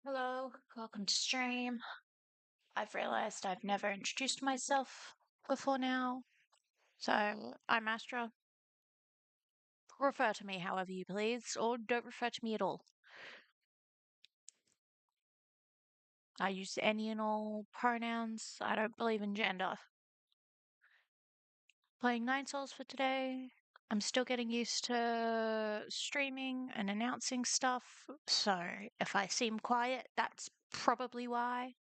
Hello, welcome to stream. I've realized I've never introduced myself before now, so I'm Astra. Refer to me however you please, or don't refer to me at all. I use any and all pronouns. I don't believe in gender. Playing Nine Souls for today. I'm still getting used to streaming and announcing stuff, so if I seem quiet, that's probably why.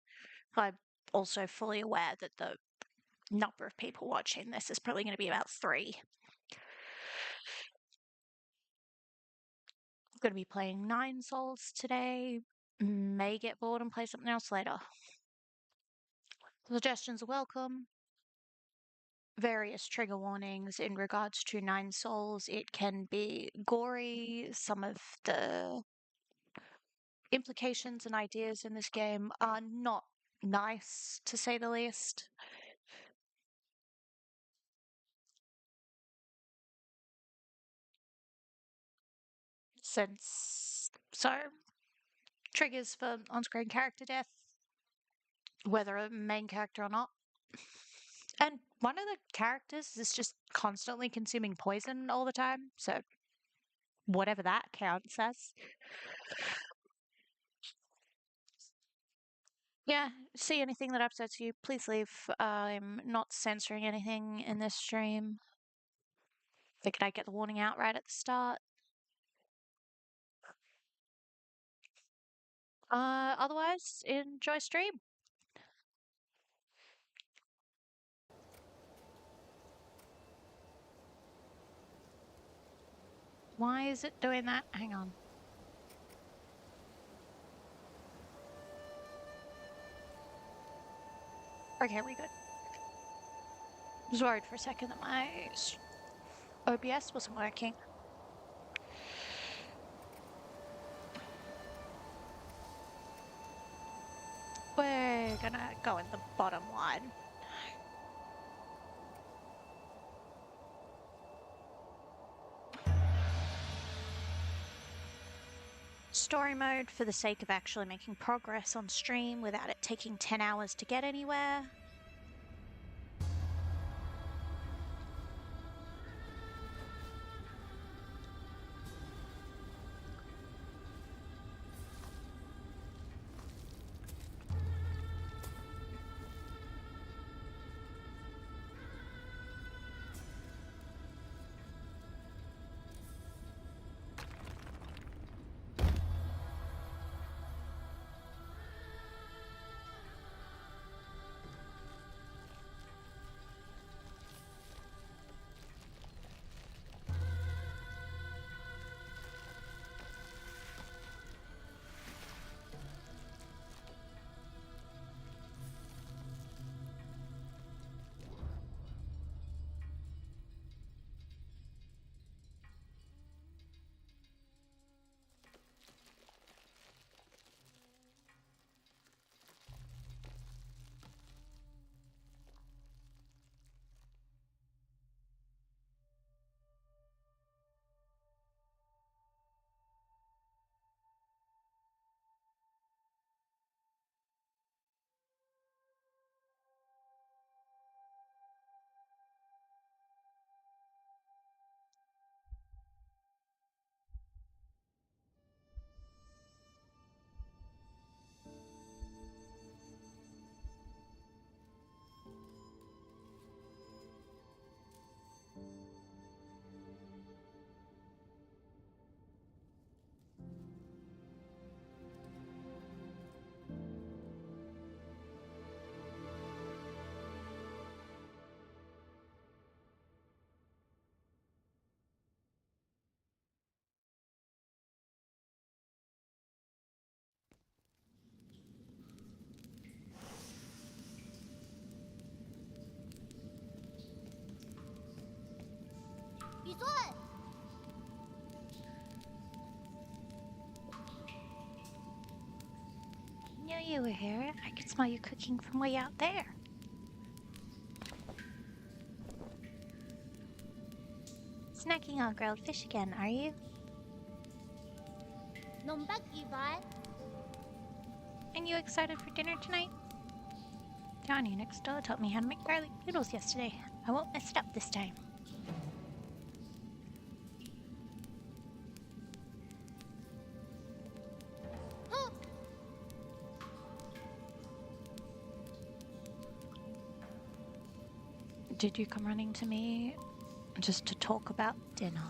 I'm also fully aware that the number of people watching this is probably going to be about 3. Going to be playing Nine Souls today. May get bored and play something else later. Suggestions are welcome. Various trigger warnings in regards to Nine Souls. It can be gory. Some of the implications and ideas in this game are not nice, to say the least. So, triggers for on screen character death, whether a main character or not. And one of the characters is just constantly consuming poison all the time, so whatever that counts as. Yeah, see anything that upsets you, please leave. I'm not censoring anything in this stream. Figured I'd get the warning out right at the start. Otherwise, enjoy stream. Why is it doing that? Hang on. Okay, we good. I was worried for a second that my OBS wasn't working. We're gonna go in the bottom one. Story mode for the sake of actually making progress on stream without it taking 10 hours to get anywhere. Knew you were here. I could smell you cooking from way out there. Snacking on grilled fish again, are you? Non back, Ibai. And you excited for dinner tonight? Johnny next door taught me how to make garlic noodles yesterday. I won't mess it up this time. Did you come running to me just to talk about dinner?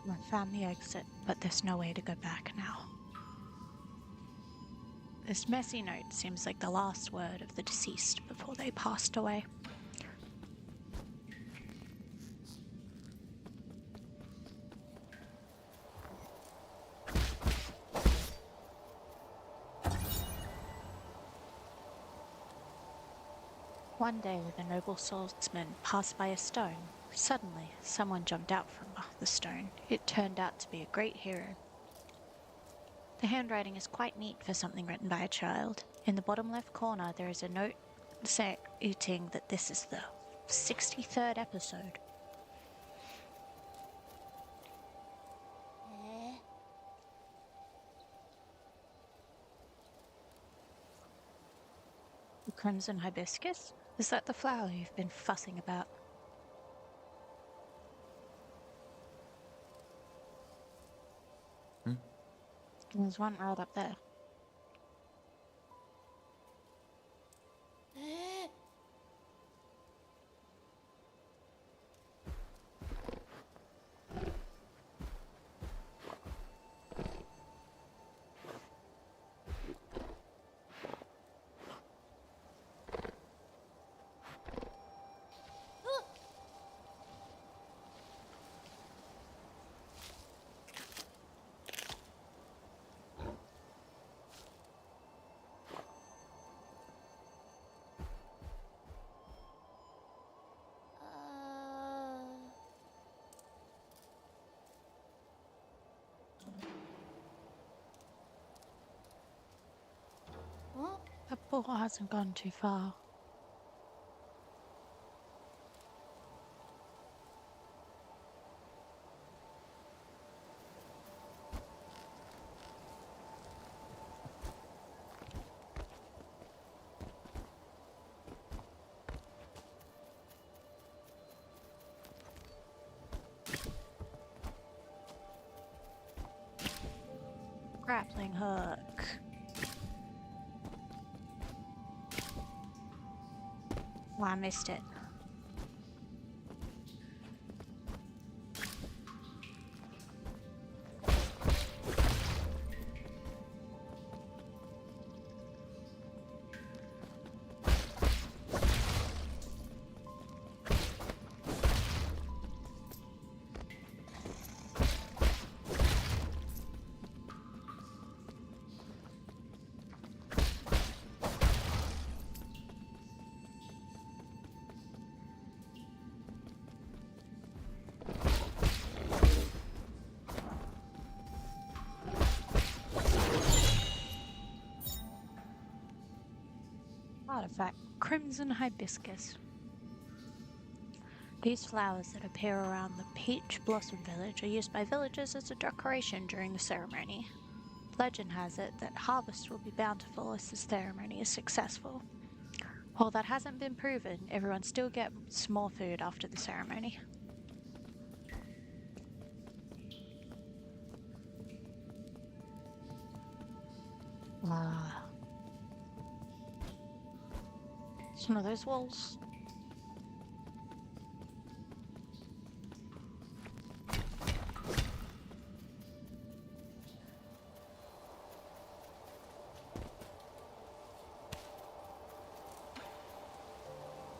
I found the exit, but there's no way to go back now. This messy note seems like the last word of the deceased before they passed away. One day, the noble swordsman passed by a stone. Suddenly, someone jumped out from the stone. It turned out to be a great hero. The handwriting is quite neat for something written by a child. In the bottom left corner, there is a note stating that this is the 63rd episode. The crimson hibiscus? Is that the flower you've been fussing about? There's one right up there. That ball hasn't gone too far. Grappling hook. Oh, I missed it. Artifact, crimson hibiscus. These flowers that appear around the Peach Blossom Village are used by villagers as a decoration during the ceremony. Legend has it that harvest will be bountiful as the ceremony is successful. While that hasn't been proven, everyone still gets more food after the ceremony. Ah. It's one of those walls.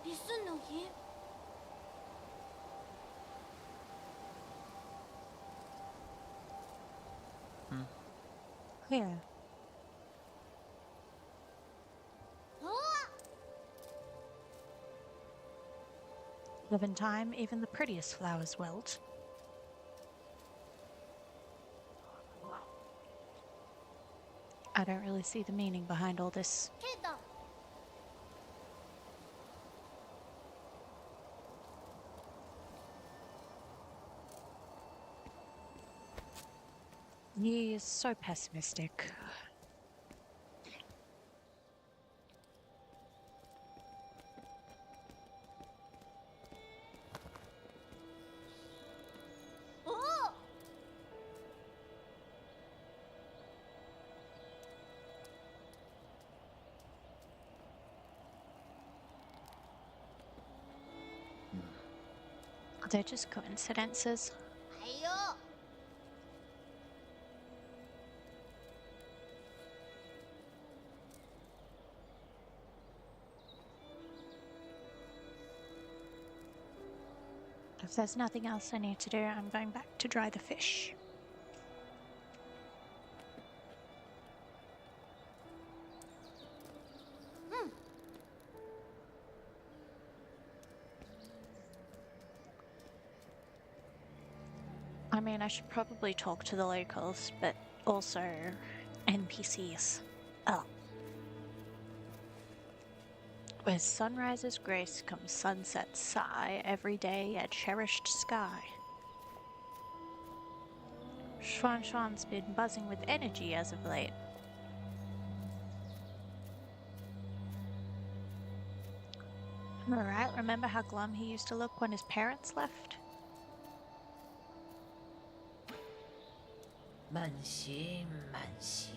무슨 여기? Here. Given time, even the prettiest flowers wilt. I don't really see the meaning behind all this. ケイタ He is so pessimistic. They're just coincidences. はいよ If there's nothing else I need to do, I'm going back to dry the fish. I mean, I should probably talk to the locals, but also NPCs. Oh. With sunrise's grace comes sunset's sigh, every day a cherished sky. Shuan's been buzzing with energy as of late. Alright, remember how glum he used to look when his parents left? 慢行慢行。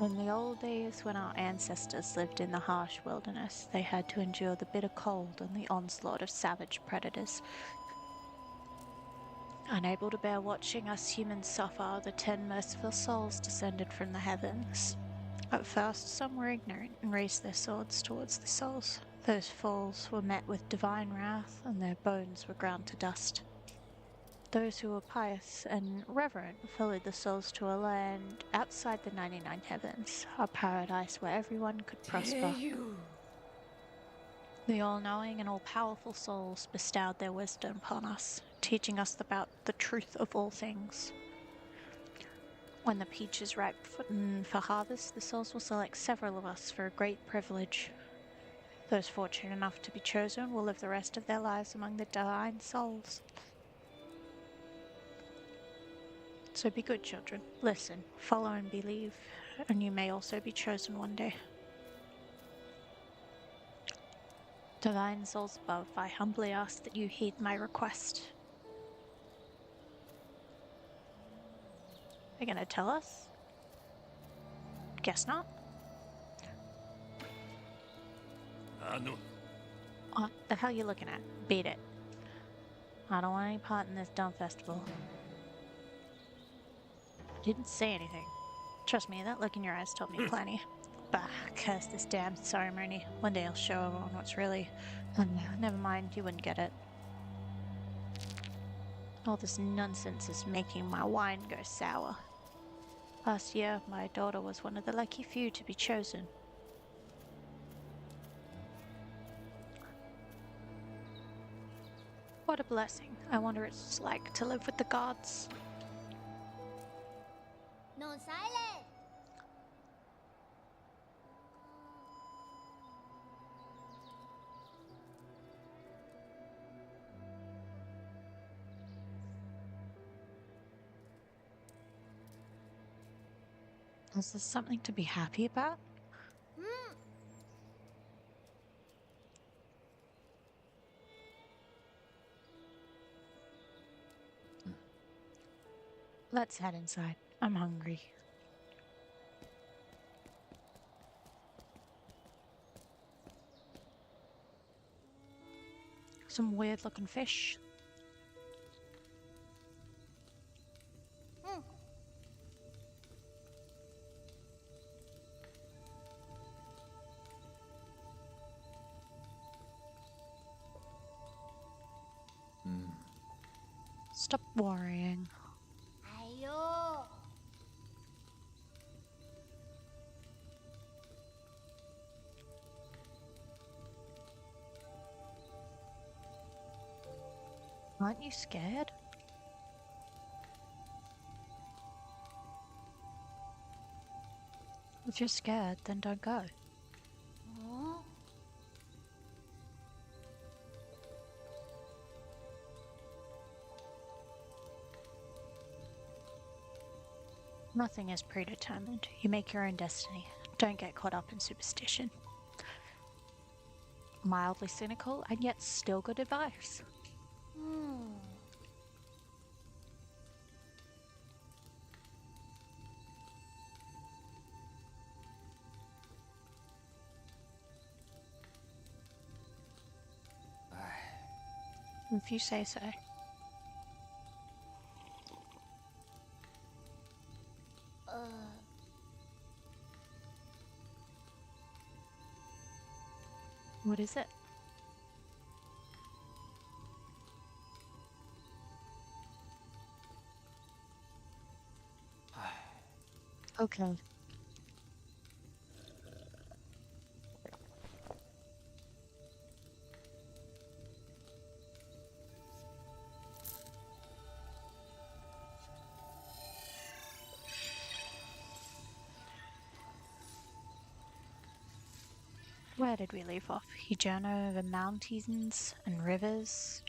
In the old days when our ancestors lived in the harsh wilderness, they had to endure the bitter cold and the onslaught of savage predators. Unable to bear watching us humans suffer, the 10 merciful souls descended from the heavens. At first, some were ignorant and raised their swords towards the souls. Those fools were met with divine wrath, and their bones were ground to dust. Those who were pious and reverent followed the souls to a land outside the 99 heavens, a paradise where everyone could prosper. The all-knowing and all-powerful souls bestowed their wisdom upon us, teaching us about the truth of all things. When the peach is ripe for harvest, the souls will select several of us for a great privilege. Those fortunate enough to be chosen will live the rest of their lives among the divine souls. So be good, children. Listen, follow and believe, and you may also be chosen one day. Divine souls above, I humbly ask that you heed my request. They're gonna tell us? Guess not. What the hell are you looking at? Beat it. I don't want any part in this dumb festival. Didn't say anything. Trust me, that look in your eyes told me plenty. Bah, curse this damn ceremony. One day I'll show everyone what's really... Never mind, you wouldn't get it. All this nonsense is making my wine go sour. Last year, my daughter was one of the lucky few to be chosen. What a blessing. I wonder what it's like to live with the gods. No silence. Is this something to be happy about? Let's head inside. I'm hungry. Some weird looking fish. Stop worrying. はいよ 「Aren't you scared? If you're scared, then don't go. Oh? Nothing is predetermined. You make your own destiny. Don't get caught up in superstition. Mildly cynical, and yet still good advice. Hmm. If you say so. Uh. What is it? Okay. Where did we leave off? You journey over mountains and rivers.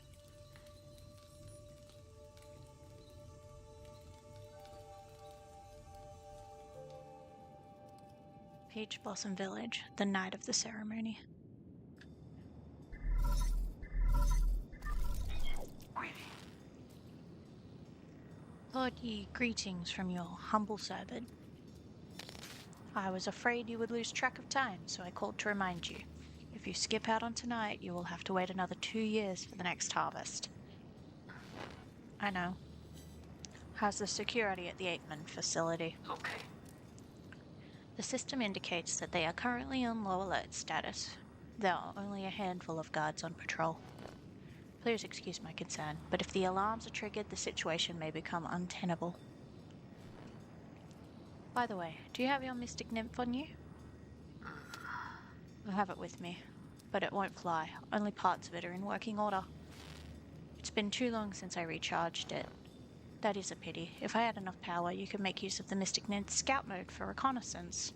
Peach Blossom Village, the night of the ceremony. Lord ye, greetings from your humble servant. I was afraid you would lose track of time, so I called to remind you. If you skip out on tonight, you will have to wait another 2 years for the next harvest. I know. How's the security at the Aitman facility? Okay. The system indicates that they are currently on low alert status. There are only a handful of guards on patrol. Please excuse my concern, but if the alarms are triggered, the situation may become untenable. By the way, do you have your mystic nymph on you? I have it with me, but it won't fly. Only parts of it are in working order. It's been too long since I recharged it. That is a pity. If I had enough power, you could make use of the mystic nymph's scout mode for reconnaissance.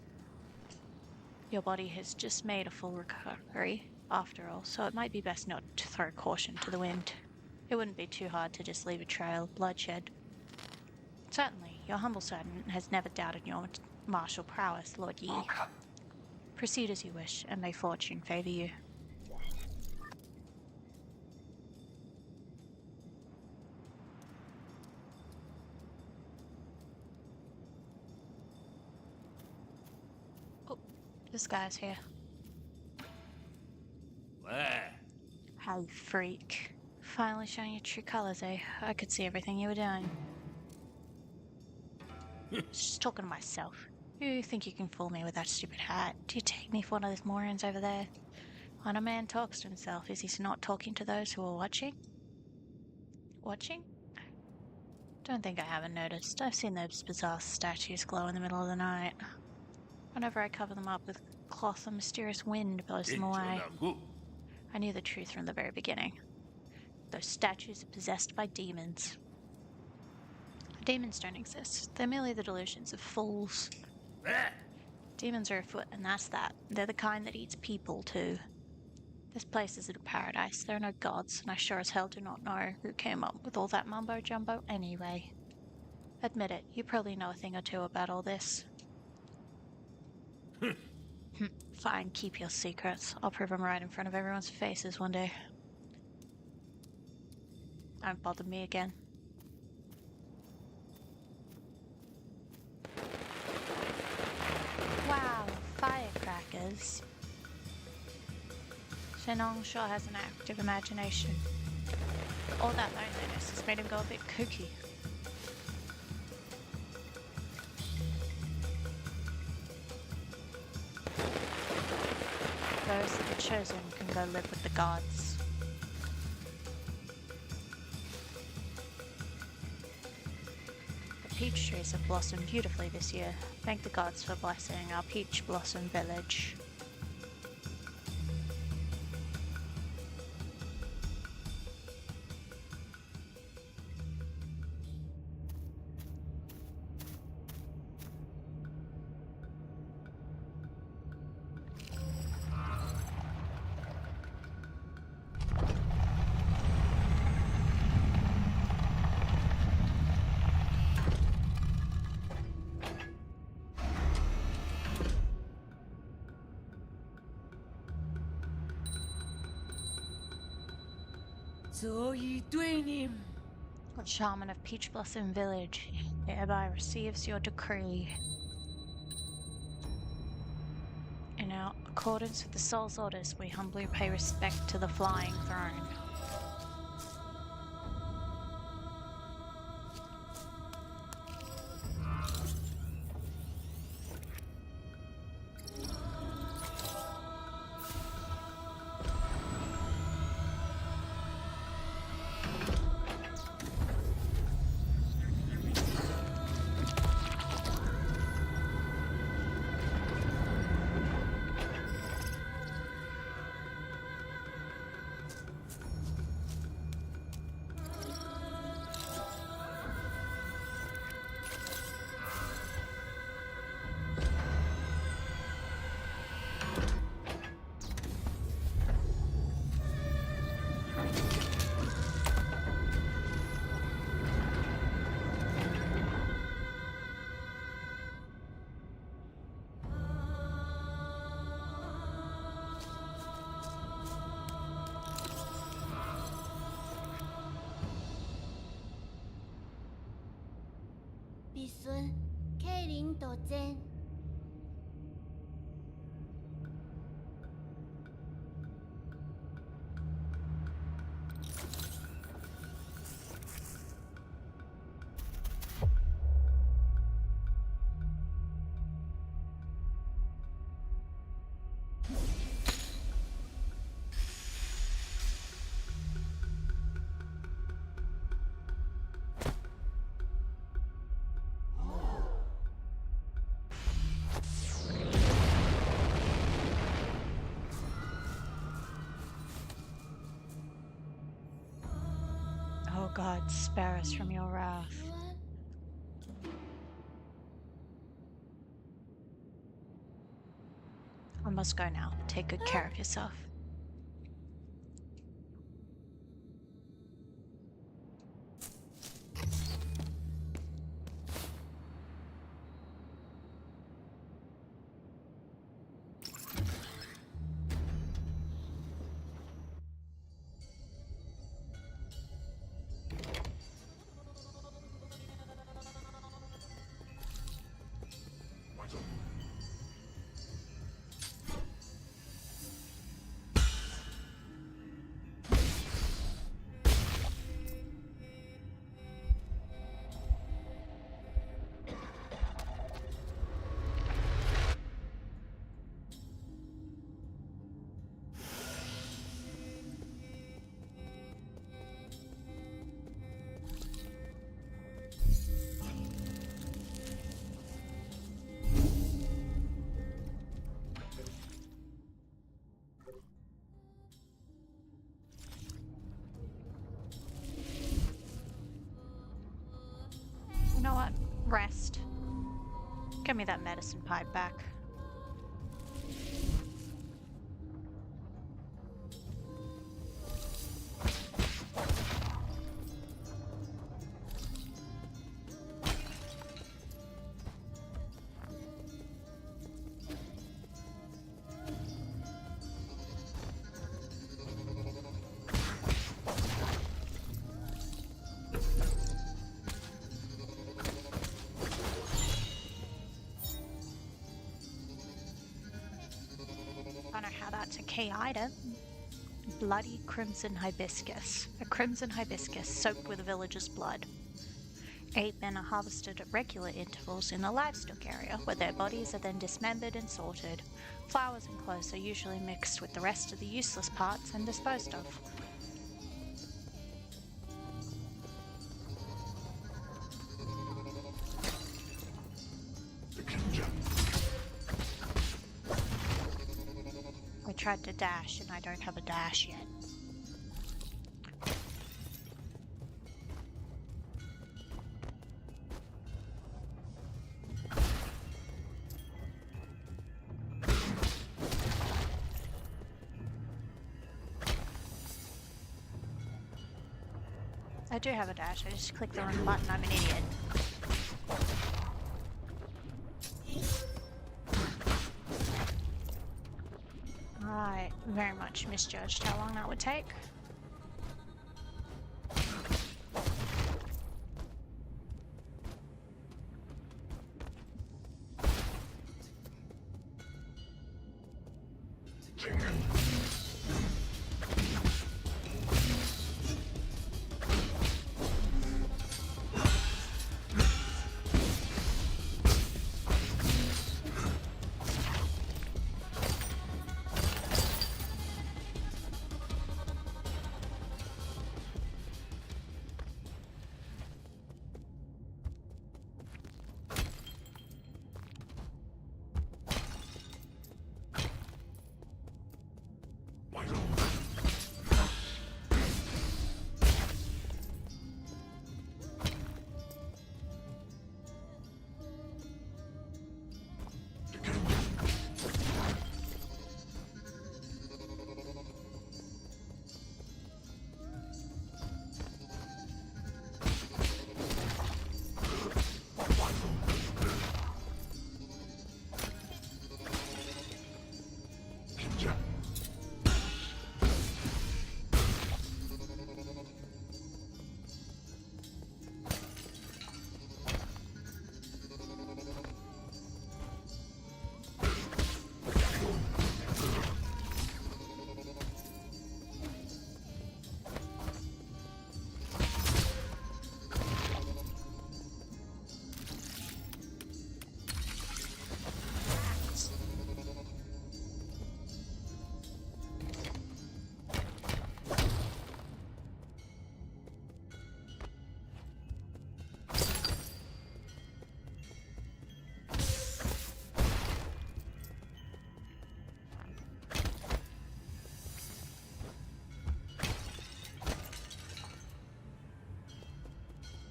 Your body has just made a full recovery, after all, so it might be best not to throw caution to the wind. It wouldn't be too hard to just leave a trail of bloodshed. Certainly, your humble servant has never doubted your martial prowess, Lord Yi. Okay. Proceed as you wish, and may fortune favor you. Oh, this guy's here. Where? How you freak. Finally showing your true colors, eh? I could see everything you were doing. Just talking to myself. You think you can fool me with that stupid hat? Do you take me for one of those morons over there? When a man talks to himself, is he not talking to those who are watching? Watching? Don't think I haven't noticed. I've seen those bizarre statues glow in the middle of the night. Whenever I cover them up with cloth, a mysterious wind blows them away. I knew the truth from the very beginning. Those statues are possessed by demons. Demons don't exist. They're merely the delusions of fools. Demons are afoot, and that's that. They're the kind that eats people, too. This place isn't a paradise. There are no gods, and I sure as hell do not know who came up with all that mumbo-jumbo anyway. Admit it, you probably know a thing or two about all this. Fine, keep your secrets. I'll prove them right in front of everyone's faces one day. Don't bother me again. Wow, firecrackers. Shenong sure has an active imagination. All that loneliness has made him go a bit kooky. Those that are chosen can go live with the gods. The peach trees have blossomed beautifully this year. Thank the gods for blessing our peach blossom village. 저희되님. Shaman of Peach Blossom Village hereby receives your decree. In accordance with the Soul's orders, we humbly pay respect to the Flying Throne.必孙K零斗真。Oh God, spare us from your wrath. I must go now. Take good care of yourself. You know what? Rest. Give me that medicine pipe back. I know how that's a key item. Bloody crimson hibiscus. A crimson hibiscus soaked with a villager's blood. 8 men are harvested at regular intervals in the livestock area, where their bodies are then dismembered and sorted. Flowers and clothes are usually mixed with the rest of the useless parts and disposed of. I tried to dash and I don't have a dash yet. I do have a dash, I just clicked the wrong button, I'm an idiot. I very much misjudged how long that would take.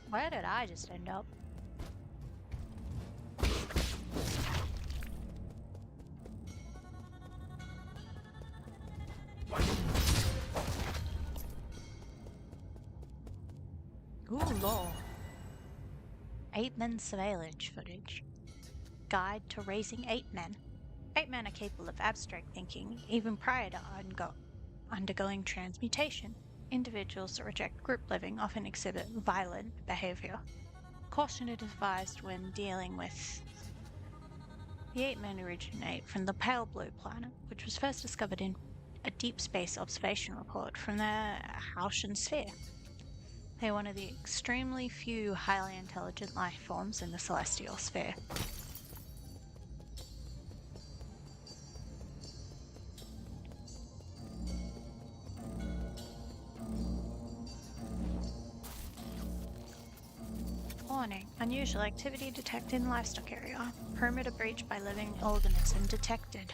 Where did I just end up? Ooh, lol. 8 men surveillance footage. Guide to raising 8 men. 8 men are capable of abstract thinking even prior to undergoing transmutation. Individuals that reject group living often exhibit violent behavior. Caution is advised when dealing with. The 8 men originate from the pale blue planet, which was first discovered in a deep space observation report from the Haitian sphere. They are one of the extremely few highly intelligent life forms in the celestial sphere. Warning. Unusual activity detected in livestock area. Perimeter breach by living organism detected.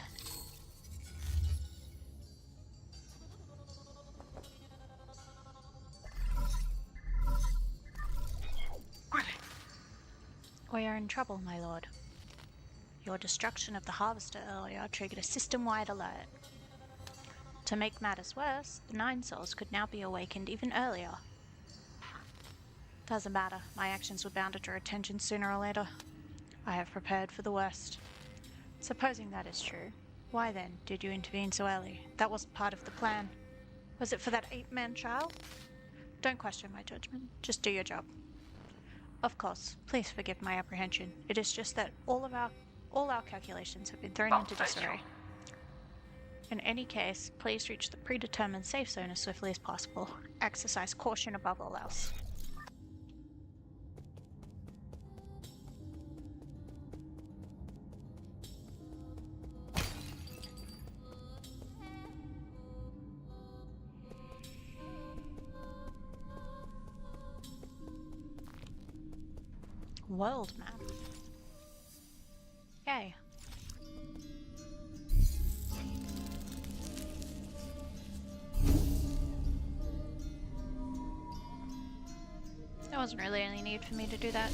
We are in trouble, my lord. Your destruction of the harvester earlier triggered a system-wide alert. To make matters worse, the 9 souls could now be awakened even earlier. Doesn't matter, my actions were bound to draw attention sooner or later. I have prepared for the worst. Supposing that is true, why then did you intervene so early? That wasn't part of the plan. Was it for that 8-man trial? Don't question my judgment, just do your job. Of course, please forgive my apprehension. It is just that all our calculations have been thrown into disarray. In any case, please reach the predetermined safe zone as swiftly as possible. Exercise caution above all else. World map. Yay. There wasn't really any need for me to do that.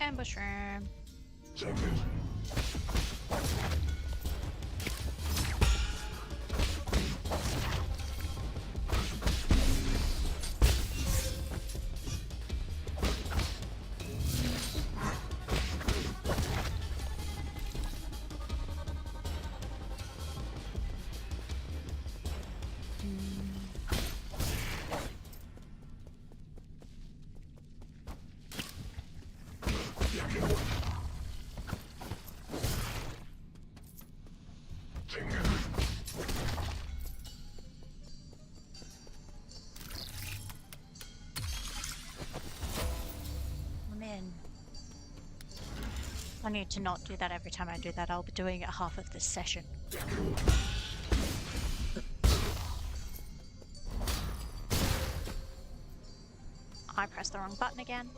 Ambush room. I'm in. I need to not do that every time I do that. I'll be doing it half of this session. I pressed the wrong button again.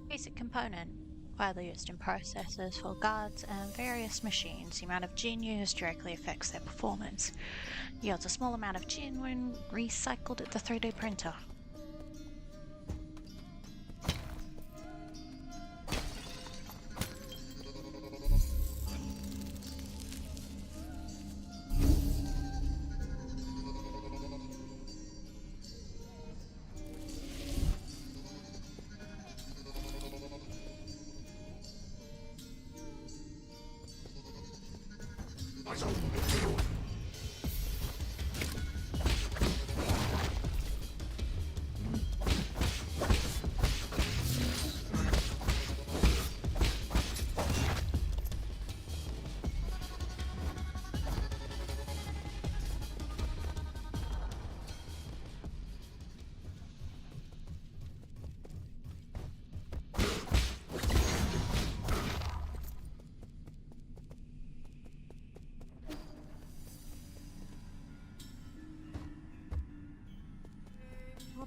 Basic component. widely used in processors for guards and various machines. The amount of gene used directly affects their performance. Yields a small amount of gene when recycled at the 3D printer.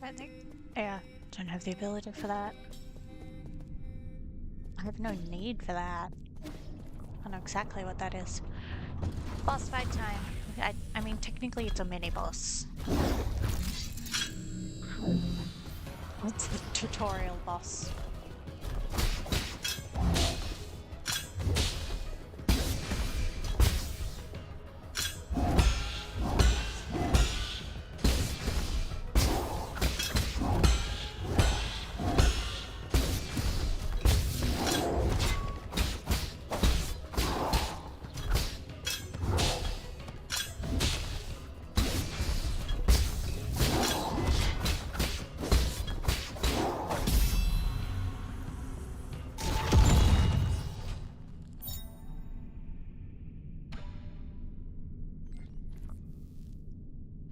I think. Yeah, don't have the ability for that. I have no need for that. I know exactly what that is. Boss fight time. I mean, technically it's a mini boss. It's the tutorial boss.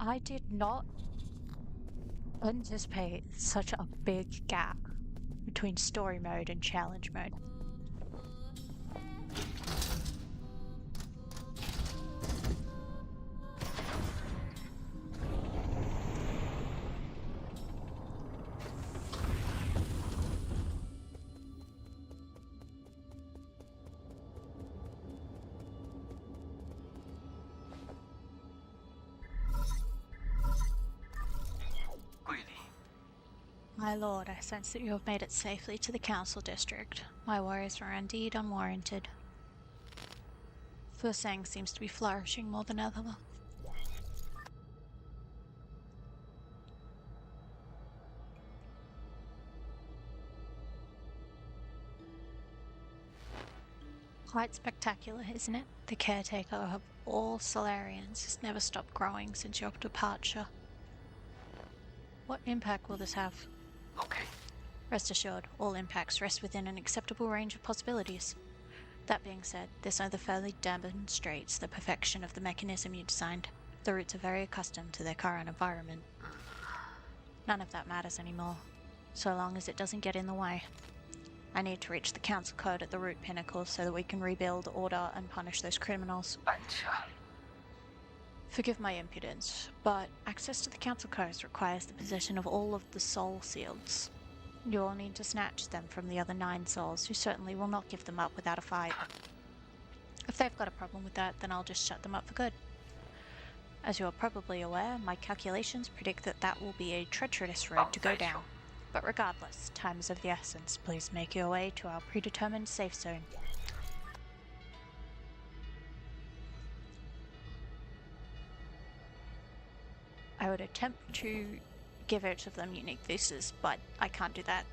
I did not anticipate such a big gap between story mode and challenge mode. My lord, I sense that you have made it safely to the council district. My worries are indeed unwarranted. Fusang seems to be flourishing more than ever. Quite spectacular, isn't it? The caretaker of all Solarians has never stopped growing since your departure. What impact will this have? Okay. Rest assured, all impacts rest within an acceptable range of possibilities. That being said, this only further demonstrates the perfection of the mechanism you designed. The roots are very accustomed to their current environment. None of that matters anymore, so long as it doesn't get in the way. I need to reach the council code at the root pinnacle so that we can rebuild order and punish those criminals. Forgive my impudence, but access to the council codes requires the possession of all of the soul seals. You will need to snatch them from the other 9 souls, who certainly will not give them up without a fight. If they've got a problem with that, then I'll just shut them up for good. As you are probably aware, my calculations predict that that will be a treacherous road to go down. But regardless, time is of the essence. Please make your way to our predetermined safe zone. I would attempt to give each of them unique visas, but I can't do that.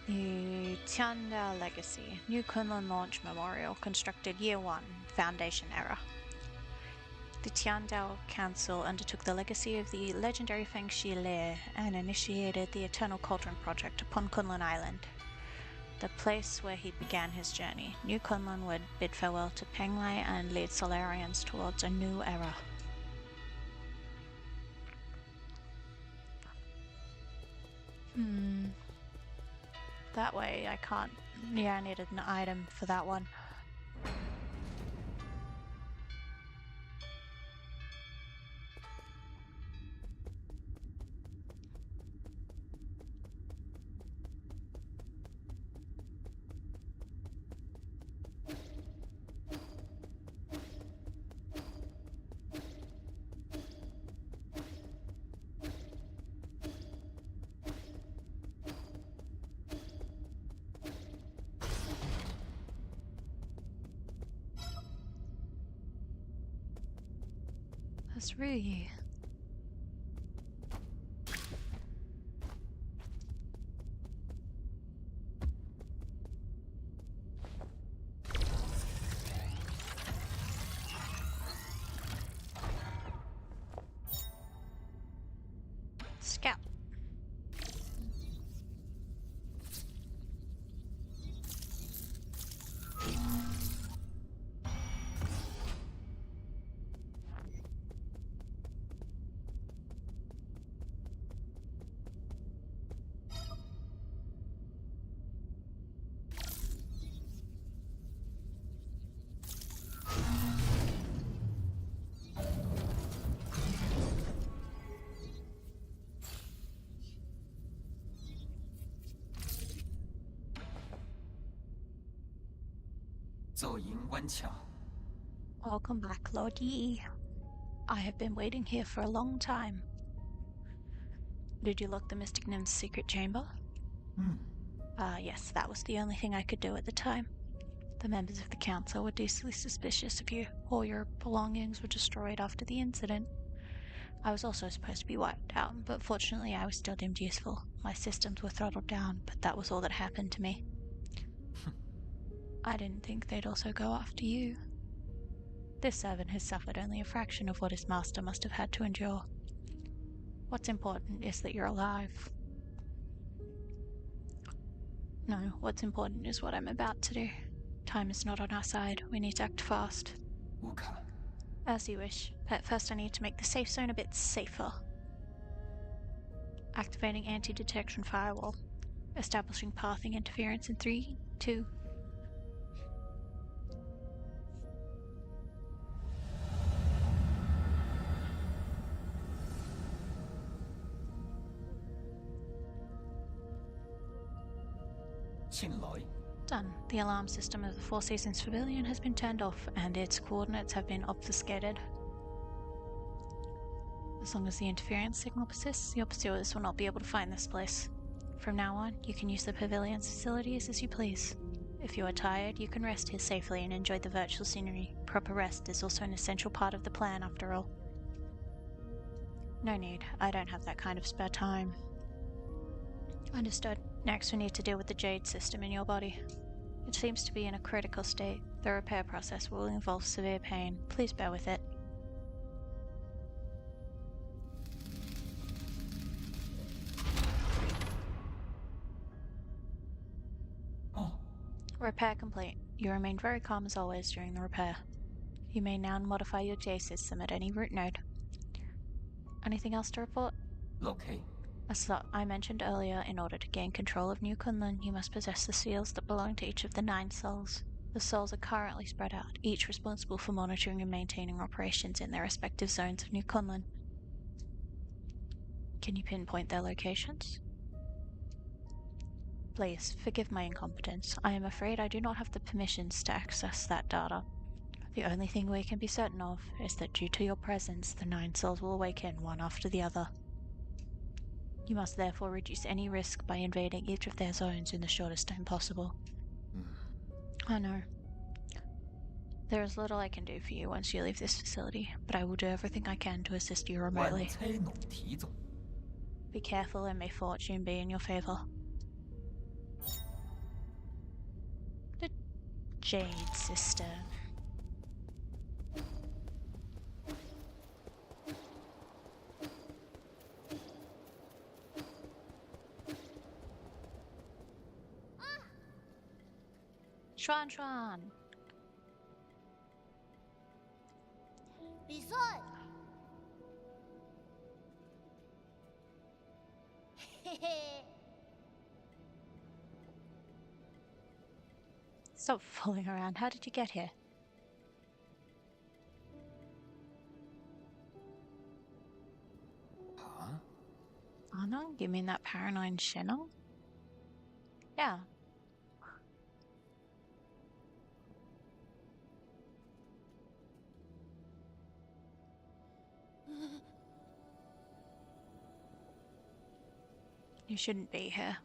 The Tiandao Legacy, New Kunlun Launch Memorial, constructed Year 1, Foundation Era. The Tiandao Council undertook the legacy of the legendary Feng Shi Le and initiated the Eternal Cauldron Project upon Kunlun Island, the place where he began his journey. New Kunlun would bid farewell to Penglai and lead Solarians towards a new era. That way I can't... Yeah, I needed an item for that one. That's rude. Scout. Welcome back, Lord Yi. I have been waiting here for a long time. Did you lock the Mystic Nymph's secret chamber? Yes, that was the only thing I could do at the time. The members of the council were deeply suspicious of you. All your belongings were destroyed after the incident. I was also supposed to be wiped out, but fortunately I was still deemed useful. My systems were throttled down, but that was all that happened to me. I didn't think they'd also go after you. This servant has suffered only a fraction of what his master must have had to endure. What's important is that you're alive. No, what's important is what I'm about to do. Time is not on our side. We need to act fast. As you wish, but first I need to make the safe zone a bit safer. Activating anti-detection firewall. Establishing pathing interference in 3, 2... Done. The alarm system of the Four Seasons Pavilion has been turned off, and its coordinates have been obfuscated. As long as the interference signal persists, your pursuers will not be able to find this place. From now on, you can use the pavilion's facilities as you please. If you are tired, you can rest here safely and enjoy the virtual scenery. Proper rest is also an essential part of the plan, after all. No need. I don't have that kind of spare time. Understood. Next, we need to deal with the jade system in your body. It seems to be in a critical state. The repair process will involve severe pain. Please bear with it. Repair complete. You remained very calm as always during the repair. You may now modify your J system at any root node. Anything else to report? As I mentioned earlier, in order to gain control of New Kunlun, you must possess the seals that belong to each of the 9 souls. The souls are currently spread out, each responsible for monitoring and maintaining operations in their respective zones of New Kunlun. Can you pinpoint their locations? Please, forgive my incompetence. I am afraid I do not have the permissions to access that data. The only thing we can be certain of is that due to your presence, the 9 souls will awaken one after the other. You must therefore reduce any risk by invading each of their zones in the shortest time possible. I know. There is little I can do for you once you leave this facility, but I will do everything I can to assist you remotely. Be careful and may fortune be in your favor. The Jade Sister. Chuan!比顺，嘿嘿， Stop fooling around. How did you get here? Anna? You mean that paranoid Shenna? Yeah. You shouldn't be here.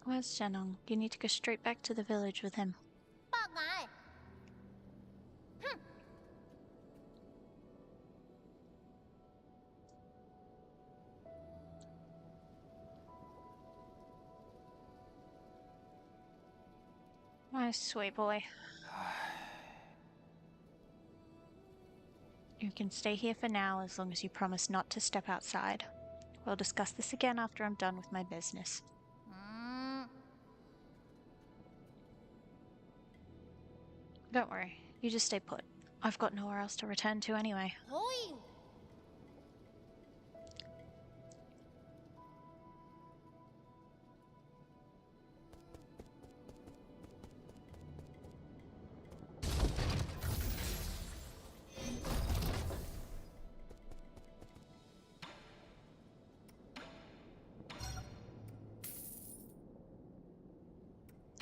Where's Shenong? You need to go straight back to the village with him. 报俺！哼！ My sweet boy. You can stay here for now as long as you promise not to step outside. We'll discuss this again after I'm done with my business. Don't worry, you just stay put. I've got nowhere else to return to anyway. Going.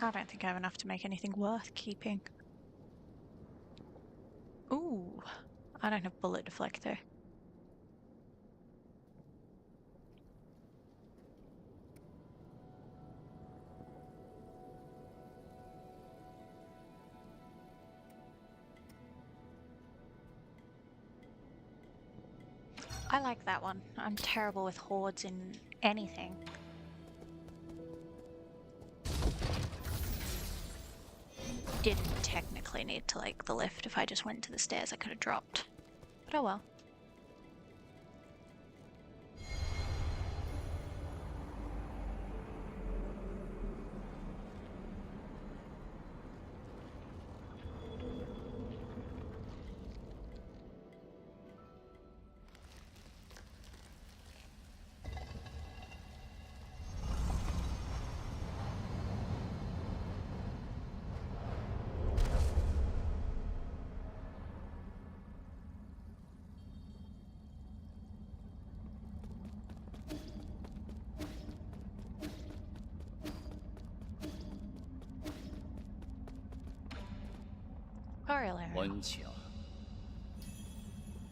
I don't think I have enough to make anything worth keeping. Ooh, I don't have bullet deflector. I like that one. I'm terrible with hordes in anything. Didn't technically need to like the lift. If I just went to the stairs I could have dropped. But oh well.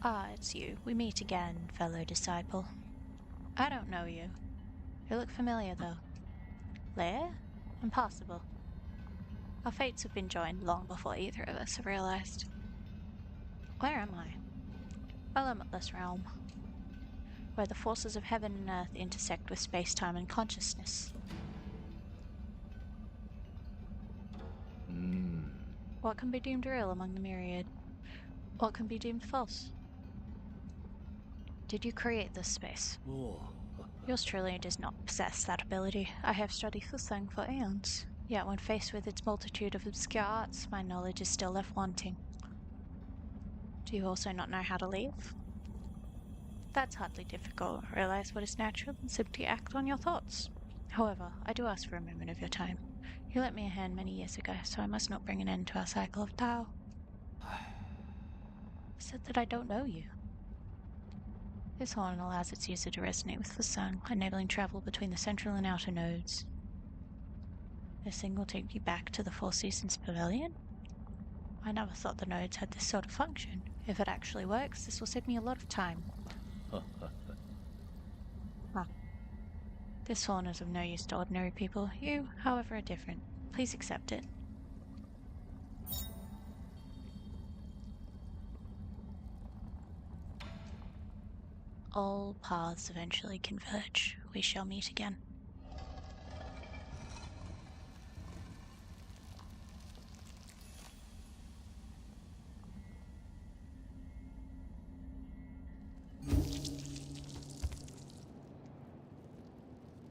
Ah, it's you. We meet again, fellow disciple. I don't know you. You look familiar, though. Leia? Impossible. Our fates have been joined long before either of us have realized. Where am I? A limitless realm, where the forces of heaven and earth intersect with space-time and consciousness. What can be deemed real among the myriad? What can be deemed false? Did you create this space? Yours truly does not possess that ability. I have studied Fusang for aeons, yet when faced with its multitude of obscure arts, my knowledge is still left wanting. Do you also not know how to leave? That's hardly difficult. Realize what is natural and simply act on your thoughts. However, I do ask for a moment of your time. You lent me a hand many years ago, so I must not bring an end to our cycle of Tao. I said that I don't know you. This horn allows its user to resonate with the sun, enabling travel between the central and outer nodes. This thing will take you back to the Four Seasons Pavilion? I never thought the nodes had this sort of function. If it actually works, this will save me a lot of time. Huh. This horn is of no use to ordinary people. You, however, are different. Please accept it. All paths eventually converge. We shall meet again.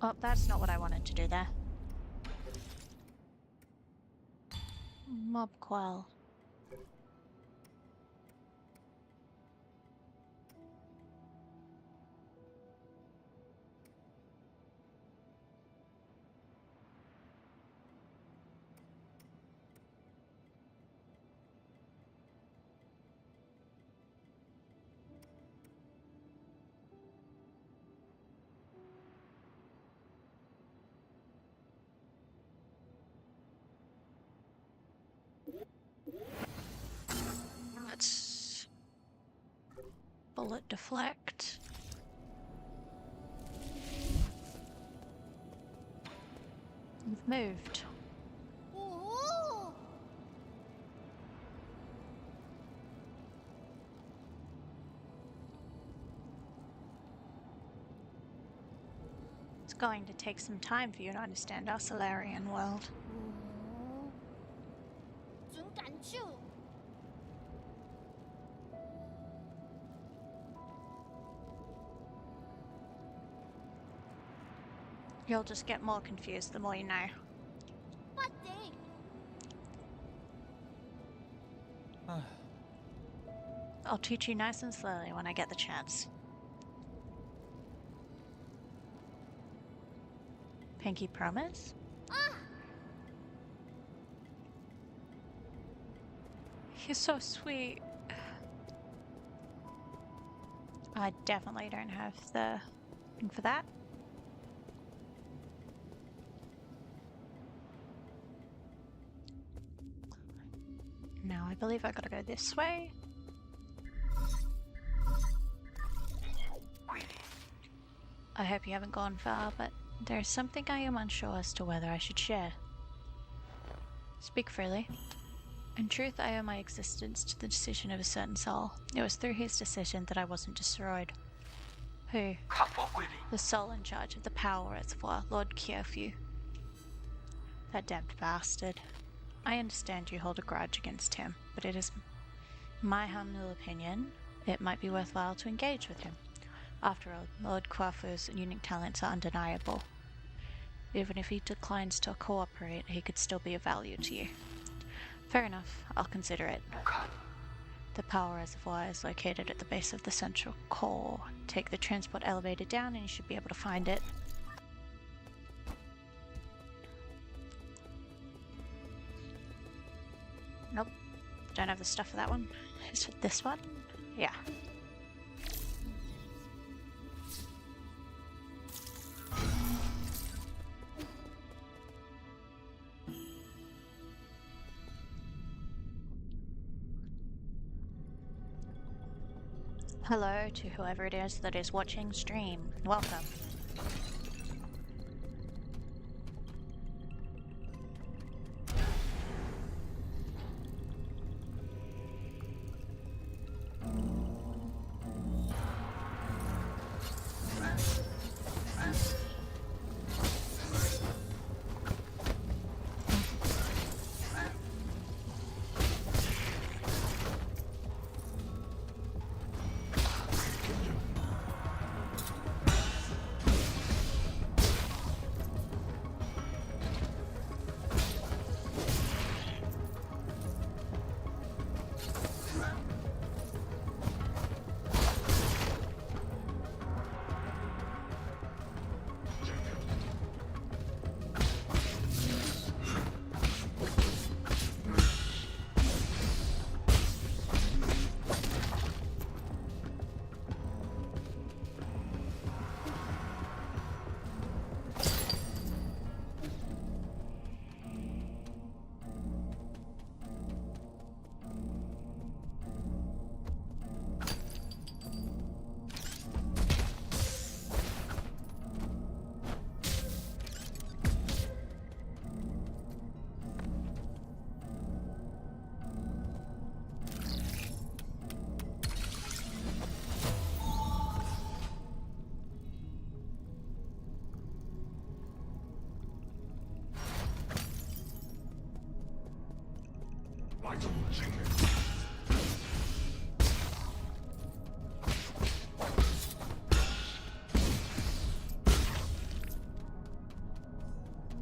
Oh, that's not what I wanted to do there. Mob Quell. Let's bullet deflect. You've moved. Ooh. It's going to take some time for you to understand our Solarian world. 真感触。You'll just get more confused the more you know. 待って。 I'll teach you nice and slowly when I get the chance. Pinky promise? You're so sweet. I definitely don't have the thing for that. Now I believe I gotta go this way. I hope you haven't gone far, but there's something I am unsure as to whether I should share. Speak freely. In truth, I owe my existence to the decision of a certain soul. It was through his decision that I wasn't destroyed. Who? The soul in charge of the power reservoir, Lord Kyofu. That damned bastard. I understand you hold a grudge against him, but it is my humble opinion it might be worthwhile to engage with him. After all, Lord Kyofu's unique talents are undeniable. Even if he declines to cooperate, he could still be of value to you. Fair enough, I'll consider it. The power reservoir is located at the base of the central core. Take the transport elevator down and you should be able to find it. Nope, don't have the stuff for that one. Is it this one? Yeah. Hello to whoever it is that is watching stream. Welcome.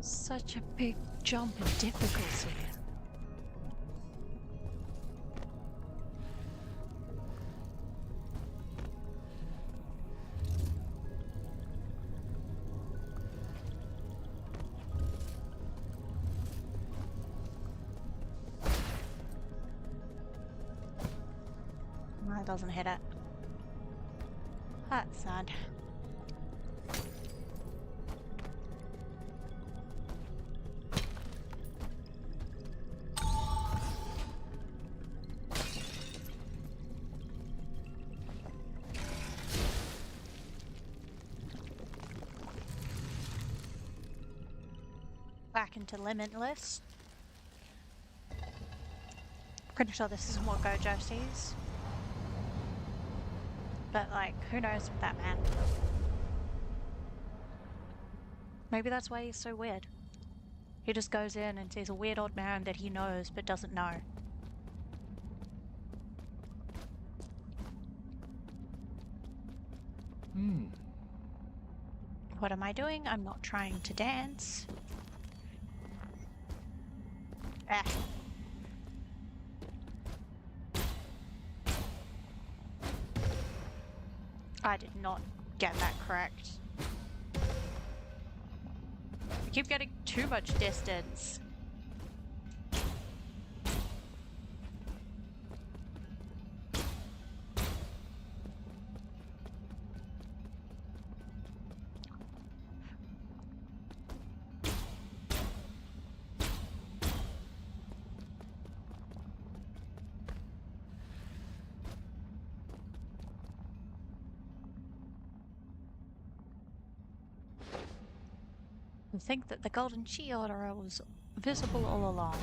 Such a big jump in difficulty. That doesn't hit it. That's sad. back into Limitless. Pretty sure this isn't what Gojo sees. But, like, who knows with that man? Maybe that's why he's so weird. He just goes in and sees a weird old man that he knows but doesn't know. What am I doing? I'm not trying to dance. Ah. I did not get that correct. I keep getting too much distance. I think that the golden chi order was visible all along.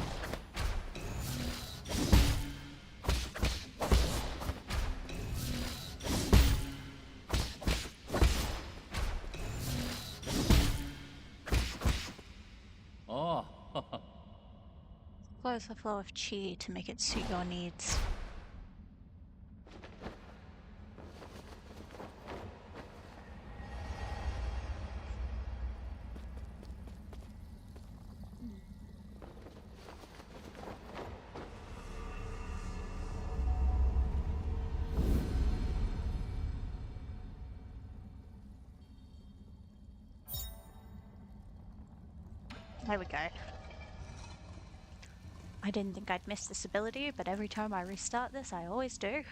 Oh. Close the flow of chi to make it suit your needs. There we go. I didn't think I'd miss this ability, but every time I restart this, I always do.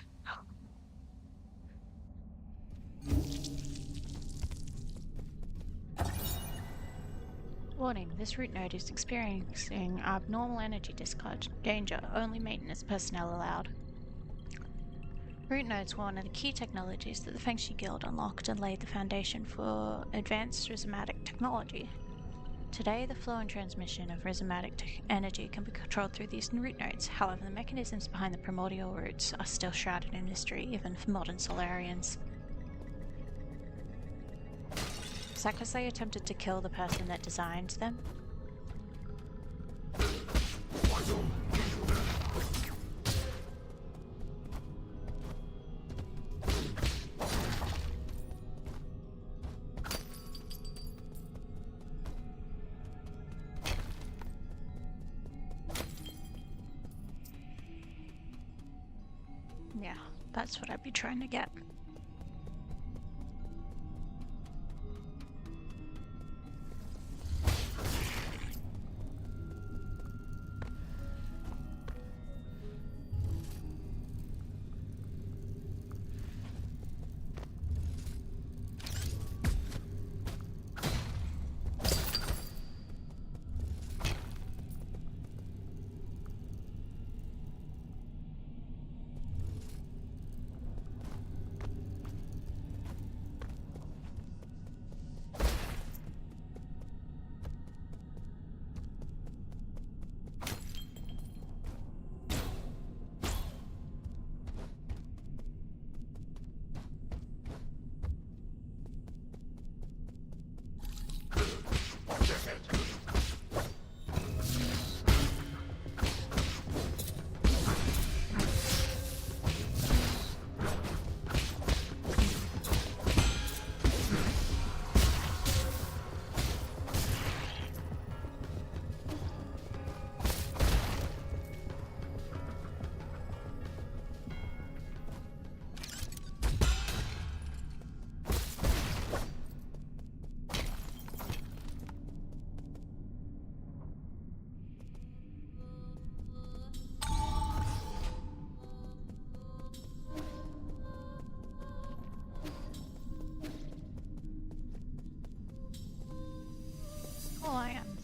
Warning, this root node is experiencing abnormal energy discharge. Danger, only maintenance personnel allowed. Root nodes were one of the key technologies that the Fengshi Guild unlocked and laid the foundation for advanced rhizomatic technology. Today, the flow and transmission of rhizomatic energy can be controlled through these root nodes. However, the mechanisms behind the primordial roots are still shrouded in mystery, even for modern Solarians. Is that because they attempted to kill the person that designed them? Yeah, that's what I'd be trying to get. Oh, I am.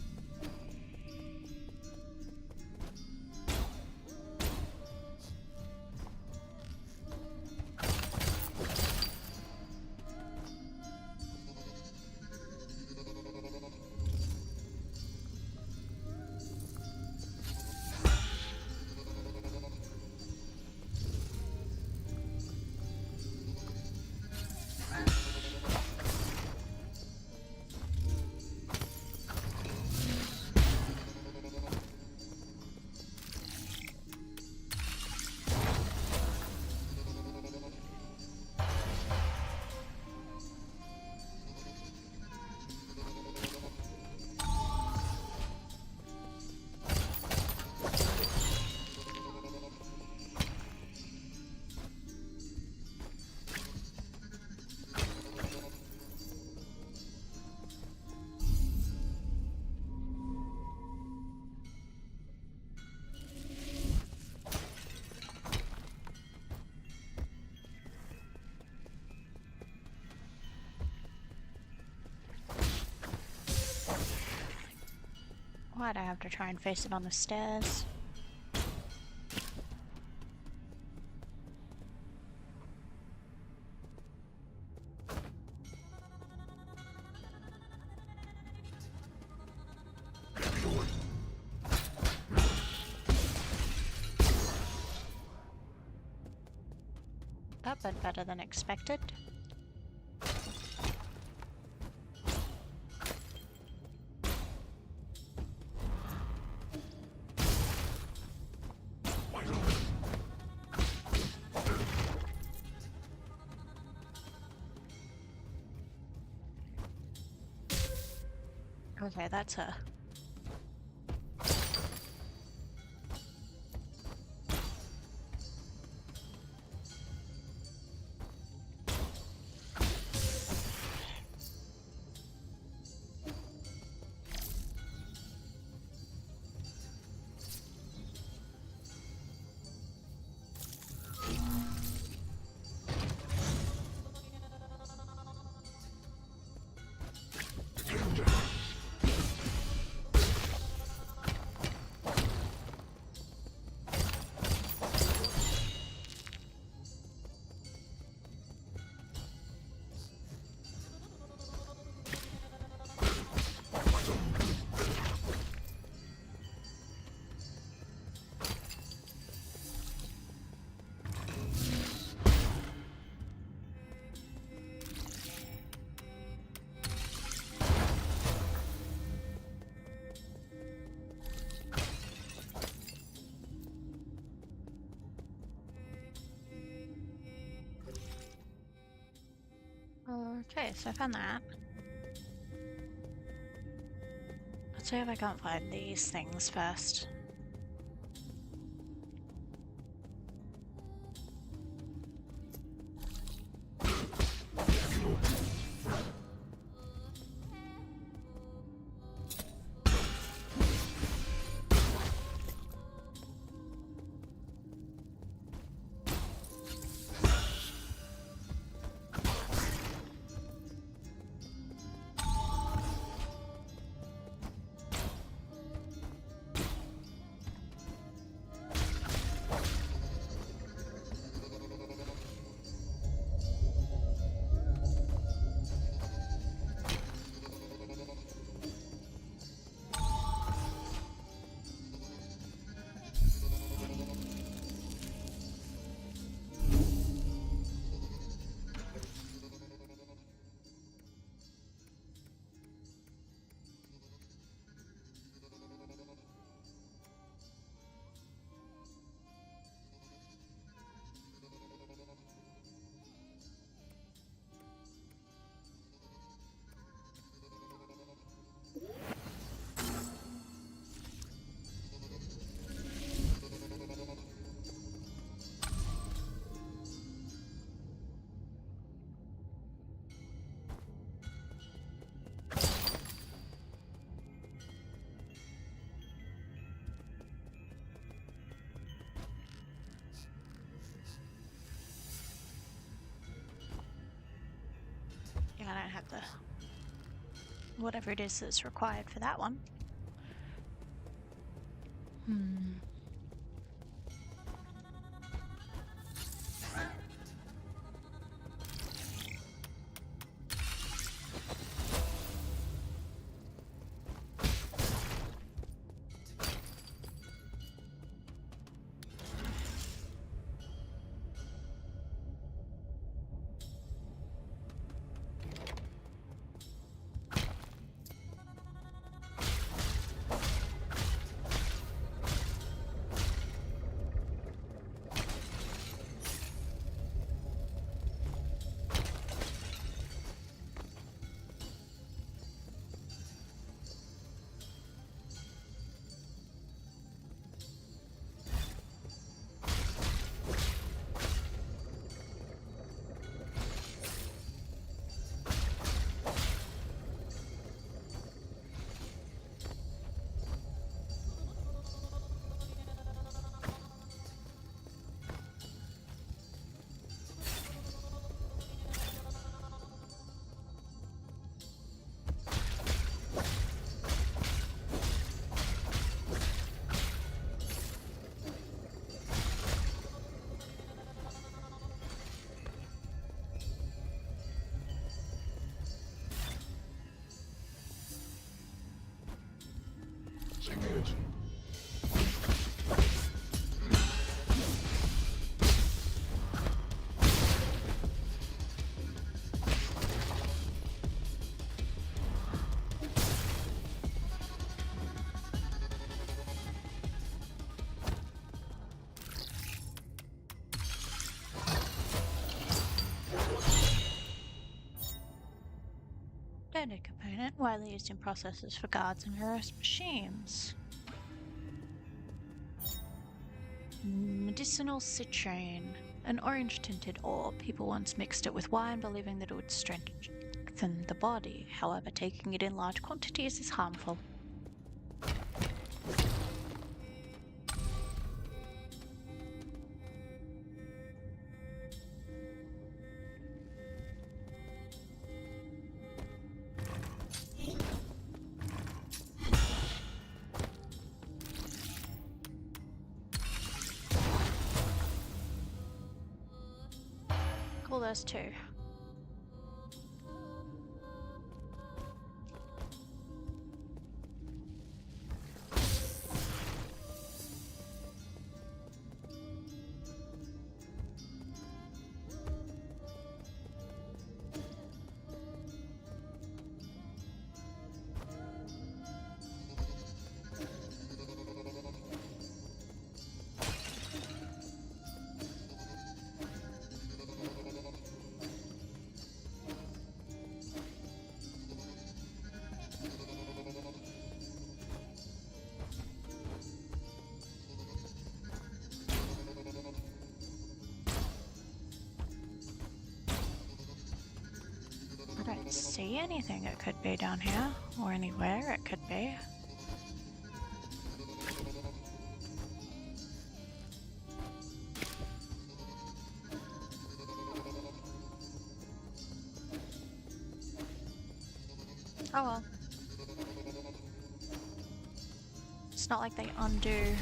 Why'd I have to try and face it on the stairs? That went better than expected. Okay, that's her. Okay, so I found that. Let's see if I can't find these things first. Yeah, I don't have the whatever it is that's required for that one. Standard component, widely used in processors for guards and various machines. Medicinal citrine. An orange-tinted ore. People once mixed it with wine, believing that it would strengthen the body. However, taking it in large quantities is harmful. Cool, there's two. I don't see anything it could be down here, or anywhere it could be. Oh well. It's not like they undo.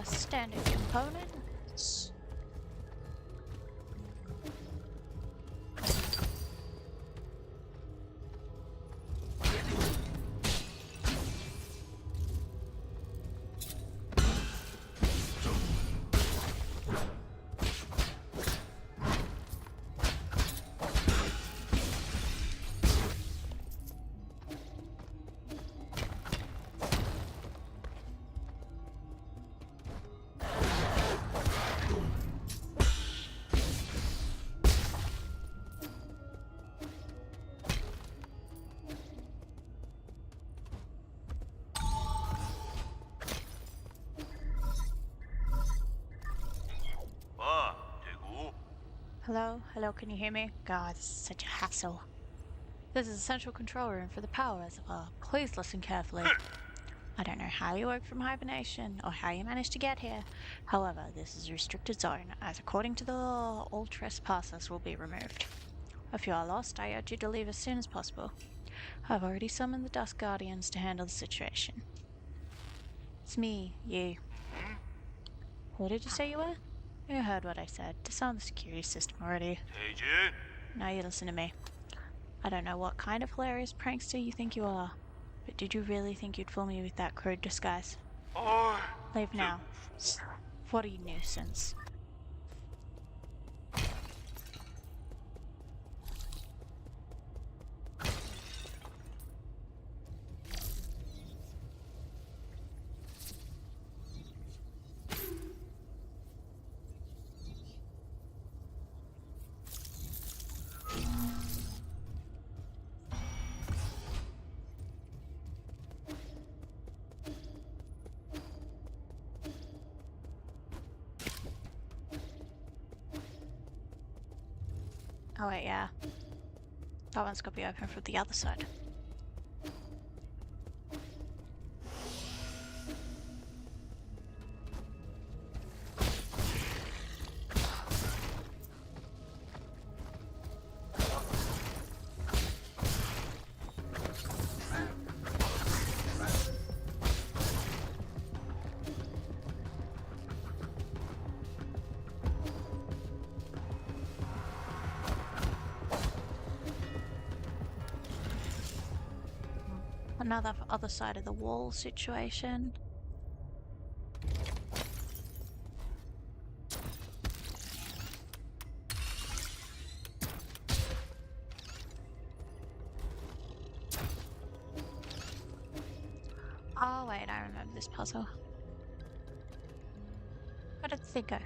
Standard components. Hello? Hello, can you hear me? God, this is such a hassle. This is a central control room for the power reservoir. Please listen carefully. I don't know how you woke from hibernation or how you managed to get here. However, this is a restricted zone, as according to the law, all trespassers will be removed. If you are lost, I urge you to leave as soon as possible. I've already summoned the Dusk Guardians to handle the situation. It's me, you. Who did you say you were? You heard what I said. Disarm the security system already. 대진! Now you listen to me. I don't know what kind of hilarious prankster you think you are, but did you really think you'd fool me with that crude disguise? 어이, Leave now. What a nuisance. Oh wait, yeah. That one's got to be open from the other side. Another other side of the wall situation. Oh wait, I remember this puzzle. Where did the thing go?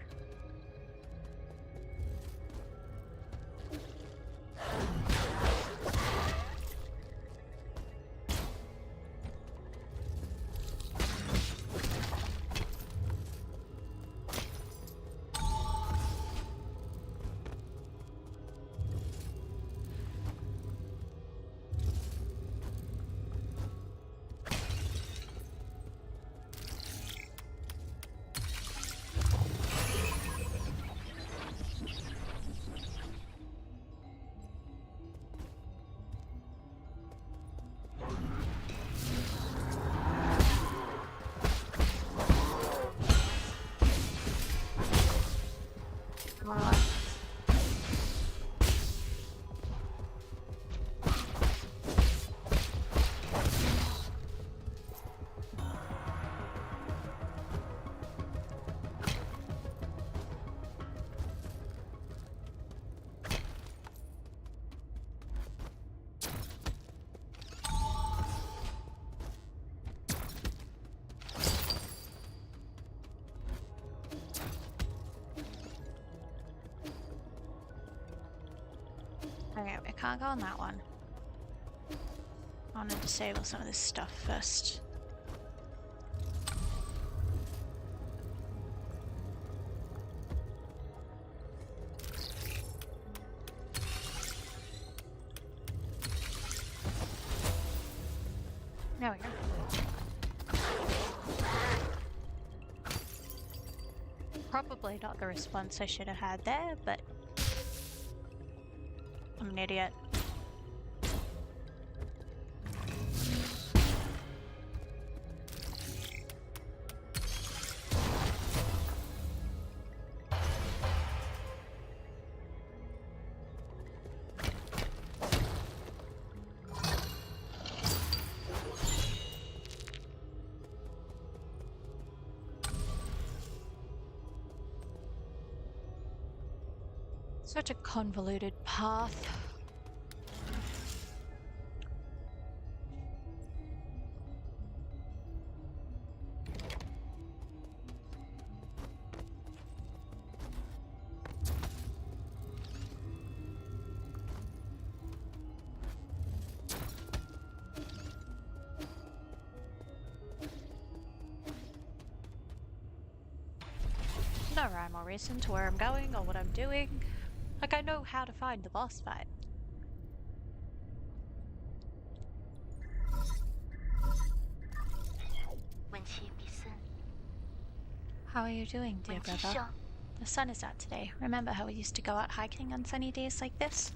Okay, we can't go on that one. I want to disable some of this stuff first. There we go. Probably not the response I should have had there, but I'm an idiot. Such a convoluted path. No rhyme or reason to where I'm going or what I'm doing. Like, I know how to find the boss fight. How are you doing, dear 文姬 brother? 生， The sun is out today. Remember how we used to go out hiking on sunny days like this?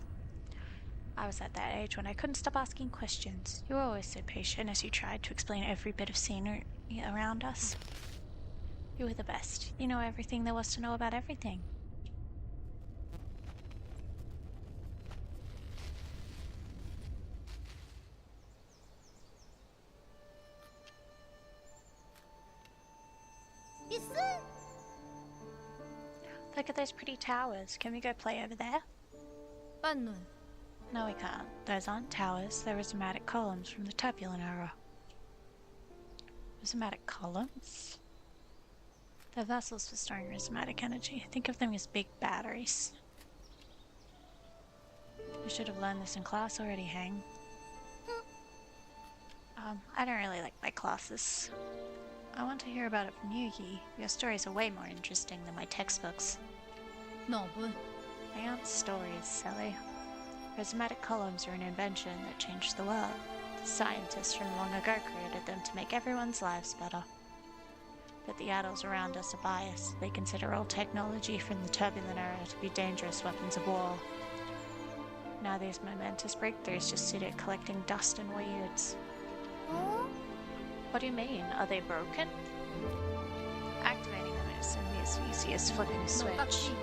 I was at that age when I couldn't stop asking questions. You were always so patient as you tried to explain every bit of scenery around us. You were the best. You know everything there was to know about everything. Look at those pretty towers. Can we go play over there? 半暖， No, we can't. Those aren't towers. They're rhizomatic columns from the turbulent era. Rhizomatic columns? They're vessels for storing rhizomatic energy. Think of them as big batteries. We should have learned this in class already, Hang. I don't really like my classes. I want to hear about it from you, Yi. Your stories are way more interesting than my textbooks. 脑本， They aren't stories, silly. Rhizomatic columns are an invention that changed the world. Scientists from long ago created them to make everyone's lives better. But the adults around us are biased. They consider all technology from the turbulent era to be dangerous weapons of war. Now these momentous breakthroughs just sit here collecting dust and weeds. 哦， What do you mean? Are they broken? Activating them is as easy as flipping a 脑大 switch. 屁，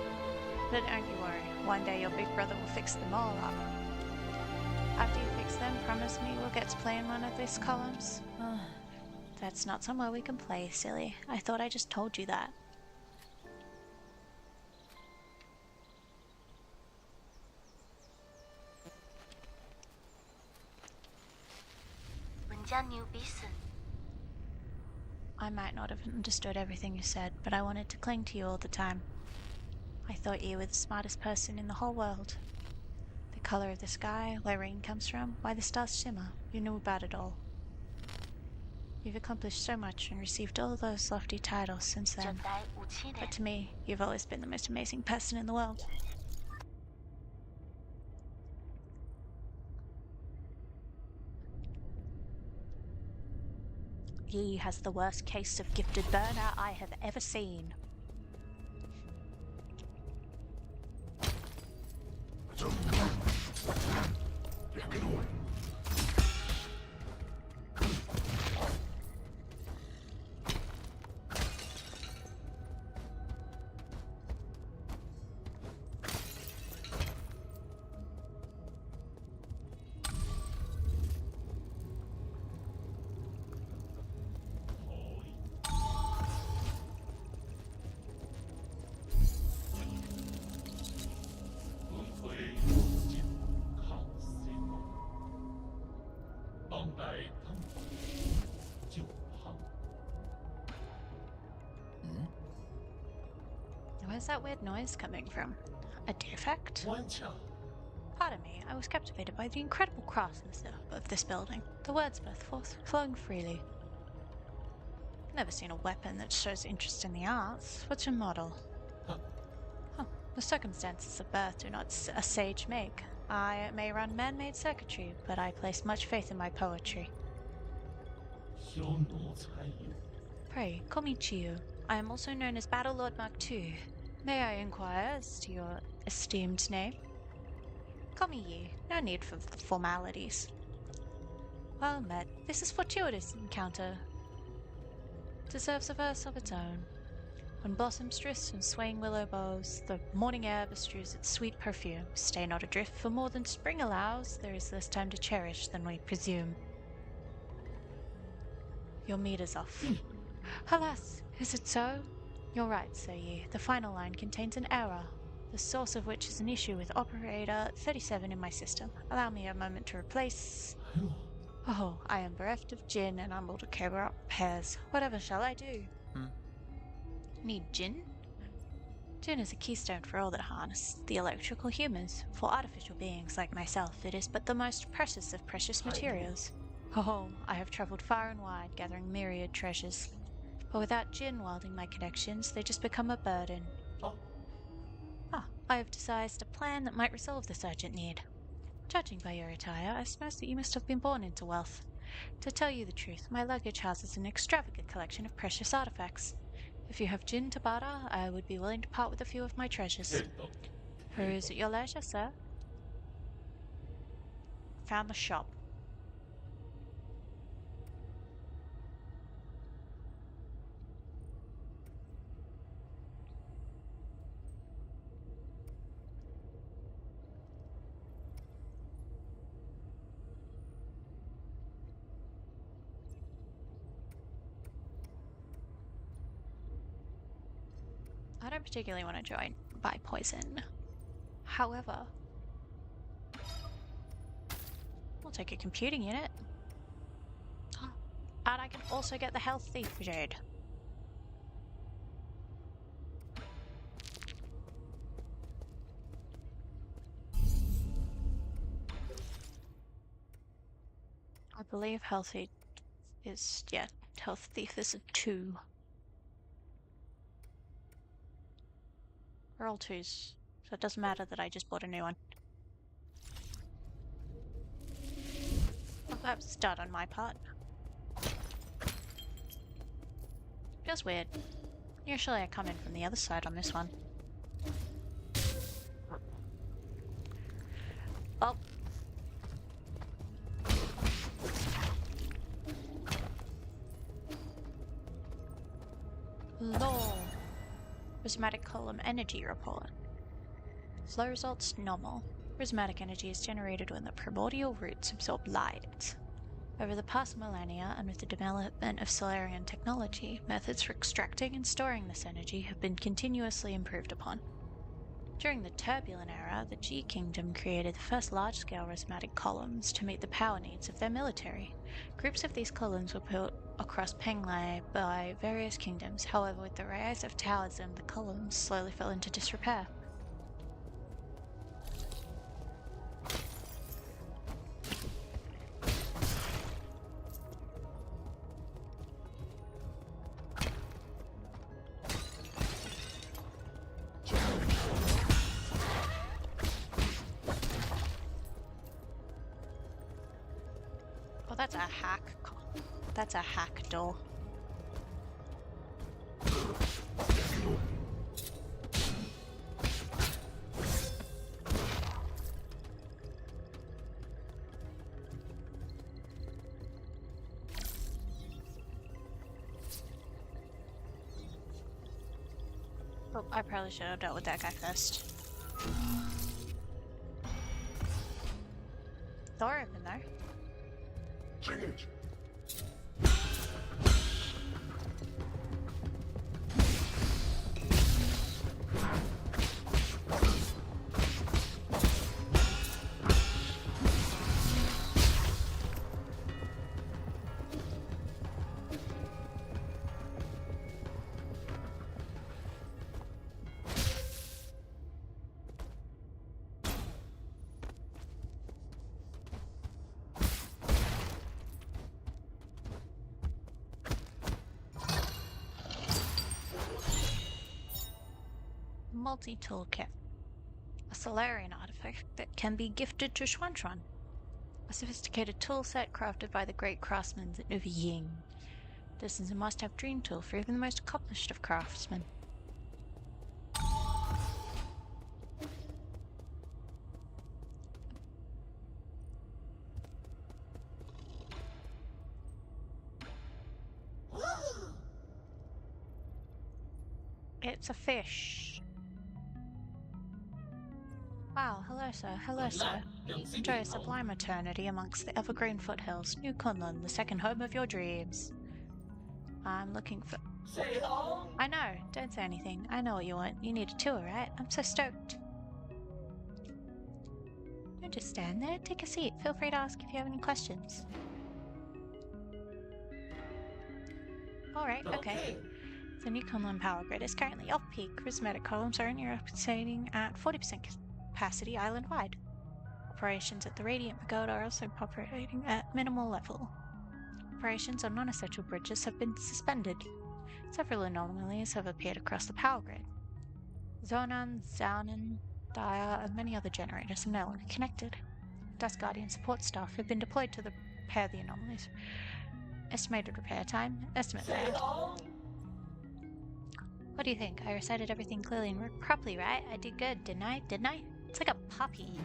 But don't you worry, one day your big brother will fix them all up. After you fix them, promise me we'll get to play in one of these columns? That's not somewhere we can play, silly. I thought I just told you that. 文家牛逼死， I might not have understood everything you said, but I wanted to cling to you all the time. I thought you were the smartest person in the whole world. The color of the sky, where rain comes from, why the stars shimmer, you knew about it all. You've accomplished so much and received all those lofty titles since 就 then. 待57 But 年， to me, you've always been the most amazing person in the world. He has the worst case of gifted burnout I have ever seen. Where's that weird noise coming from? A defect? 顽强， Pardon me, I was captivated by the incredible craftsmanship of this building. The wordsmith flowing freely. Never seen a weapon that shows interest in the arts. What's your model? Huh. Huh. The circumstances of birth do not a sage make. I may run man-made circuitry, but I place much faith in my poetry. 修奴才有。 Pray, call me Chiyu. I am also known as Battle Lord Mark II. May I inquire as to your esteemed name? Call me Yi. No need for formalities. Well met. This is fortuitous encounter. Deserves a verse of its own. When blossoms drift and swaying willow boughs, the morning air bestrews its sweet perfume. Stay not adrift, for more than spring allows, there is less time to cherish than we presume. Your meter's off. Alas, is it so? You're right, Sir Yi. The final line contains an error, the source of which is an issue with operator 37 in my system. Allow me a moment to replace... 哎呦， Oh, I am bereft of gin and unable to carry out repairs. Whatever shall I do? Need gin? Gin is a keystone for all that harness the electrical humans. For artificial beings like myself, it is but the most precious of precious materials. Oh, I have travelled far and wide, gathering myriad treasures. But without gin wielding my connections, they just become a burden. Oh. I have devised a plan that might resolve this urgent need. Judging by your attire, I suppose that you must have been born into wealth. To tell you the truth, my luggage houses an extravagant collection of precious artifacts. If you have gin to barter, I would be willing to part with a few of my treasures. Peruse at your leisure, sir. Found the shop. I don't particularly want to buy poison. However, I'll take a computing unit. And I can also get the health thief jade. I believe healthy is, yeah, health thief is a 2. They're all 2s, so it doesn't matter that I just bought a new one. Well, that was done on my part. Feels weird. Usually I come in from the other side on this one. Oh. Lol. Prismatic column energy report. Flow results normal. Prismatic energy is generated when the primordial roots absorb light. Over the past millennia, and with the development of Solarian technology, methods for extracting and storing this energy have been continuously improved upon. During the Turbulent Era, the G Kingdom created the first large-scale prismatic columns to meet the power needs of their military. Groups of these columns were built across Penglai by various kingdoms. However, with the rise of Taoism, the columns slowly fell into disrepair. Oh, that's a hack. That's a hack door. Oh, I probably should have dealt with that guy first. Door open though. Multi-toolkit. A Solarian artifact that can be gifted to Xuanchuan. A sophisticated tool set crafted by the great craftsmen of Ying. This is a must-have dream tool for even the most accomplished of craftsmen. It's a fish. Wow, hello sir, hello sir. Enjoy a sublime eternity amongst the evergreen foothills, New Kunlun, the second home of your dreams. I'm looking for... Say hello. I know, don't say anything. I know what you want. You need a tour, right? I'm so stoked. Don't just stand there, take a seat. Feel free to ask if you have any questions. Alright, okay. The New Kunlun power grid is currently off-peak. Prismatic columns are only operating at 40% capacity island-wide. Operations at the Radiant Pagoda are also operating at minimal level. Operations on non-essential bridges have been suspended. Several anomalies have appeared across the power grid. Zonan, Zaunan, Dia, and many other generators are no longer connected. Dust Guardian support staff have been deployed to repair the anomalies. Estimated repair time, estimate failed. What do you think? I recited everything clearly and properly, right? I did good, didn't I? Didn't I? It's like a puppy.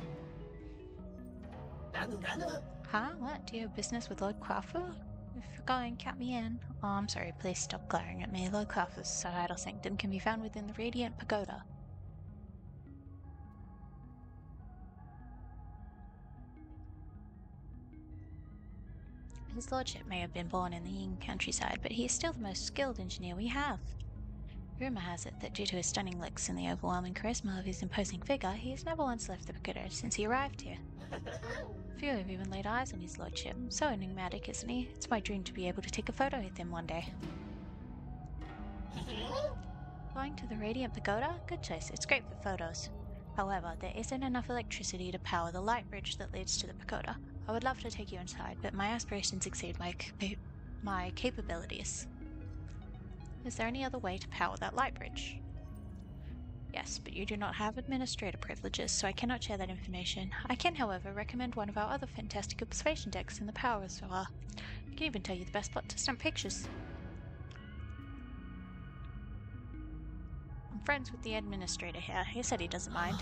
Huh? What? Do you have business with Lord Crawford? If you're going, count me in. Oh, I'm sorry. Please stop glaring at me. Lord Crawford's societal sanctum can be found within the Radiant Pagoda. His lordship may have been born in the Ying countryside, but he is still the most skilled engineer we have. Rumour has it that due to his stunning looks and the overwhelming charisma of his imposing figure, he has never once left the pagoda since he arrived here. Few have even laid eyes on his lordship. So enigmatic, isn't he? It's my dream to be able to take a photo with him one day. Going to the Radiant Pagoda? Good choice. It's great for photos. However, there isn't enough electricity to power the light bridge that leads to the pagoda. I would love to take you inside, but my aspirations exceed my capabilities. Is there any other way to power that light bridge? Yes, but you do not have administrator privileges, so I cannot share that information. I can, however, recommend one of our other fantastic observation decks in the power reservoir. I can even tell you the best spot to stamp pictures. I'm friends with the administrator here. He said he doesn't mind.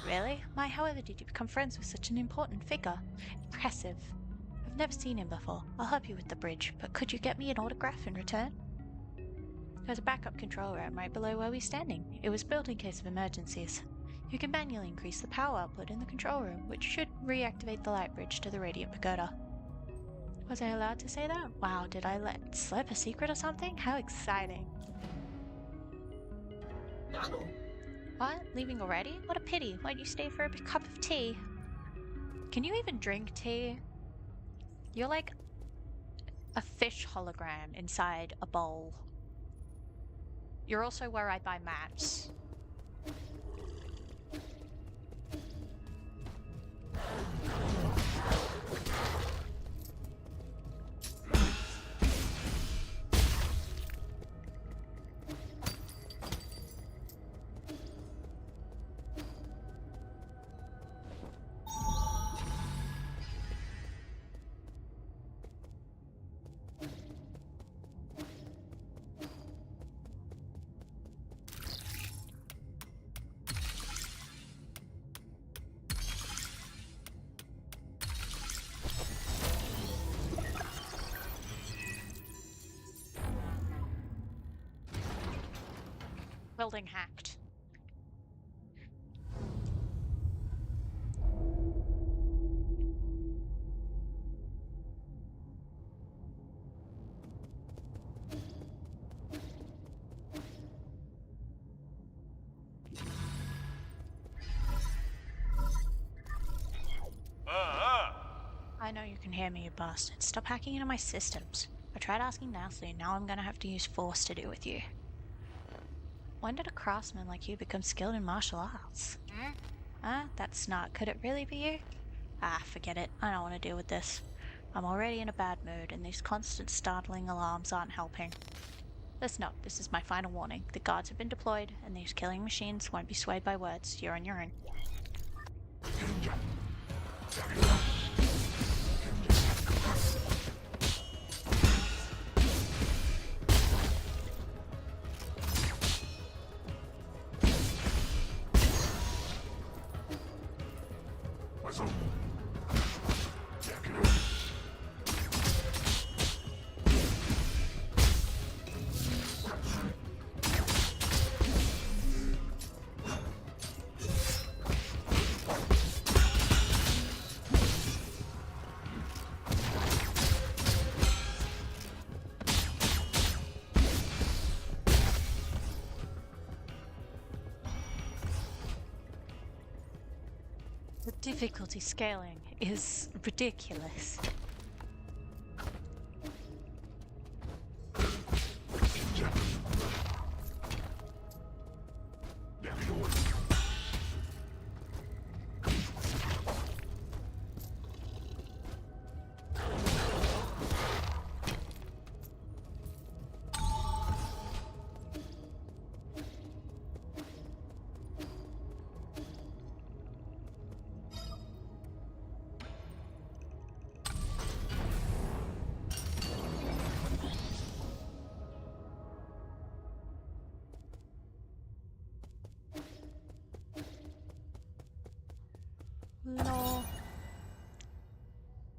Really? Why, however did you become friends with such an important figure? Impressive. I've never seen him before. I'll help you with the bridge, but could you get me an autograph in return? There's a backup control room right below where we're standing. It was built in case of emergencies. You can manually increase the power output in the control room, which should reactivate the light bridge to the Radiant Pagoda. Was I allowed to say that? Wow, did I let slip a secret or something? How exciting. What? Leaving already? What a pity. Why'd you stay for a cup of tea? Can you even drink tea? You're like a fish hologram inside a bowl. You're also where I buy maps. Building hacked. I know you can hear me, you bastard. Stop hacking into my systems. I tried asking nicely, and now I'm gonna have to use force to deal with you. When did a craftsman like you become skilled in martial arts? That snot. Could it really be you? Forget it. I don't want to deal with this. I'm already in a bad mood, and these constant startling alarms aren't helping. Listen up, this is my final warning. The guards have been deployed, and these killing machines won't be swayed by words. You're on your own. The difficulty scaling is ridiculous. Law.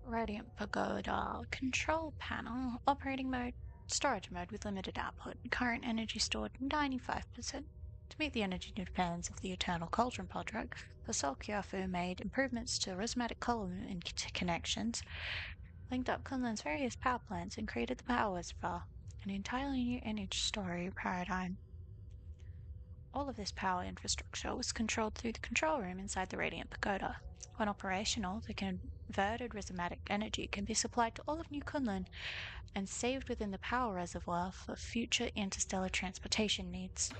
Radiant Pagoda. Control panel. Operating mode. Storage mode with limited output. Current energy stored 95%. To meet the energy demands of the Eternal Cauldron project, the Solkyafu made improvements to rhizomatic column connections, linked up Kunlun's various power plants, and created the power reservoir, an entirely new energy storage paradigm. All of this power infrastructure was controlled through the control room inside the Radiant Pagoda. When operational, the converted rhizomatic energy can be supplied to all of New Kunlun and saved within the power reservoir for future interstellar transportation needs.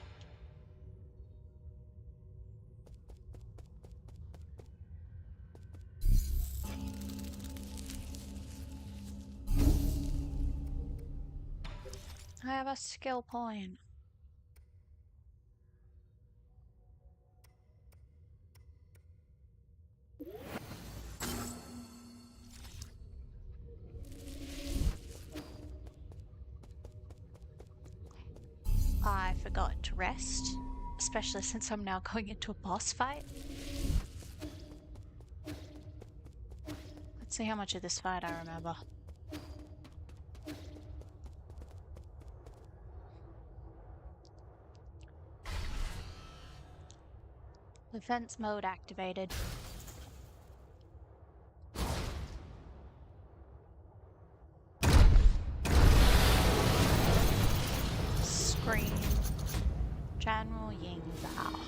I have a skill point. I forgot to rest, especially since I'm now going into a boss fight. Let's see how much of this fight I remember. Defense mode activated. Scream. General Ying Zhao.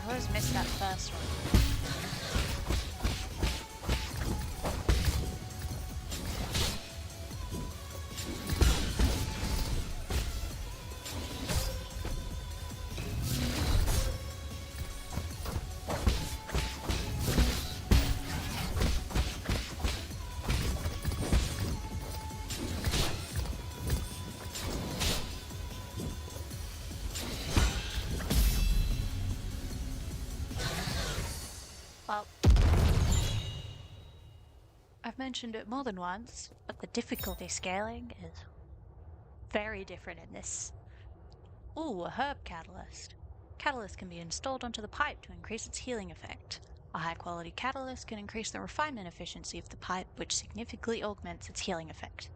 I always miss that first one. Well, I've mentioned it more than once, but the difficulty scaling is very different in this. Ooh, a herb catalyst. Catalyst can be installed onto the pipe to increase its healing effect. A high quality catalyst can increase the refinement efficiency of the pipe, which significantly augments its healing effect.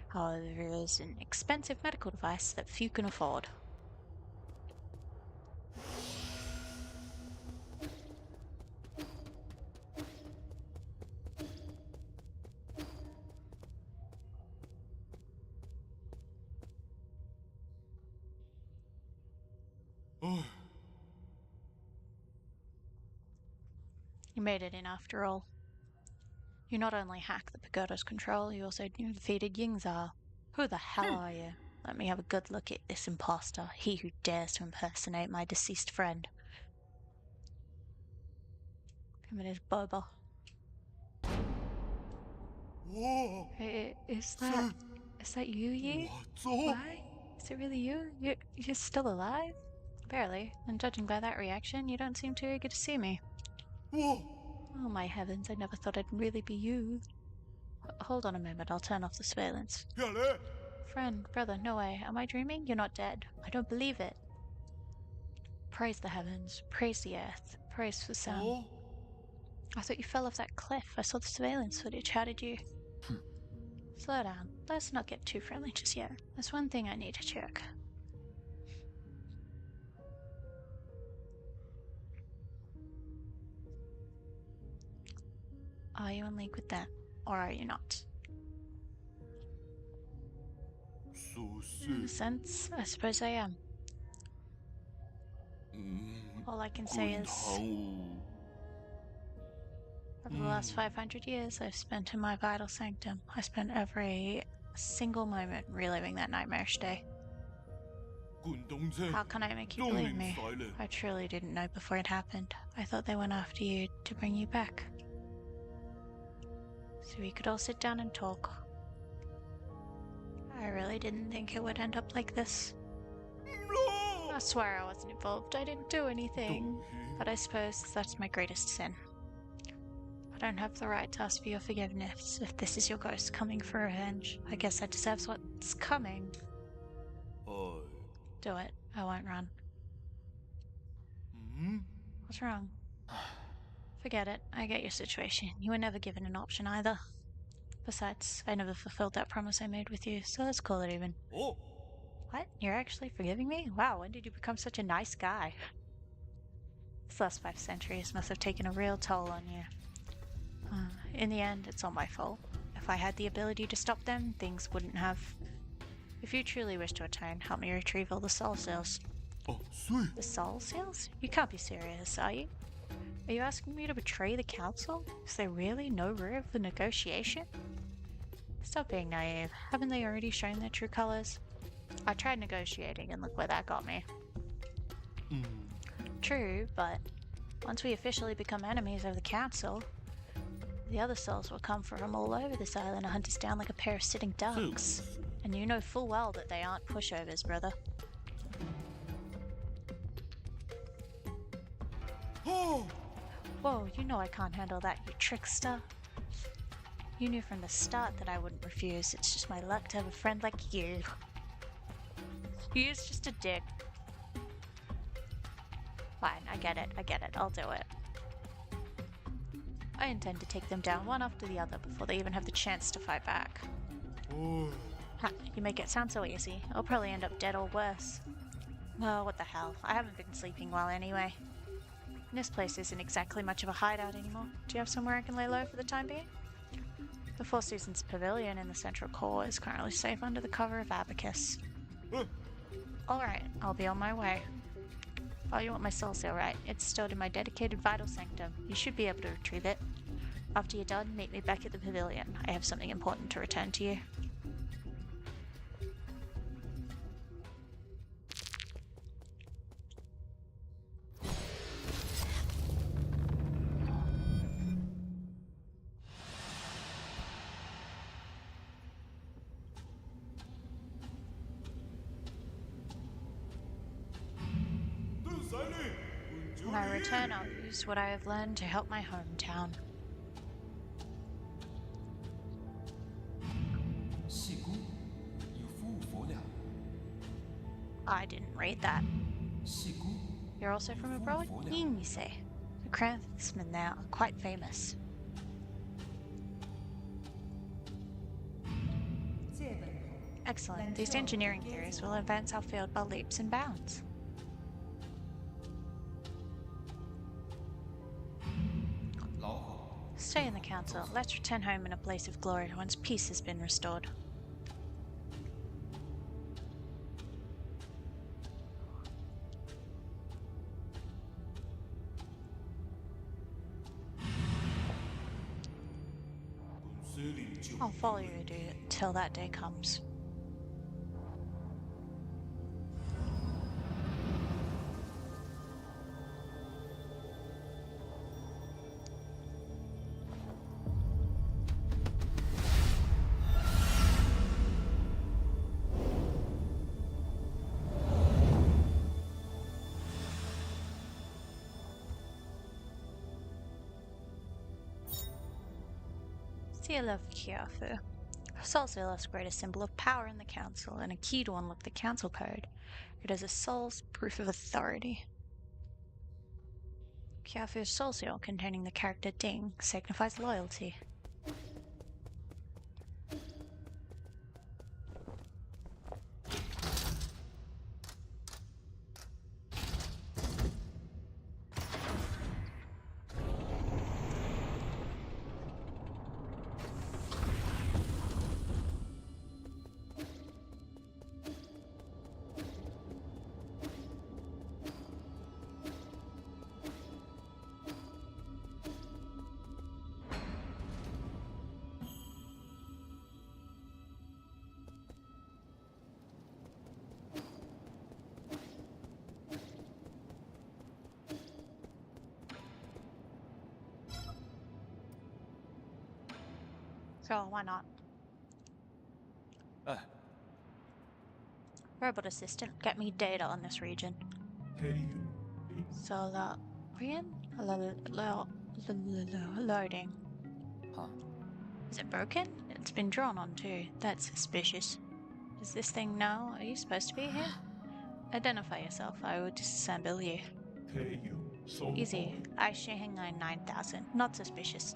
However, it is an expensive medical device that few can afford. You made it in after all. You not only hacked the pagoda's control, you also defeated Yingzhou. Who the hell are you? Let me have a good look at this impostor, he who dares to impersonate my deceased friend. Him and his boba. Is that you? Why? Is it really you? You're still alive? Barely. And judging by that reaction, you don't seem too eager to see me. Oh my heavens, I never thought I'd really be you. Hold on a moment, I'll turn off the surveillance. Friend, brother, no way. Am I dreaming? You're not dead. I don't believe it. Praise the heavens, praise the earth, praise for Sam. I thought you fell off that cliff. I saw the surveillance footage. How did you? Slow down. Let's not get too friendly just yet. There's one thing I need to check. Are you in league with them, or are you not? In a sense, I suppose I am. All I can say is, over the last 500 years I've spent in my vital sanctum, I spent every single moment reliving that nightmarish day. How can I make you believe me? I truly didn't know before it happened. I thought they went after you to bring you back. So we could all sit down and talk. I really didn't think it would end up like this. I swear I wasn't involved. I didn't do anything. But I suppose that's my greatest sin. I don't have the right to ask for your forgiveness if this is your ghost coming for revenge. I guess that deserves what's coming. Do it. I won't run. What's wrong? Forget it. I get your situation. You were never given an option either. Besides, I never fulfilled that promise I made with you, so let's call it even. What? You're actually forgiving me? Wow, when did you become such a nice guy? This last 5 centuries must have taken a real toll on you. In the end, it's all my fault. If I had the ability to stop them, things wouldn't have. If you truly wish to atone, help me retrieve all the soul seals. The soul seals? You can't be serious, are you? Are you asking me to betray the council? Is there really no room for negotiation? Stop being naive. Haven't they already shown their true colors? I tried negotiating and look where that got me. True, but once we officially become enemies of the council, the other souls will come from all over this island to hunt us down like a pair of sitting ducks. And you know full well that they aren't pushovers, brother. Whoa, you know I can't handle that, you trickster. You knew from the start that I wouldn't refuse. It's just my luck to have a friend like you. He is just a dick. Fine, I get it, I'll do it. I intend to take them down one after the other before they even have the chance to fight back. Ha, you make it sound so easy. I'll probably end up dead or worse. Oh, what the hell. I haven't been sleeping well anyway. This place isn't exactly much of a hideout anymore. Do you have somewhere I can lay low for the time being? The Four Seasons Pavilion in the central core is currently safe under the cover of Abacus. Alright, I'll be on my way. Oh, you want my soul seal, right? It's stored in my dedicated vital sanctum. You should be able to retrieve it. After you're done, meet me back at the pavilion. I have something important to return to you. When I return, I'll use what I have learned to help my hometown. I didn't read that. You're also from abroad? You say. The craftsmen there are quite famous. Excellent. These engineering theories will advance our field by leaps and bounds. Stay in the council. Let's return home in a place of glory once peace has been restored. I'll follow you till that day comes. Seal of Kyofu. Soul Seal is the greatest symbol of power in the Council, and a key to unlock the Council Code. It is a soul's proof of authority. Kyofu's Soul Seal, containing the character Ding, signifies loyalty. Sure, why not? Robot assistant, get me data on this region. Solarian? Loading. Huh. Is it broken? It's been drawn on too. That's suspicious. Does this thing know? Are you supposed to be here? Identify yourself. I will disassemble you. Easy. I Shanghai 9000. Not suspicious.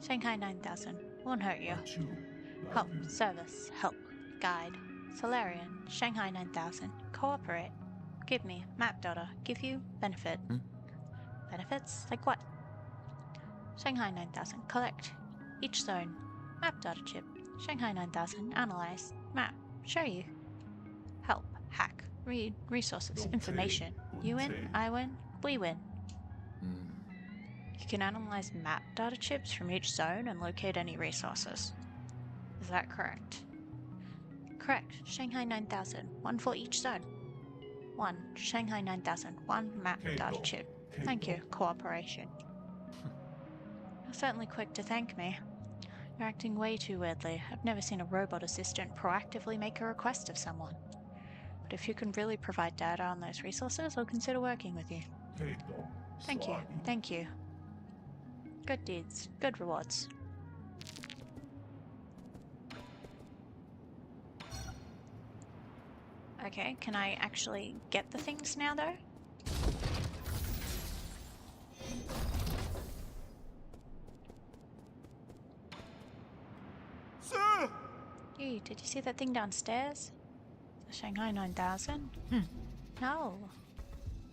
Shanghai 9000. Won't hurt you. Help. Service. Help. Guide. Solarian. Shanghai 9000. Cooperate. Give me. Map data. Give you. Benefit. Benefits? Like what? Shanghai 9000. Collect. Each zone. Map data chip. Shanghai 9000. Analyze. Map. Show you. Help. Hack. Read. Resources. Information. You win. I win. We win. You can analyze map data chips from each zone and locate any resources. Is that correct? Correct. Shanghai 9000. One for each zone. 1. Shanghai 9000. 1 map data chip. Thank you. Cooperation. You're certainly quick to thank me. You're acting way too weirdly. I've never seen a robot assistant proactively make a request of someone. But if you can really provide data on those resources, I'll consider working with you. Thank you. Thank you. Good deeds. Good rewards. Okay, can I actually get the things now, though? Sir! Hey, did you see that thing downstairs? The Shanghai 9000? No.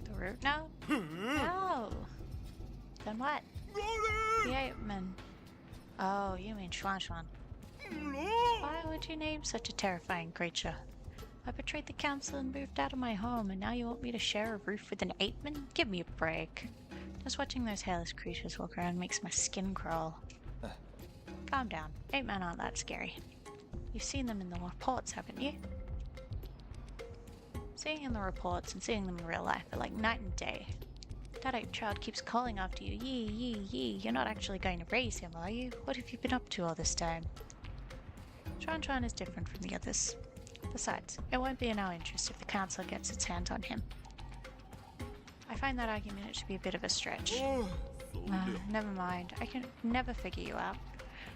The route? No. No. Then what? The Apeman. Oh, you mean Schwan Schwan. Why would you name such a terrifying creature? I betrayed the council and moved out of my home, and now you want me to share a roof with an apeman? Give me a break. Just watching those hairless creatures walk around makes my skin crawl. Calm down. Ape men aren't that scary. You've seen them in the reports, haven't you? Seeing in the reports and seeing them in real life are like night and day. That ape child keeps calling after you. Yee, yee, yee. You're not actually going to raise him, are you? What have you been up to all this time? Chuan is different from the others. Besides, it won't be in our interest if the council gets its hands on him. I find that argument to be a bit of a stretch. Never mind. I can never figure you out.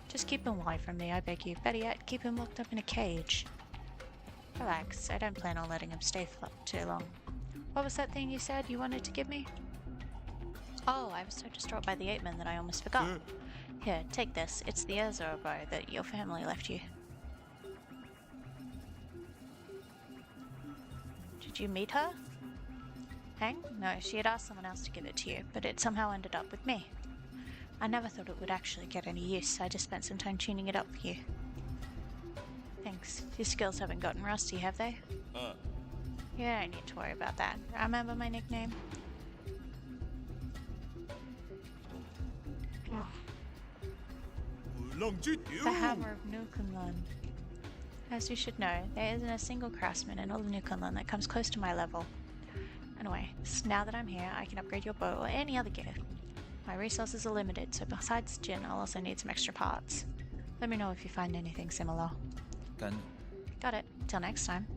Just keep him away from me, I beg you. Better yet, keep him locked up in a cage. Relax. I don't plan on letting him stay for too long. What was that thing you said you wanted to give me? Oh, I was so distraught by the apeman that I almost forgot. Here, take this. It's the Ezra bow that your family left you. Did you meet her? Hang? No, she had asked someone else to give it to you, but it somehow ended up with me. I never thought it would actually get any use. I just spent some time tuning it up for you. Thanks. Your skills haven't gotten rusty, have they? You don't need to worry about that. Remember my nickname? The Hammer of Nukunlun. As you should know, there isn't a single craftsman in all of Nukunlun that comes close to my level. Anyway, now that I'm here, I can upgrade your bow or any other gear. My resources are limited, so besides gin, I'll also need some extra parts. Let me know if you find anything similar. Got it. Till next time.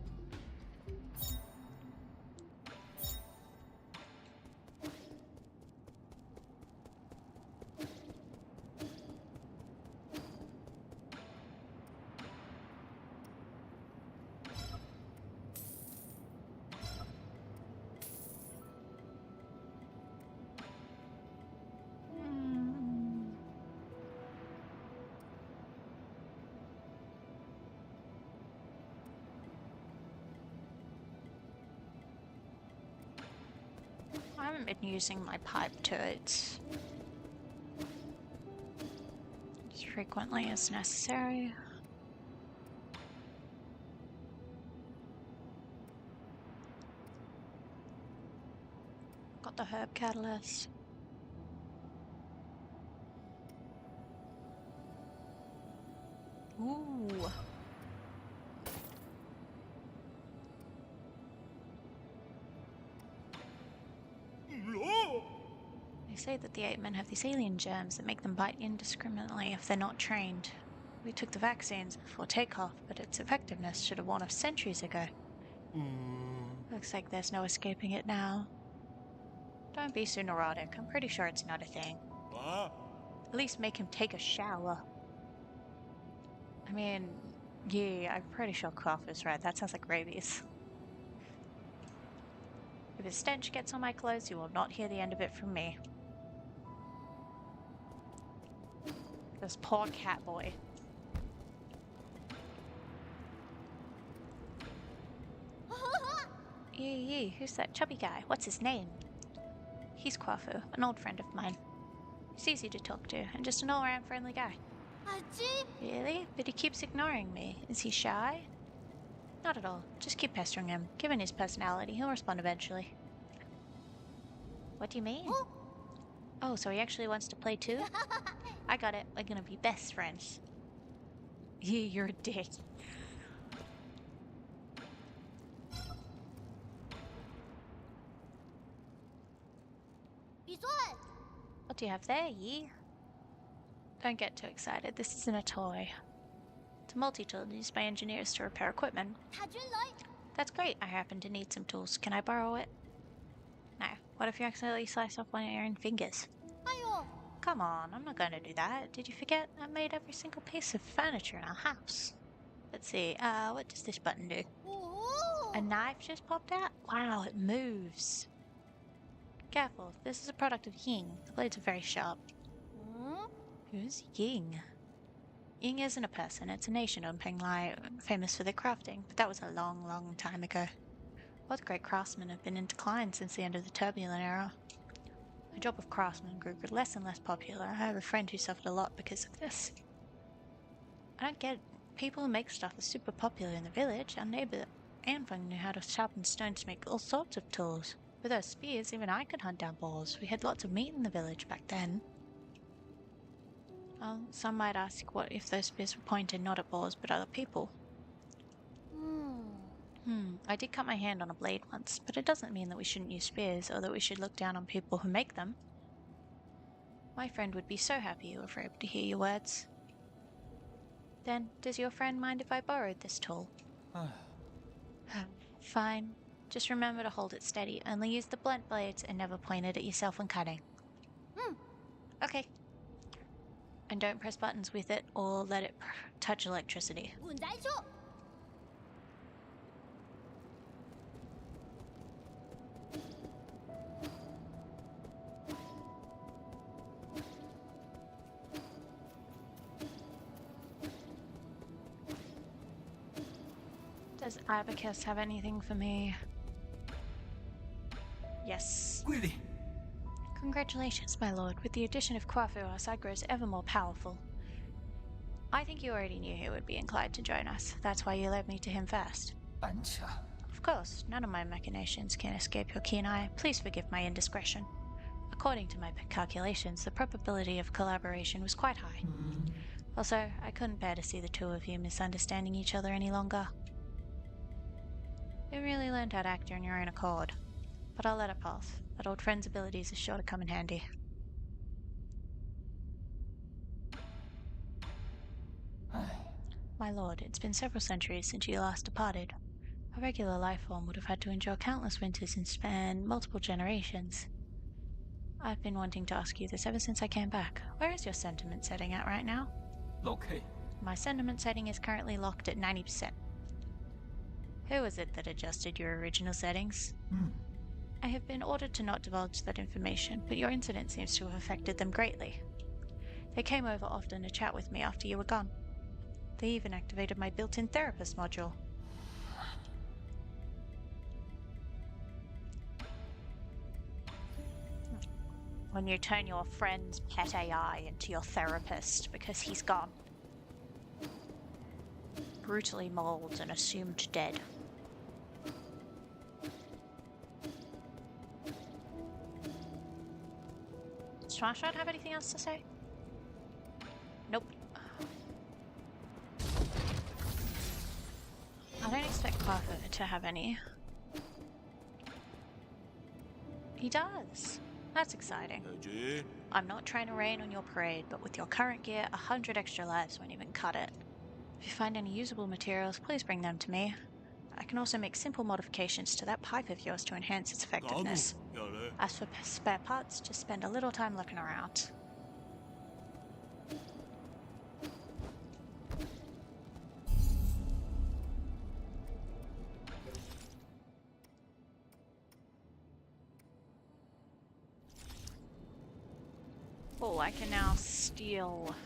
haven't been using my pipe toads as frequently as necessary. Got the herb catalyst. Ooh. They say that the 8 men have these alien germs that make them bite indiscriminately if they're not trained. We took the vaccines before takeoff, but its effectiveness should have warned us centuries ago. Looks like there's no escaping it now. Don't be so neurotic. I'm pretty sure it's not a thing. At least make him take a shower. I mean, yeah, I'm pretty sure Cough is right. That sounds like rabies. If his stench gets on my clothes, you will not hear the end of it from me. This poor cat boy. Yeah, who's that chubby guy? What's his name? He's Kwafu, an old friend of mine. He's easy to talk to, and just an all-around friendly guy. Really? But he keeps ignoring me. Is he shy? Not at all. Just keep pestering him. Given his personality, he'll respond eventually. What do you mean? Oh, so he actually wants to play too? I got it. We're gonna be best friends. Yeah, you're a dick. What do you have there, Yi? Don't get too excited. This isn't a toy. It's a multi-tool used by engineers to repair equipment. That's great. I happen to need some tools. Can I borrow it? No. What if you accidentally slice off one of your own fingers? Come on, I'm not going to do that. Did you forget? I made every single piece of furniture in our house. Let's see. What does this button do? A knife just popped out? Wow, it moves. Careful. This is a product of Ying. The blades are very sharp. Who's Ying? Ying isn't a person. It's a nation on Penglai, famous for their crafting. But that was a long, long time ago. Both great craftsmen have been in decline since the end of the turbulent era. The job of craftsman grew less and less popular. I have a friend who suffered a lot because of this. I don't get it. People who make stuff are super popular in the village. Our neighbor Anfeng knew how to sharpen stone to make all sorts of tools. With our spears, even I could hunt down boars. We had lots of meat in the village back then. Well, some might ask what if those spears were pointed not at boars but other people. I did cut my hand on a blade once, but it doesn't mean that we shouldn't use spears or that we should look down on people who make them. My friend would be so happy you were able to hear your words. Then, does your friend mind if I borrowed this tool? Fine. Just remember to hold it steady. Only use the blunt blades and never point it at yourself when cutting. Okay. And don't press buttons with it or let it touch electricity. Does Abacus have anything for me? Yes. Really? Congratulations, my lord. With the addition of Kwafu, our side grows ever more powerful. I think you already knew he would be inclined to join us. That's why you led me to him first. Bancha. Of course, none of my machinations can escape your keen eye. Please forgive my indiscretion. According to my calculations, the probability of collaboration was quite high. Also, I couldn't bear to see the two of you misunderstanding each other any longer. You really learned how to act on your own accord. But I'll let it pass. That old friend's abilities are sure to come in handy. My lord, it's been several centuries since you last departed. A regular life form would have had to endure countless winters and span multiple generations. I've been wanting to ask you this ever since I came back. Where is your sentiment setting at right now? Okay. My sentiment setting is currently locked at 90%. Who was it that adjusted your original settings? I have been ordered to not divulge that information, but your incident seems to have affected them greatly. They came over often to chat with me after you were gone. They even activated my built-in therapist module. When you turn your friend's pet AI into your therapist because he's gone. Brutally mauled and assumed dead. Does Smash have anything else to say? Nope. I don't expect Clover to have any. He does. That's exciting. I'm not trying to rain on your parade, but with your current gear, 100 extra lives won't even cut it. If you find any usable materials, please bring them to me. I can also make simple modifications to that pipe of yours to enhance its effectiveness. As for spare parts, just spend a little time looking around. Oh, I can now steal.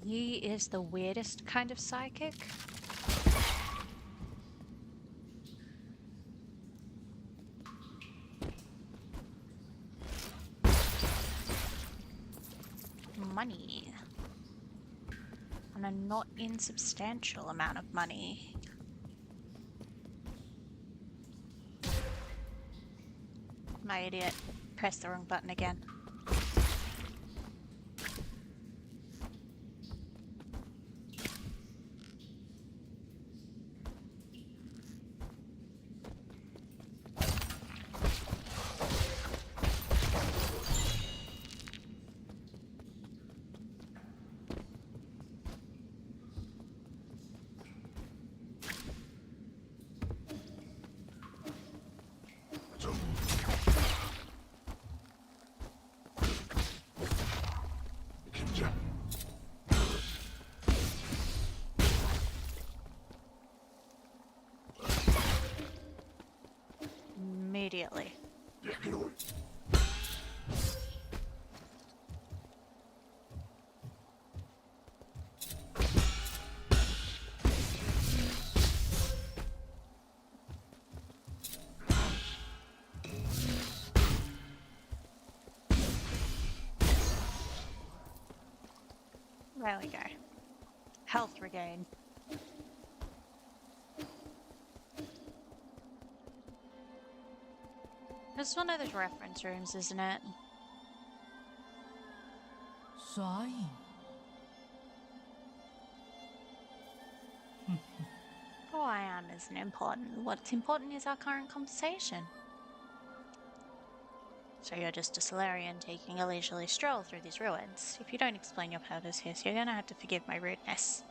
He is the weirdest kind of psychic. Money. And a not insubstantial amount of money. My idiot. Pressed the wrong button again. Immediately. There we go. Health regain. This is one of those reference rooms, isn't it? 所以 Who I am isn't important. What's important is our current conversation. So you're just a Solarian taking a leisurely stroll through these ruins. If you don't explain your purpose here, so you're gonna have to forgive my rudeness.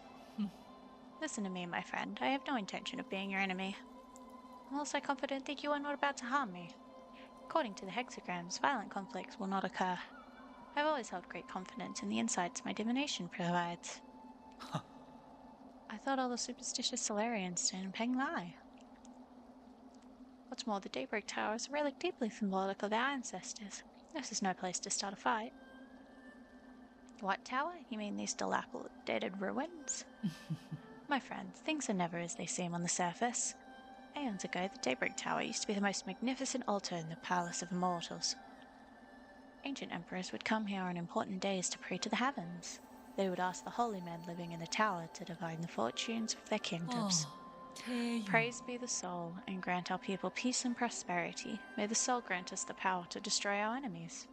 Listen to me, my friend. I have no intention of being your enemy. I'm also confident that you are not about to harm me. According to the hexagrams, violent conflicts will not occur. I've always held great confidence in the insights my divination provides. I thought all the superstitious Solarians did, and Peng lie. What's more, the Daybreak Tower is a relic deeply symbolic of our ancestors. This is no place to start a fight. What tower? You mean these dilapidated ruins? My friends, things are never as they seem on the surface. Aeons ago, the Daybreak Tower used to be the most magnificent altar in the Palace of Immortals. Ancient emperors would come here on important days to pray to the heavens. They would ask the holy men living in the tower to divine the fortunes of their kingdoms. Praise be the soul, and grant our people peace and prosperity. May the soul grant us the power to destroy our enemies.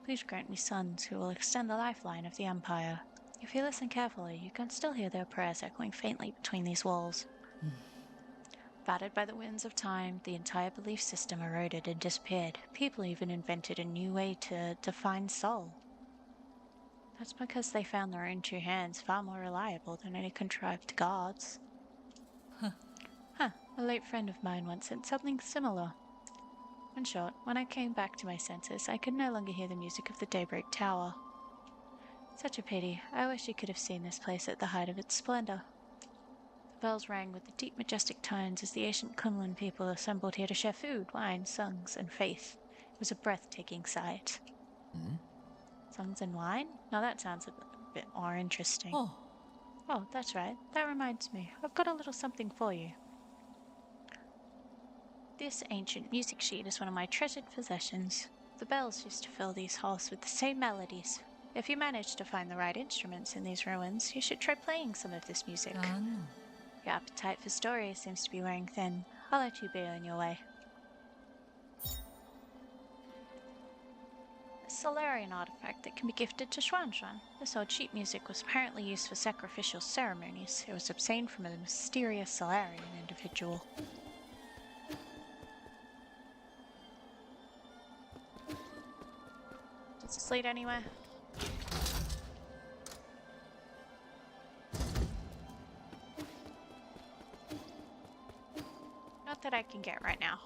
Please grant me sons who will extend the lifeline of the Empire. If you listen carefully, you can still hear their prayers echoing faintly between these walls. Battered by the winds of time, the entire belief system eroded and disappeared. People even invented a new way to define soul. That's because they found their own two hands far more reliable than any contrived gods. Huh. A late friend of mine once said something similar. In short, when I came back to my senses, I could no longer hear the music of the Daybreak Tower. Such a pity. I wish you could have seen this place at the height of its splendor. The bells rang with the deep, majestic tones as the ancient Kunlun people assembled here to share food, wine, songs, and faith. It was a breathtaking sight. Songs and wine? Now that sounds a bit more interesting. Oh, Oh, that's right. That reminds me. I've got a little something for you. This ancient music sheet is one of my treasured possessions. The bells used to fill these halls with the same melodies. If you manage to find the right instruments in these ruins, you should try playing some of this music. 난 Your appetite for stories seems to be wearing thin. I'll let you be on your way. A Solarian artifact that can be gifted to Xuanxuan. This old sheet music was apparently used for sacrificial ceremonies. It was obtained from a mysterious Solarian individual. Does this lead anywhere? Not that I can get right now.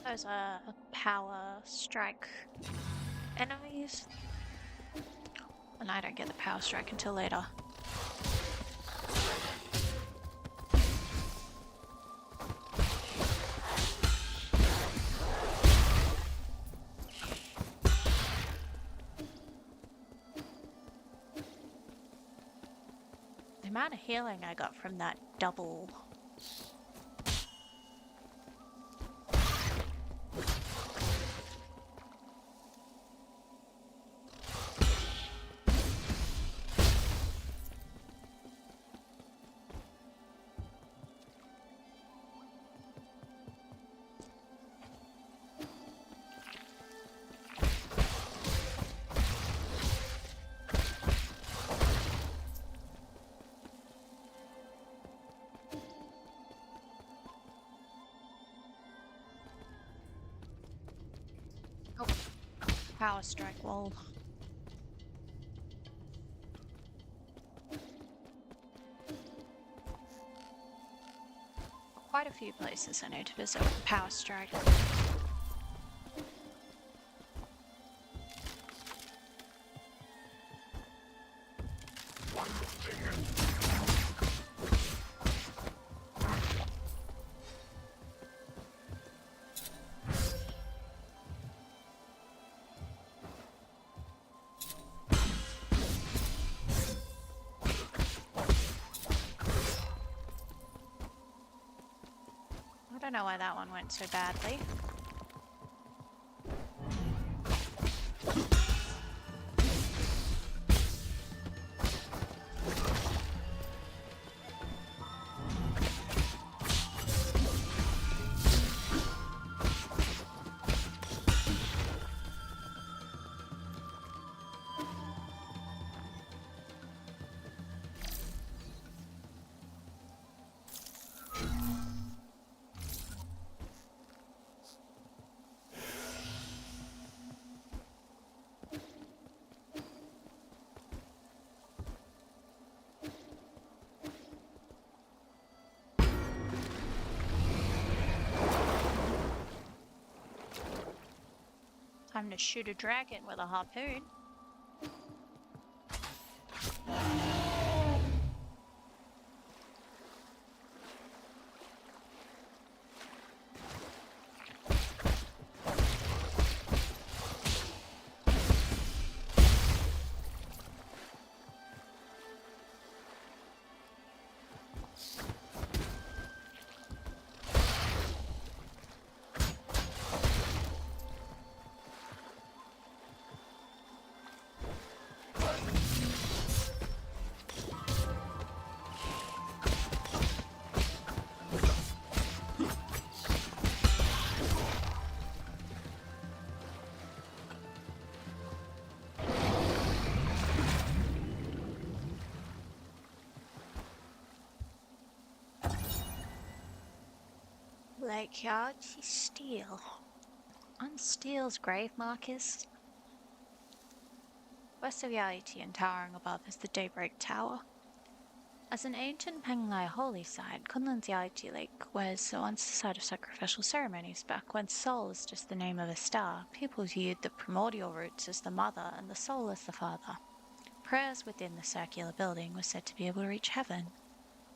Those are power strike enemies. And I don't get the power strike until later. The amount of healing I got from that double. Oh, power strike wall. Quite a few places I need to visit with power strike. I don't know why that one went so badly. Time to shoot a dragon with a harpoon. Yachi Steel. On Steel's grave markers. West of Yaiti and towering above is the Daybreak Tower. As an ancient Penglai holy site, Kunlun's Yaiti Lake was once the site of sacrificial ceremonies. Back when Sol is just the name of a star, people viewed the primordial roots as the mother and the soul as the father. Prayers within the circular building were said to be able to reach heaven.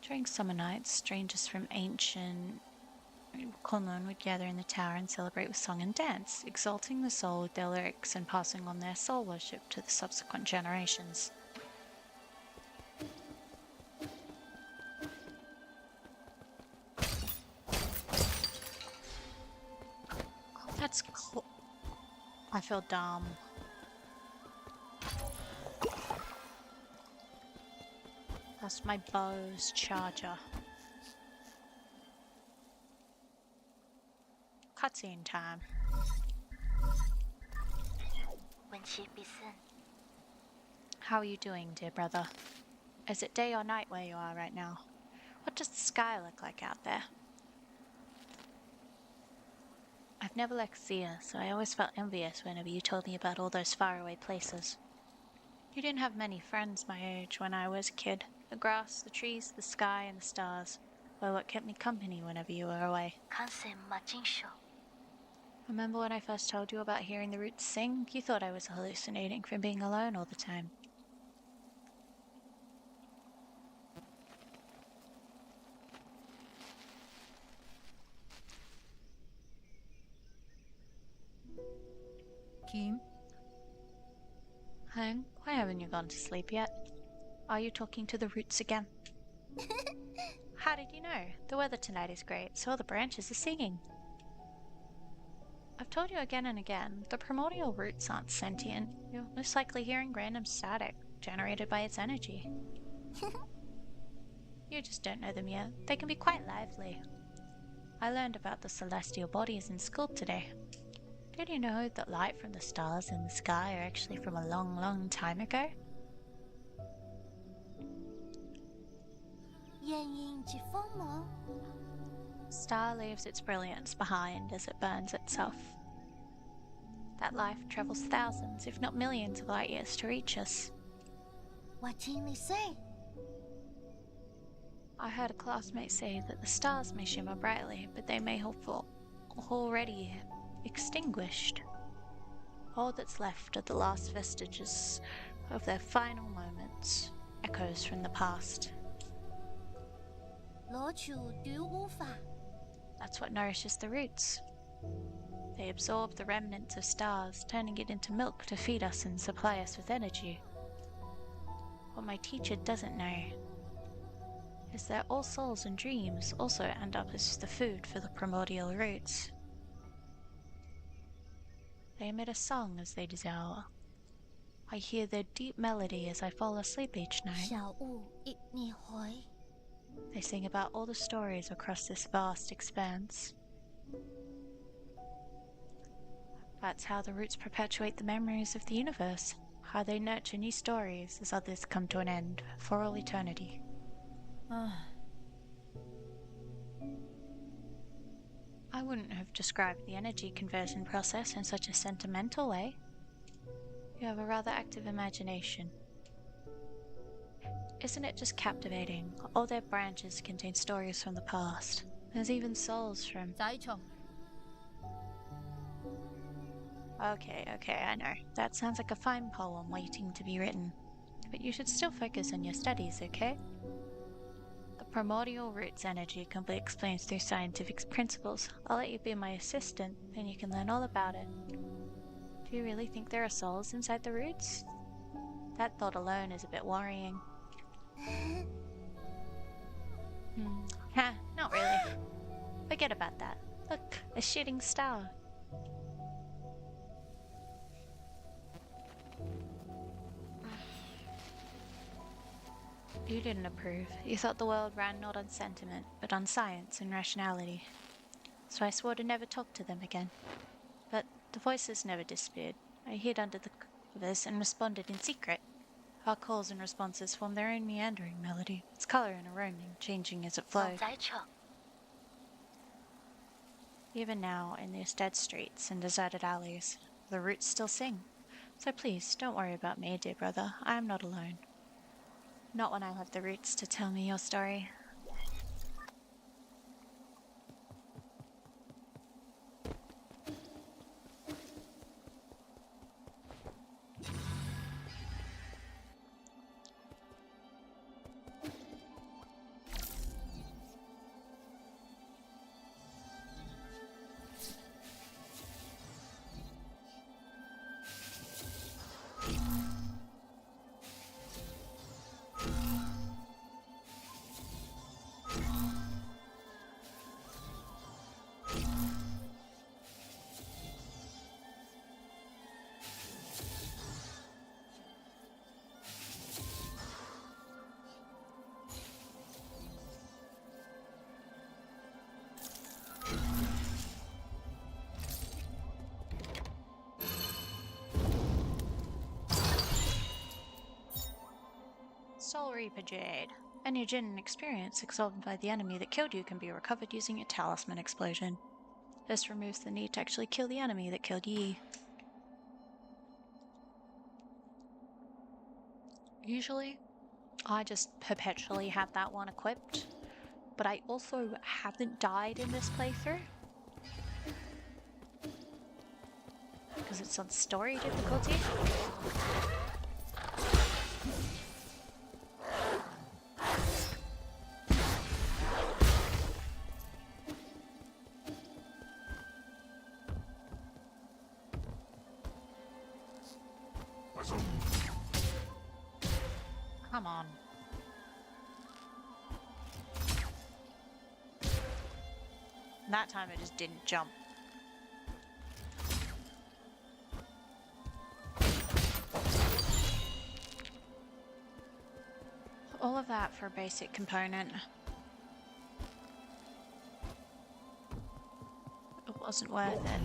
During summer nights, strangers from ancient Kunlun would gather in the tower and celebrate with song and dance, exalting the soul with their lyrics and passing on their soul worship to the subsequent generations. That's I feel dumb. That's my bow's charger. Cutscene time. How are you doing, dear brother? Is it day or night where you are right now? What does the sky look like out there? I've never liked Zia, so I always felt envious whenever you told me about all those faraway places. You didn't have many friends my age when I was a kid. The grass, the trees, the sky, and the stars were what kept me company whenever you were away. Remember when I first told you about hearing the roots sing? You thought I was hallucinating from being alone all the time. Kim? Hang, why haven't you gone to sleep yet? Are you talking to the roots again? How did you know? The weather tonight is great, so all the branches are singing. I've told you again and again, the primordial roots aren't sentient. You're most likely hearing random static generated by its energy. You just don't know them yet. They can be quite lively. I learned about the celestial bodies in school today. Did you know that light from the stars in the sky are actually from a long, long time ago? Star leaves its brilliance behind as it burns itself. That life travels thousands, if not millions of light years to reach us. What can they say? I heard a classmate say that the stars may shimmer brightly, but they may have already extinguished. All that's left are the last vestiges of their final moments, echoes from the past. That's what nourishes the roots. They absorb the remnants of stars, turning it into milk to feed us and supply us with energy. What my teacher doesn't know is that all souls and dreams also end up as the food for the primordial roots. They emit a song as they dissolve. I hear their deep melody as I fall asleep each night. They sing about all the stories across this vast expanse. That's how the roots perpetuate the memories of the universe, how they nurture new stories as others come to an end for all eternity. I wouldn't have described the energy conversion process in such a sentimental way. You have a rather active imagination. Isn't it just captivating? All their branches contain stories from the past. There's even souls from... Okay, I know. That sounds like a fine poem waiting to be written. But you should still focus on your studies, okay? The primordial roots energy can be explained through scientific principles. I'll let you be my assistant, then you can learn all about it. Do you really think there are souls inside the roots? That thought alone is a bit worrying. Not really. Forget about that. Look, a shooting star. You didn't approve. You thought the world ran not on sentiment, but on science and rationality. So I swore to never talk to them again. But the voices never disappeared. I hid under the covers and responded in secret. Our calls and responses form their own meandering melody, its color and aroma changing as it flowed. Even now, in these dead streets and deserted alleys, the roots still sing. So please, don't worry about me, dear brother. I am not alone. Not when I have the roots to tell me your story. Soul Reaper Jade. Any Jinn experience exalted by the enemy that killed you can be recovered using a talisman explosion. This removes the need to actually kill the enemy that killed ye. Usually, I just perpetually have that one equipped, but I also haven't died in this playthrough. Because it's on story difficulty. Come on. That time it just didn't jump. All of that for a basic component. It wasn't worth it.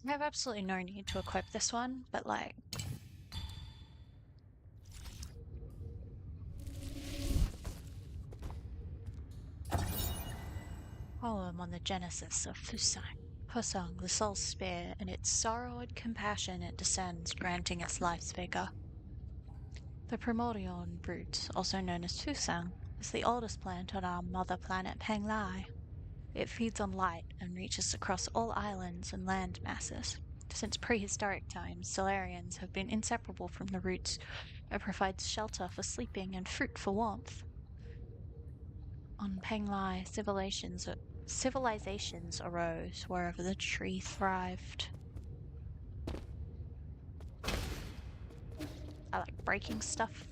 I have absolutely no need to equip this one, but like... Poem on the Genesis of Fusang. Fusang, the soul's spear, in its sorrow and compassion it descends, granting us life's vigor. The primordial root, also known as Fusang, is the oldest plant on our mother planet Penglai. It feeds on light and reaches across all islands and land masses. Since prehistoric times, Solarians have been inseparable from the roots. It provides shelter for sleeping and fruit for warmth. On Penglai, civilizations arose wherever the tree thrived. I like breaking stuff.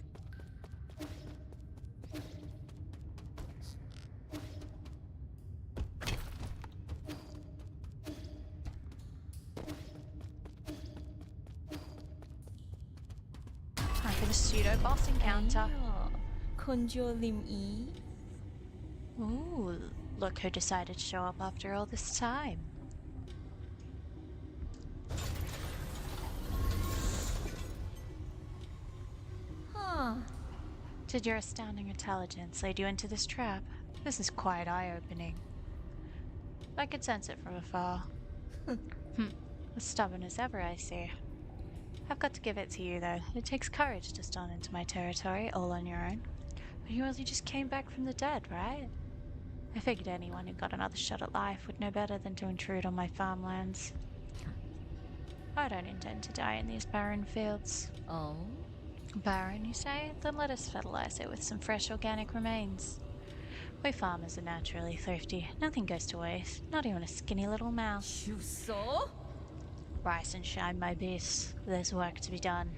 Time for the pseudo boss encounter. คนจัวลิมอี Ooh, look who decided to show up after all this time. Huh. Did your astounding intelligence lead you into this trap? This is quite eye-opening. I could sense it from afar. As stubborn as ever, I see. I've got to give it to you, though. It takes courage to storm into my territory all on your own. But you only just came back from the dead, right? I figured anyone who got another shot at life would know better than to intrude on my farmlands. I don't intend to die in these barren fields. Oh. Barren, you say? Then let us fertilize it with some fresh organic remains. We farmers are naturally thrifty. Nothing goes to waste, not even a skinny little mouse. Chuso? Rise and shine, my beasts. There's work to be done.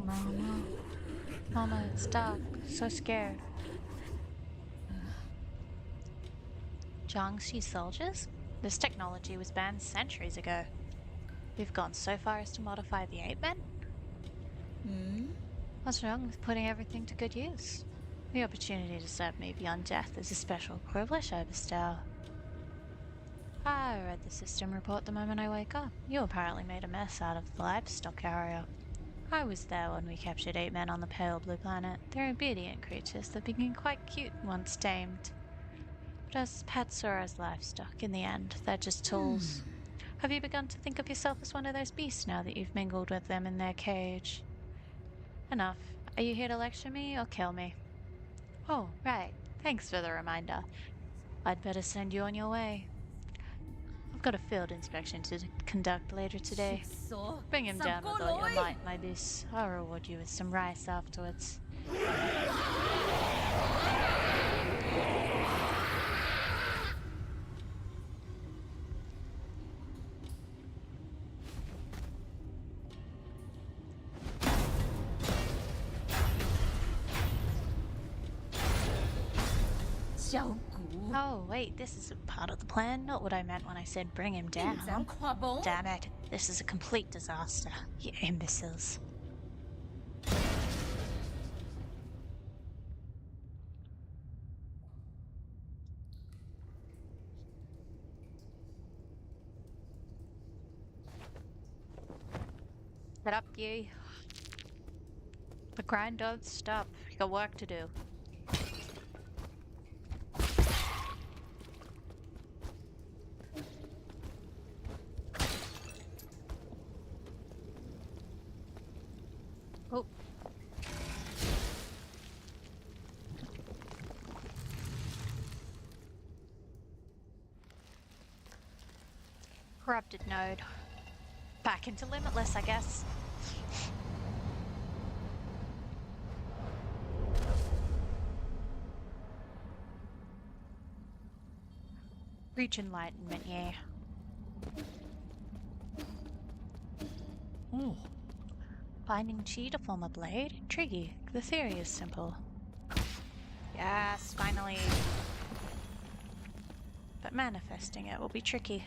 Mama. Mama, it's dark. So scared. Jiangxi soldiers? This technology was banned centuries ago. We've gone so far as to modify the ape men? Hmm? What's wrong with putting everything to good use? The opportunity to serve me beyond death is a special privilege I bestow. I read the system report the moment I wake up. You apparently made a mess out of the livestock carrier. I was there when we captured 8 men on the pale blue planet. They're obedient creatures that became quite cute once tamed. But as pets or as livestock, in the end, they're just tools. Have you begun to think of yourself as one of those beasts now that you've mingled with them in their cage? Enough. Are you here to lecture me or kill me? Oh, right. Thanks for the reminder. I'd better send you on your way. I've got a field inspection to conduct later today. Chuso? Bring him down with all your Sangoloi? might, my beast. I'll reward you with some rice afterwards. Oh, wait, this isn't part of the plan. Not what I meant when I said bring him down. Damn it. This is a complete disaster. You imbeciles. Get up, you. The grind don't stop. You got work to do. Oh. Corrupted node. Back into Limitless, I guess. Reach enlightenment, yeah. Oh, Finding chi to form a blade? Tricky. The theory is simple. Yes, finally. But manifesting it will be tricky.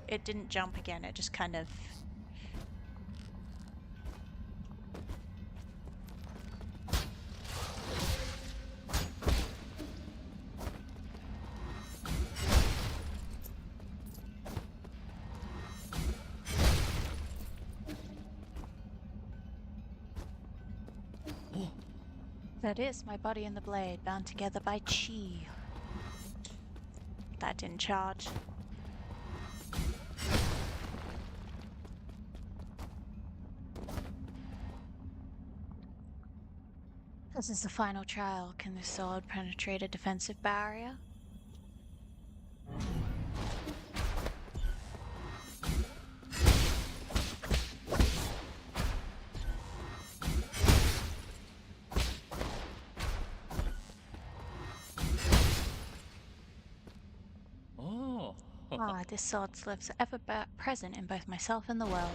It didn't jump again, it just kind of... oh, That is my body and the blade, bound together by chi. That didn't charge. This is the final trial. Can this sword penetrate a defensive barrier? oh. Ah, this sword's lives are ever present in both myself and the world.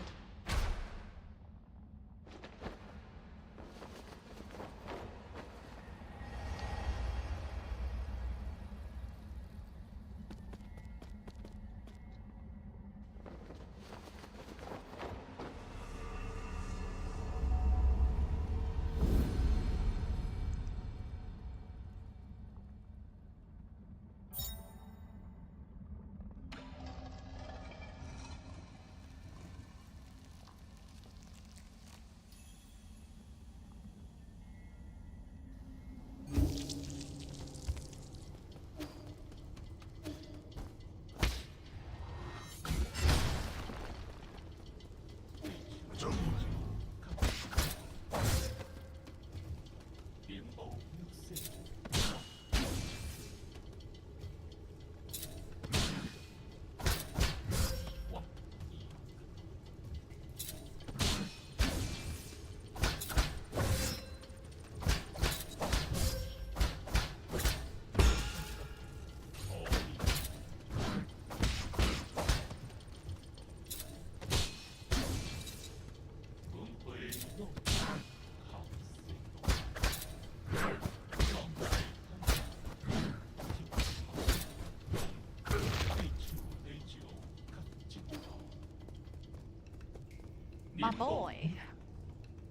My boy.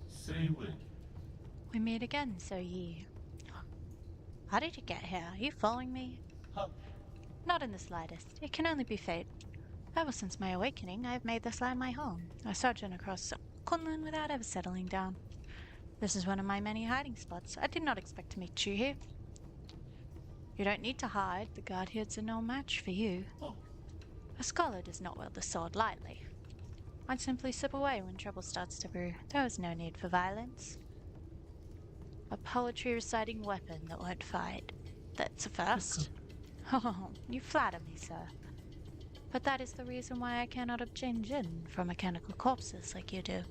Say when. We meet again, so ye. How did you get here? Are you following me? Huh? Not in the slightest. It can only be fate. Ever since my awakening, I have made this land my home. I sojourn across Kunlun without ever settling down. This is one of my many hiding spots. I did not expect to meet you here. You don't need to hide. The Guardians are no match for you. Oh. A scholar does not wield the sword lightly. I'd simply slip away when trouble starts to brew. There is no need for violence. A poetry reciting weapon that won't fight. That's a first. Oh, you flatter me, sir. But that is the reason why I cannot obtain gin from mechanical corpses like you do.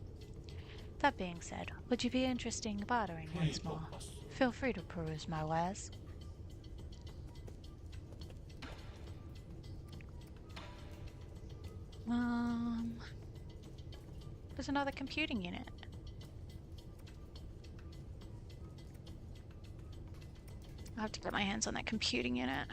That being said, would you be interested in bartering once more? Feel free to peruse my wares. There's another computing unit. I have to get my hands on that computing unit.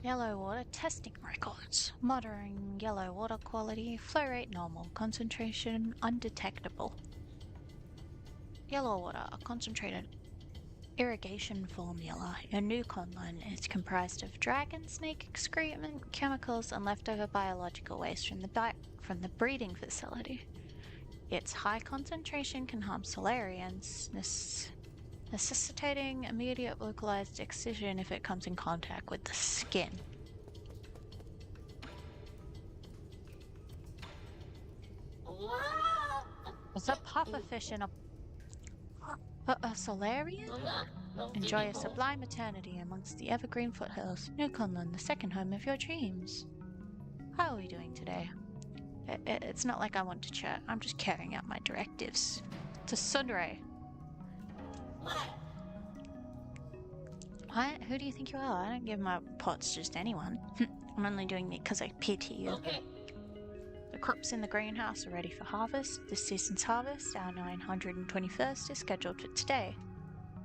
Yellow water testing records. Monitoring yellow water quality, flow rate normal, concentration undetectable. Yellow water, a concentrated irrigation formula. Your new conline is comprised of dragon snake excrement, chemicals, and leftover biological waste from the breeding facility. Its high concentration can harm Solarians, necessitating immediate localized excision if it comes in contact with the skin. There's a pufferfish in a Solarian? Enjoy a sublime eternity amongst the evergreen foothills. New Kunlun, the second home of your dreams. How are we doing today? It's not like I want to chat. I'm just carrying out my directives. To Sundray. What? Who do you think you are? I don't give my pots just anyone. I'm only doing it because I pity you. The crops in the greenhouse are ready for harvest. This season's harvest, our 921st, is scheduled for today.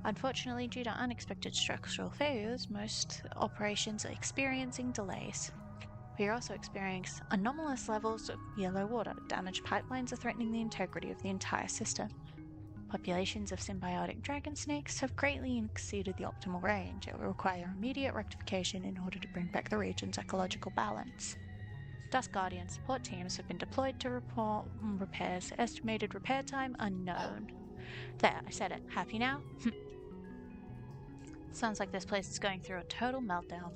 Unfortunately, due to unexpected structural failures, most operations are experiencing delays. We are also experiencing anomalous levels of yellow water. Damaged pipelines are threatening the integrity of the entire system. Populations of symbiotic dragon snakes have greatly exceeded the optimal range. It will require immediate rectification in order to bring back the region's ecological balance. Dust Guardian support teams have been deployed to report repairs. Estimated repair time unknown. There, I said it. Happy now? Sounds like this place is going through a total meltdown.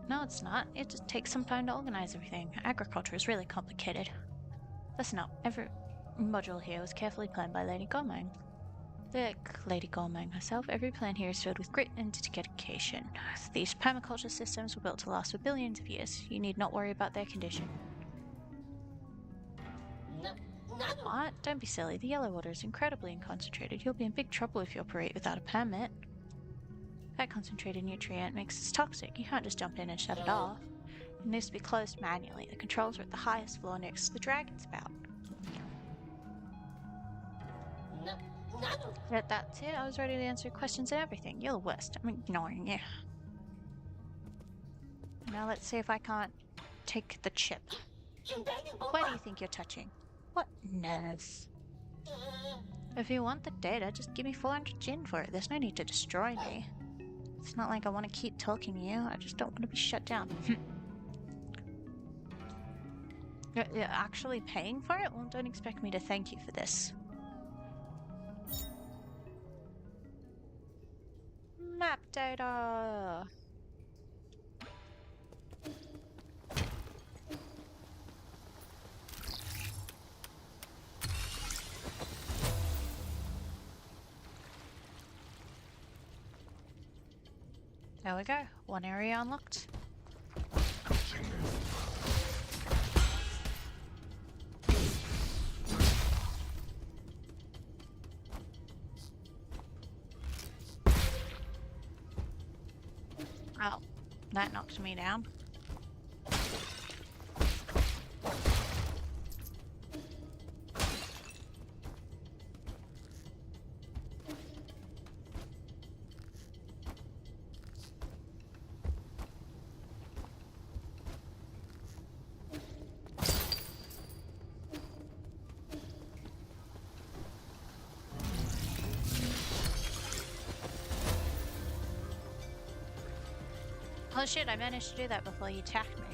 No, it's not. It just takes some time to organize everything. Agriculture is really complicated. Listen up. Every module here was carefully planned by Lady Gormang. Look, Lady Gormang herself, every plan here is filled with grit and dedication. These permaculture systems were built to last for billions of years. You need not worry about their condition. What? Don't be silly. The yellow water is incredibly concentrated. You'll be in big trouble if you operate without a permit. That concentrated nutrient makes it toxic. You can't just jump in and shut it off. It needs to be closed manually. The controls are at the highest floor next to the dragon spout. Yeah, that's it. I was ready to answer questions and everything. You're the worst. I'm ignoring you. Now let's see if I can't take the chip. Where do you think you're touching? What nerve? If you want the data, just give me 400 gin for it. There's no need to destroy me. It's not like I want to keep talking to you. I just don't want to be shut down. You're actually paying for it? Well, don't expect me to thank you for this. Map data! There we go. One area unlocked. Oh, that knocked me down. Oh shit, I managed to do that before he attacked me.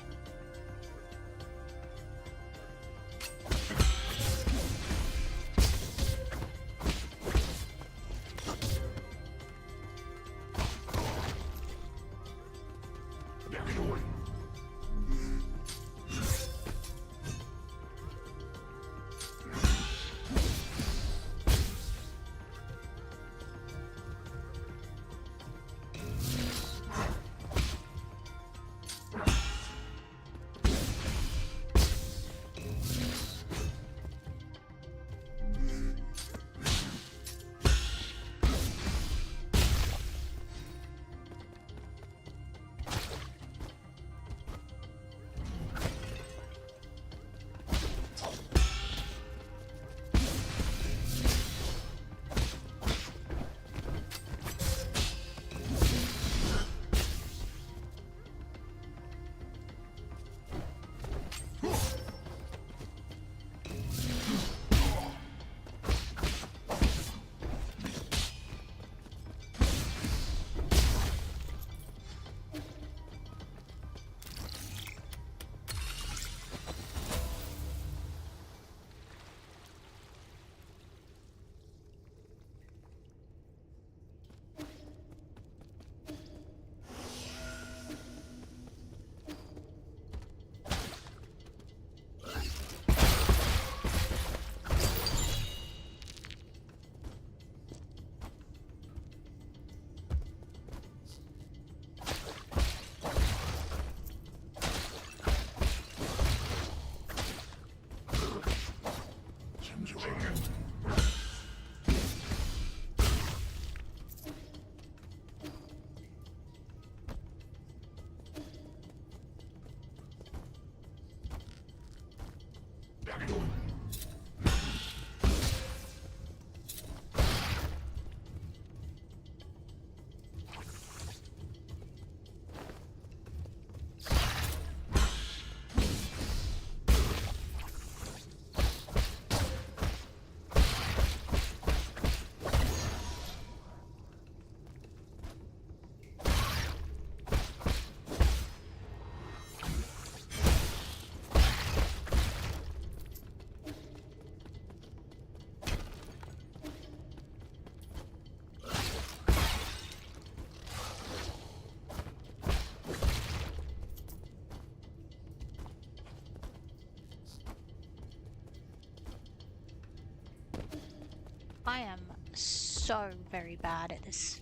I am so very bad at this.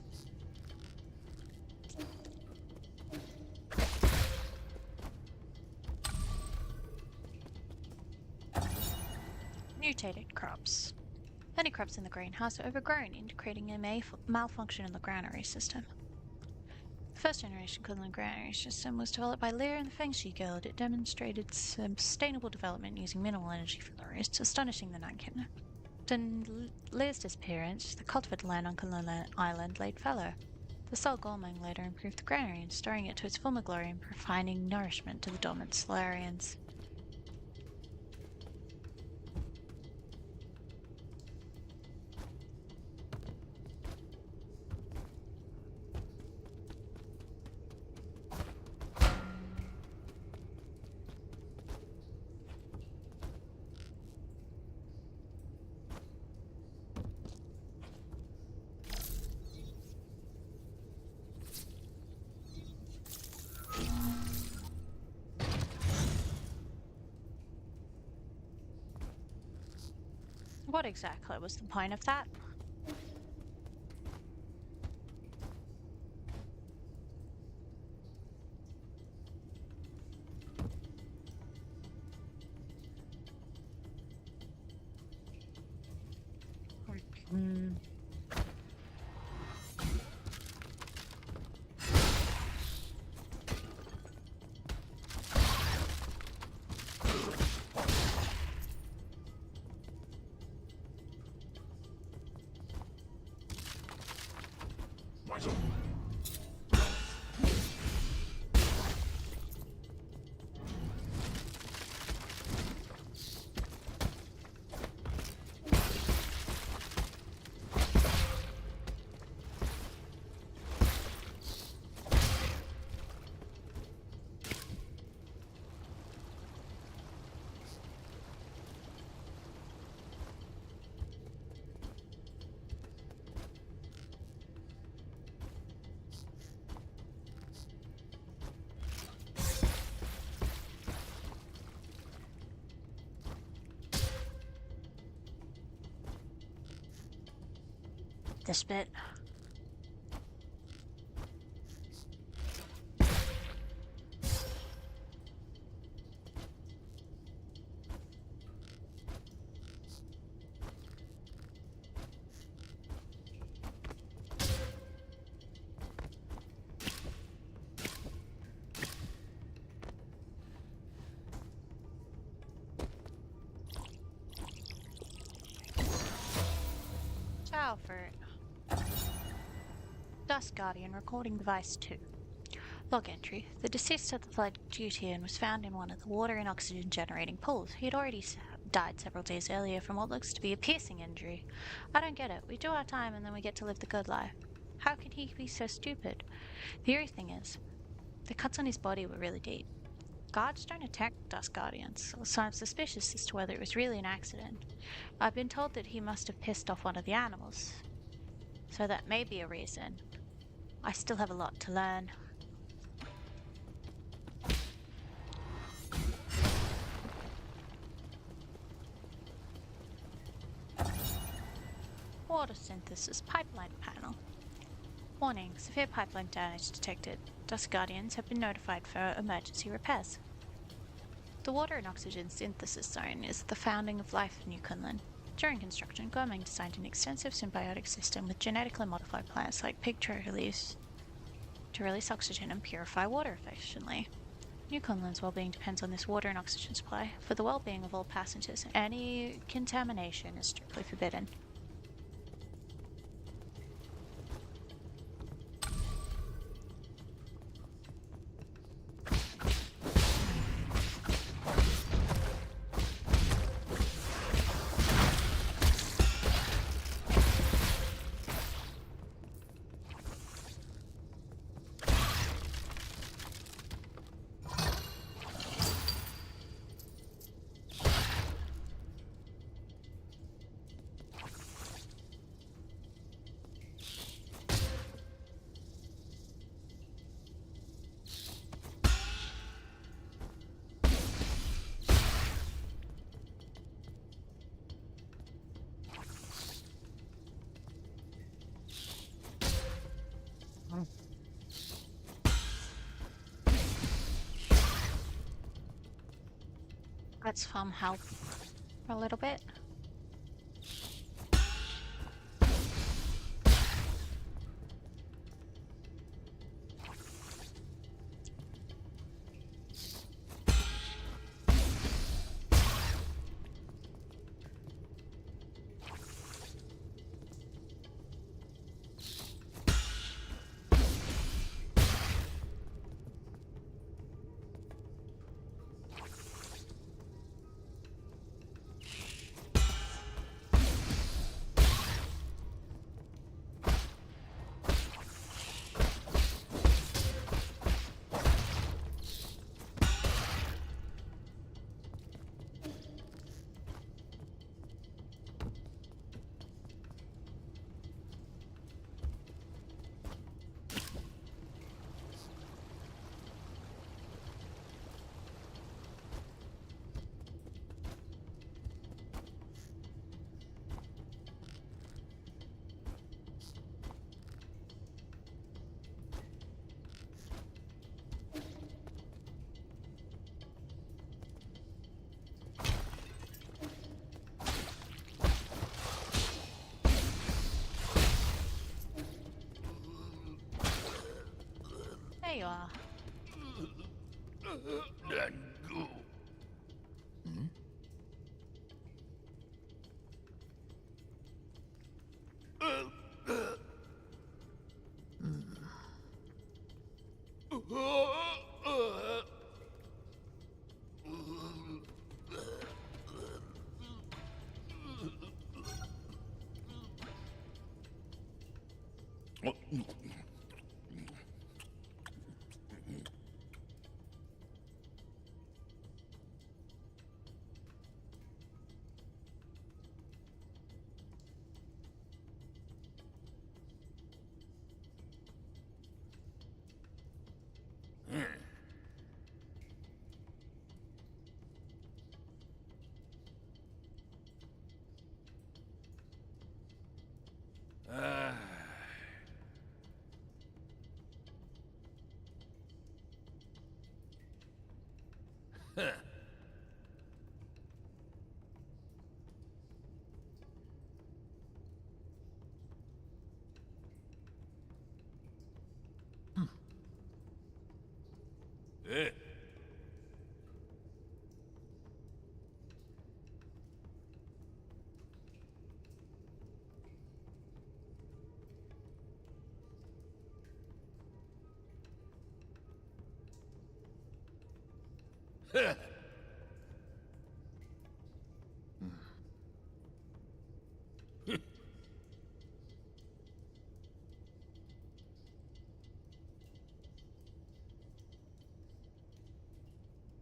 Mutated crops. Many crops in the greenhouse are overgrown, indicating a malfunction in the granary system. The first generation cooling granary system was developed by Lear and the Fengshi Guild. It demonstrated sustainable development using minimal energy for the race, astonishing the Nine Kingdom. After Lear's disappearance, the cultivated land on Kunlun Island laid fallow. The Sol Gormang later improved the granary, restoring it to its former glory and providing nourishment to the dormant Solarians. What exactly was the point of that? Hmm. This bit. Ciao for it. Dust Guardian recording device 2. Log entry. The deceased had fled duty and was found in one of the water and oxygen generating pools. He had already died several days earlier from what looks to be a piercing injury. I don't get it. We do our time and then we get to live the good life. How can he be so stupid? The eerie thing is, the cuts on his body were really deep. Guards don't attack Dust Guardians, so I'm suspicious as to whether it was really an accident. I've been told that he must have pissed off one of the animals, so that may be a reason. I still have a lot to learn. Water synthesis pipeline panel. Warning, severe pipeline damage detected. Dust Guardians have been notified for emergency repairs. The water and oxygen synthesis zone is the founding of life in New Kunlun. During construction, Gormang designed an extensive symbiotic system with genetically modified plants like pig tree leaves to release oxygen and purify water efficiently. New Kunlun's well-being depends on this water and oxygen supply. For the well-being of all passengers, any contamination is strictly forbidden. Let's help for a little bit.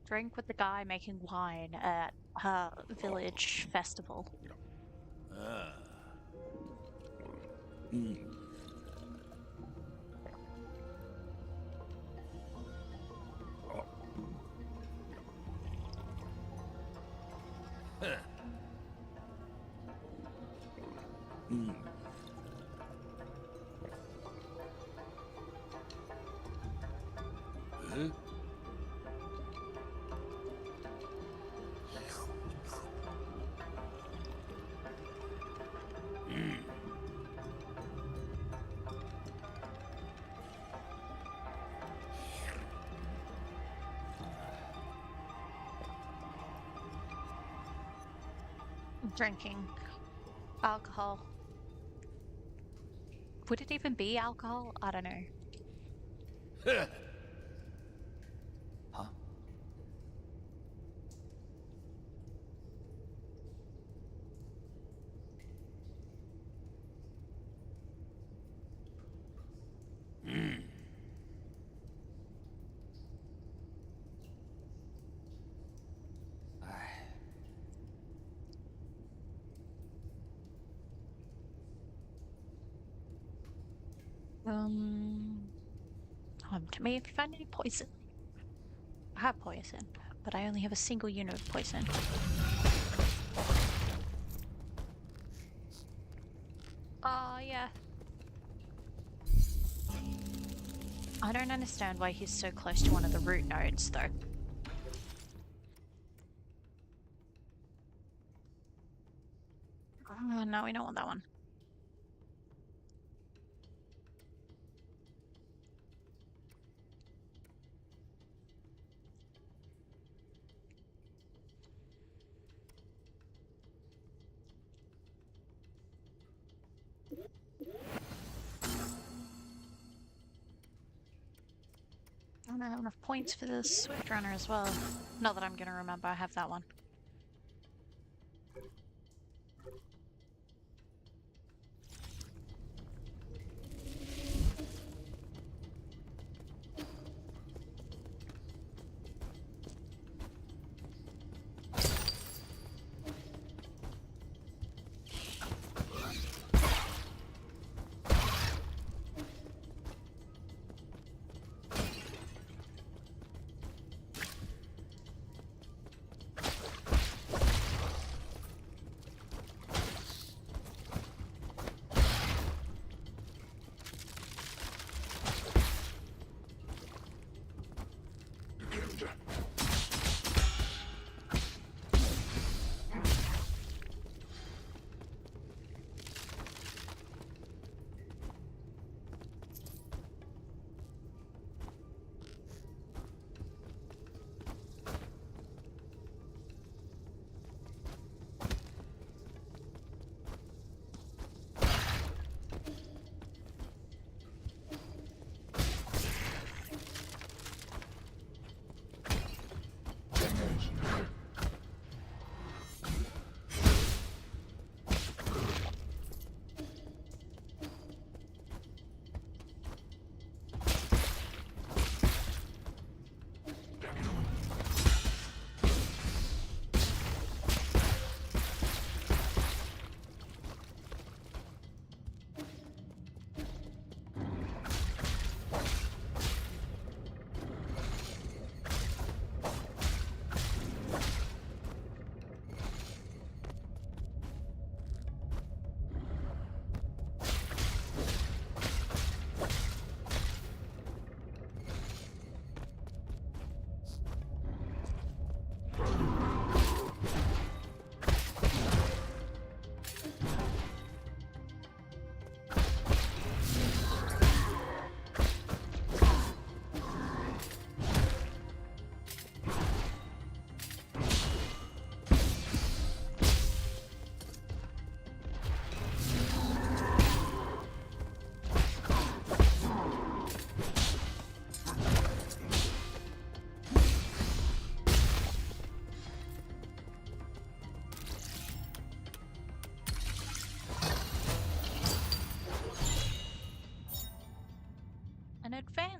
Drink with the guy making wine at her village festival. Drinking alcohol. Would it even be alcohol? I don't know. Huh? To me, if you find any poison. I have poison, but I only have a single unit of poison. Oh, yeah. I don't understand why he's so close to one of the root nodes, though. Oh, no, we don't want that one. I don't have enough points for the Swift Runner as well. Not that I'm gonna remember, I have that one.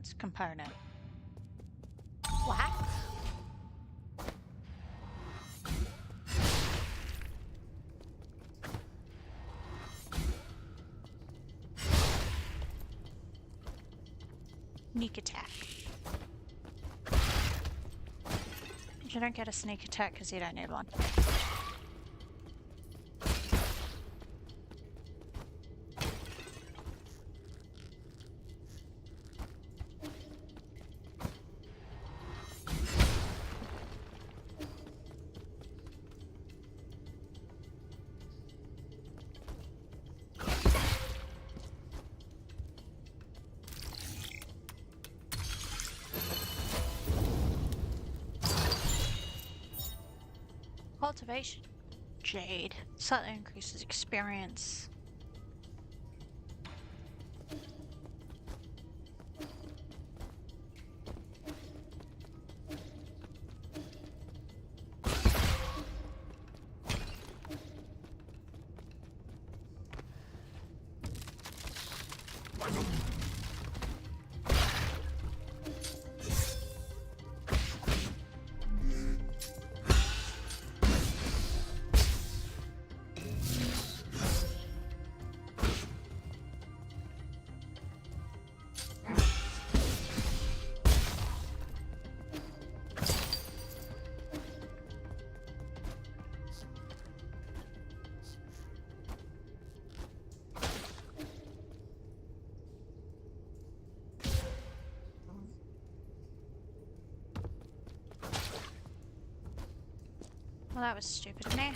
science component. What? Sneak attack. You don't get a sneak attack because you don't need one. Cultivation. Jade. Slightly increases experience. Well, that was stupid of me.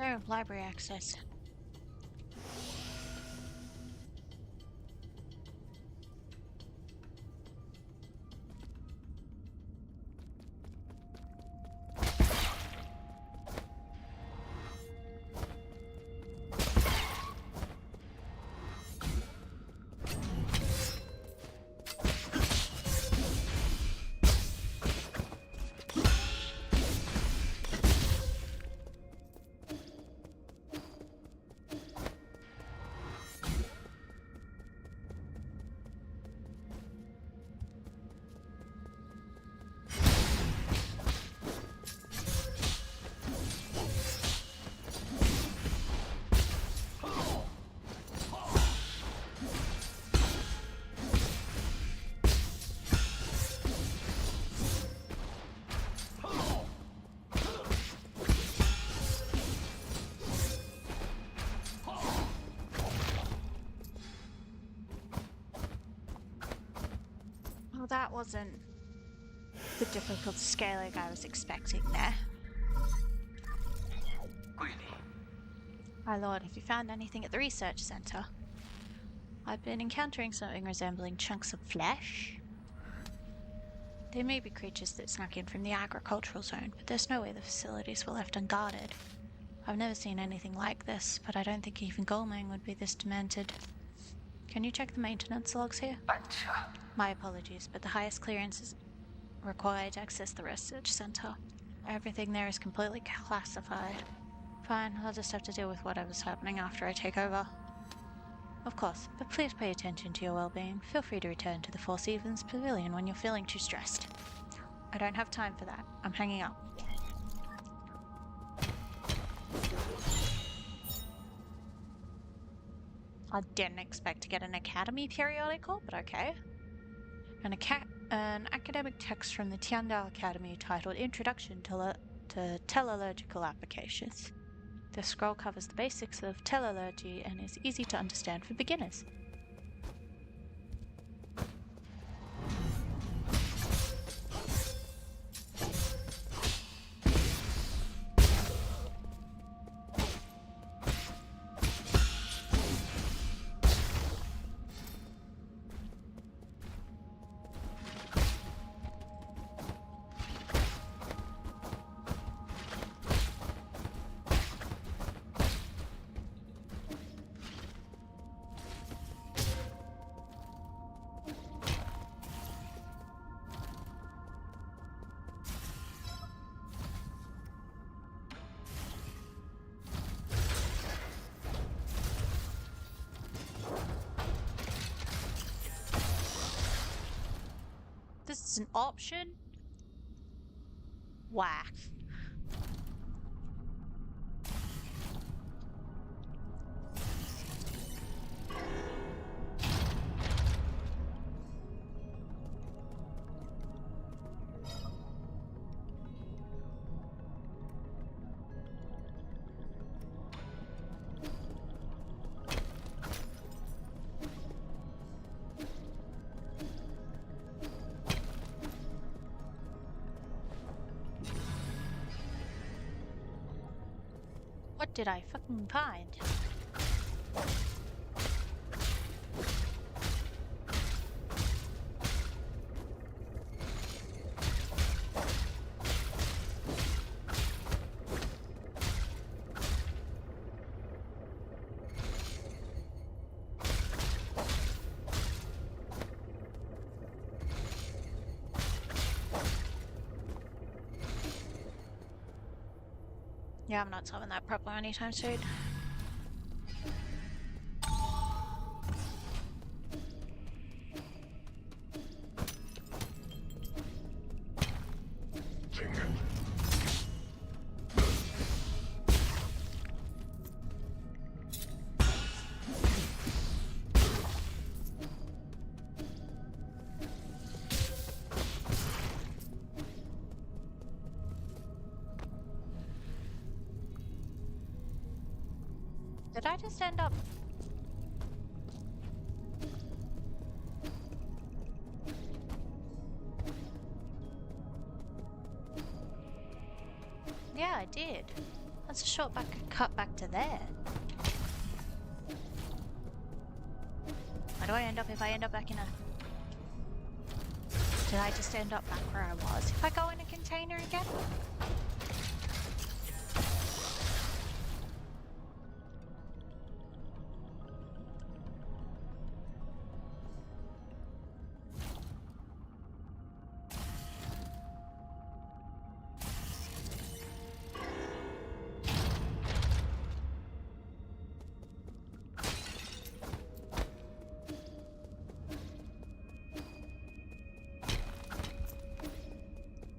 Oh, library access. Well, that wasn't the difficult scaling I was expecting there. Greedy. My lord, have you found anything at the research center? I've been encountering something resembling chunks of flesh. There may be creatures that snuck in from the agricultural zone, but there's no way the facilities were left unguarded. I've never seen anything like this, but I don't think even Goldmang would be this demented. Can you check the maintenance logs here? My apologies, but the highest clearance is required to access the research center. Everything there is completely classified. Fine, I'll just have to deal with whatever's happening after I take over. Of course, but please pay attention to your well-being. Feel free to return to the Four Seasons Pavilion when you're feeling too stressed. I don't have time for that. I'm hanging up. I didn't expect to get an Academy periodical, but okay. An academic text from the Tiandao Academy titled Introduction to Tellurgical Applications. This scroll covers the basics of tellurgy and is easy to understand for beginners. This is an option? Whack. What did I fucking find? Yeah, I'm not solving that problem anytime soon. Did I just end up... Yeah, I did. That's a short cut back to there. Where do I end up if I end up back in a... Did I just end up back where I was? If I go in a container again?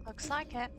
Looks like it.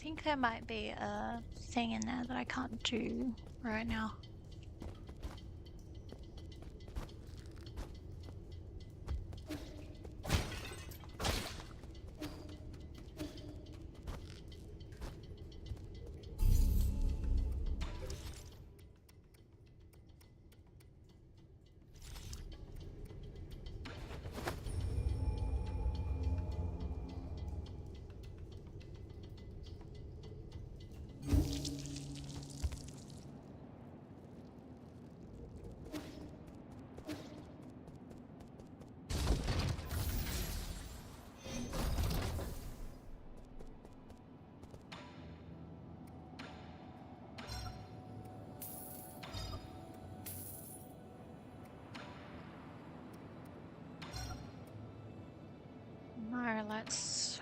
think there might be a thing in there that I can't do right now. No, let's...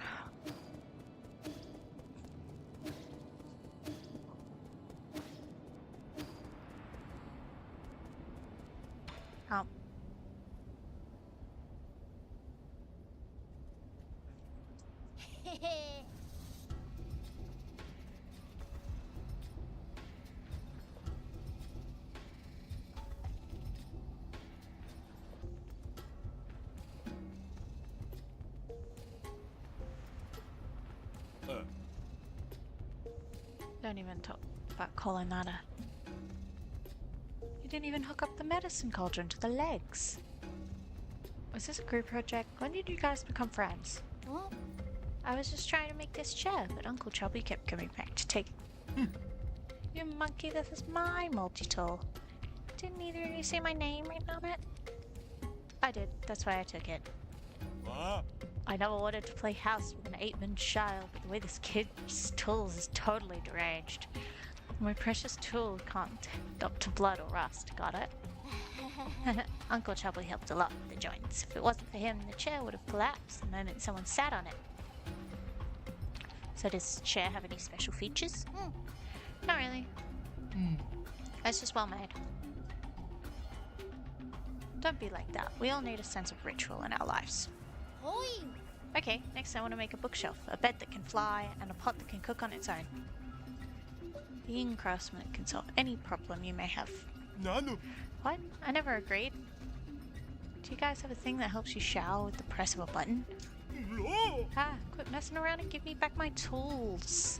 Oh. Don't even talk about calling that a... You didn't even hook up the medicine cauldron to the legs. Was this a group project? When did you guys become friends? Huh? I was just trying to make this chair, but Uncle Chubby kept coming back to take... You monkey, this is my multi-tool. Didn't either of you say my name written on it? I did, that's why I took it. I never wanted to play house with an 8-man child, but the way this kid's tools is totally deranged. My precious tool can't go up to blood or rust, got it? Uncle Chubby helped a lot with the joints. If it wasn't for him, the chair would have collapsed the moment someone sat on it. So does the chair have any special features? Not really. It's just well made. Don't be like that. We all need a sense of ritual in our lives. Oi! Okay, next I want to make a bookshelf, a bed that can fly, and a pot that can cook on its own. Being craftsman can solve any problem you may have. What? I never agreed. Do you guys have a thing that helps you shower with the press of a button? Ah, quit messing around and give me back my tools.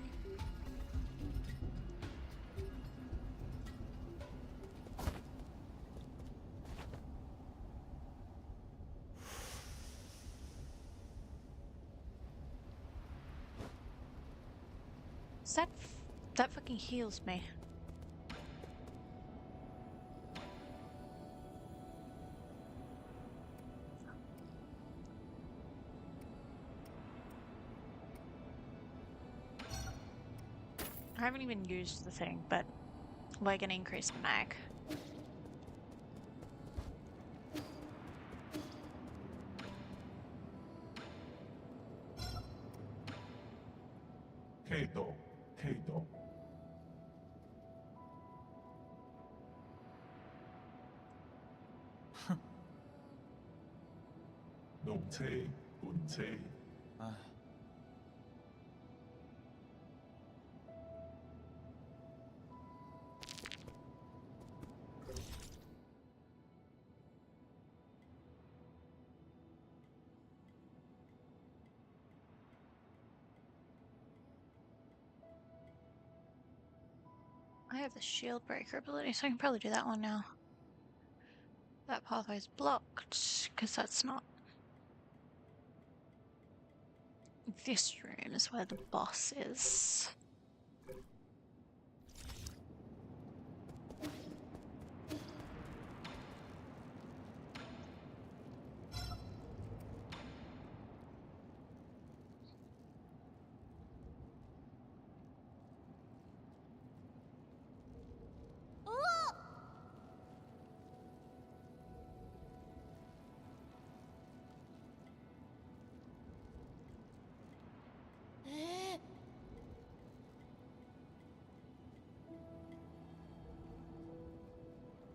That fucking heals me. I haven't even used the thing, but we're gonna increase the mag. Kato, Kato. 농체, 운체. 아, I have the shield breaker ability, so I can probably do that one now. That pathway's blocked, because that's not... This room is where the boss is.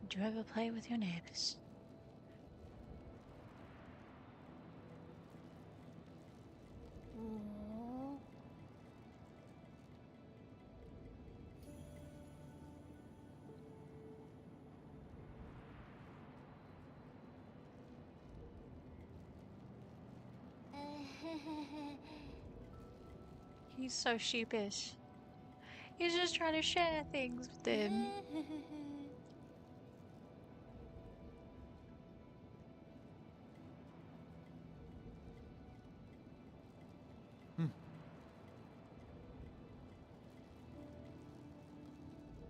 Do you ever play with your neighbors? He's so sheepish. He's just trying to share things with them.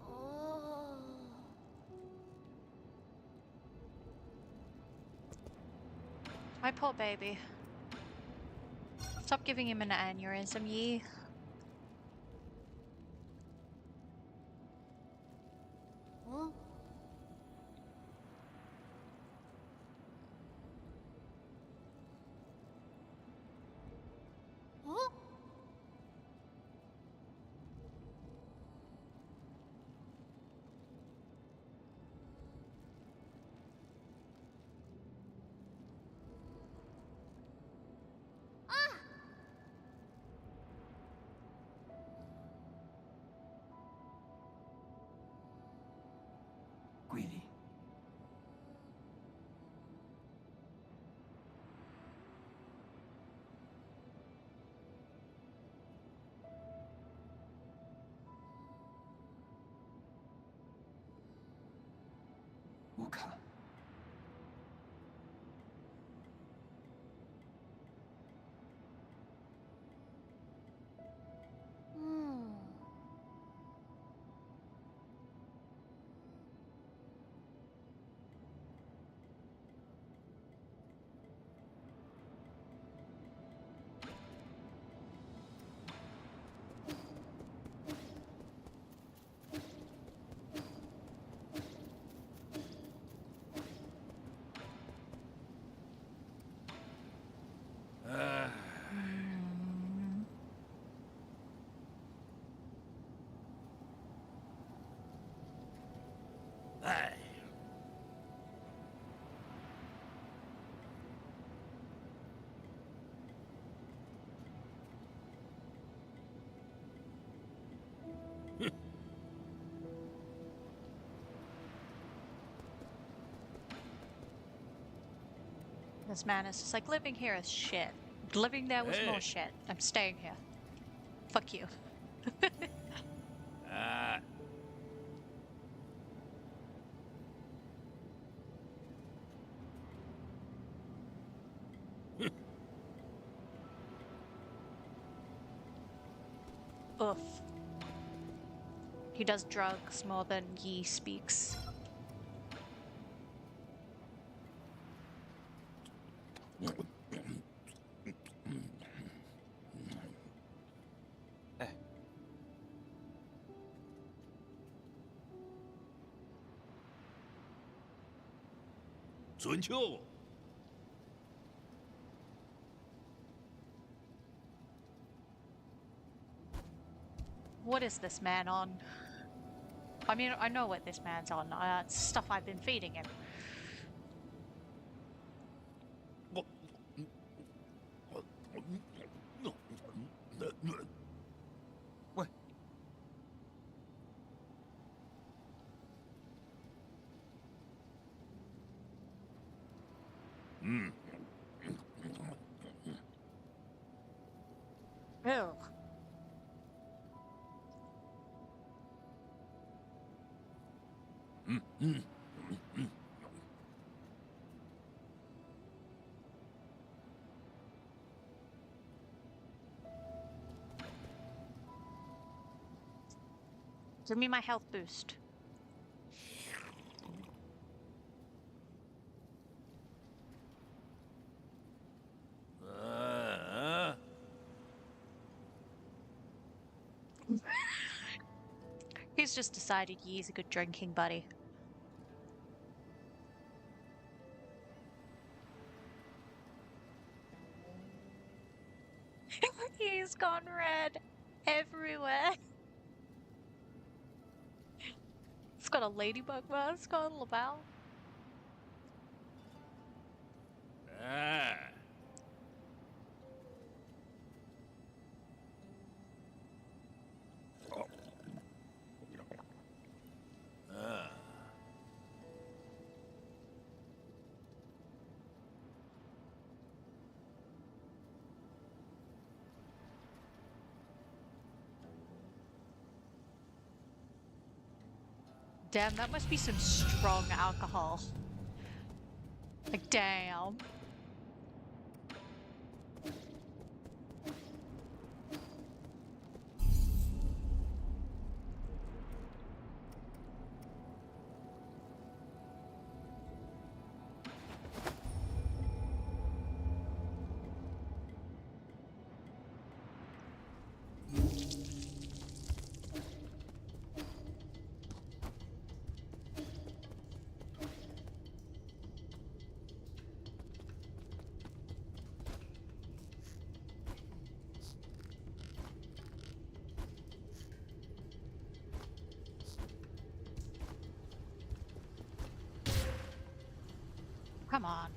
Oh. My poor baby. Stop giving him an aneurysm, ye. Oh. Oh.柜里，乌卡，嗯。Mm. This man is just like, living here is shit. Living there was more shit. I'm staying here. Fuck you. Oof. He does drugs more than Yi speaks. Eh. What is this man on? I mean, I know what this man's on. It's stuff I've been feeding him. What? Ew. Give me my health boost. He's just decided Yi's a good drinking buddy. He's gone red everywhere. It's got a ladybug mask on, Laval. Damn, that must be some strong alcohol. Like, damn. Come on.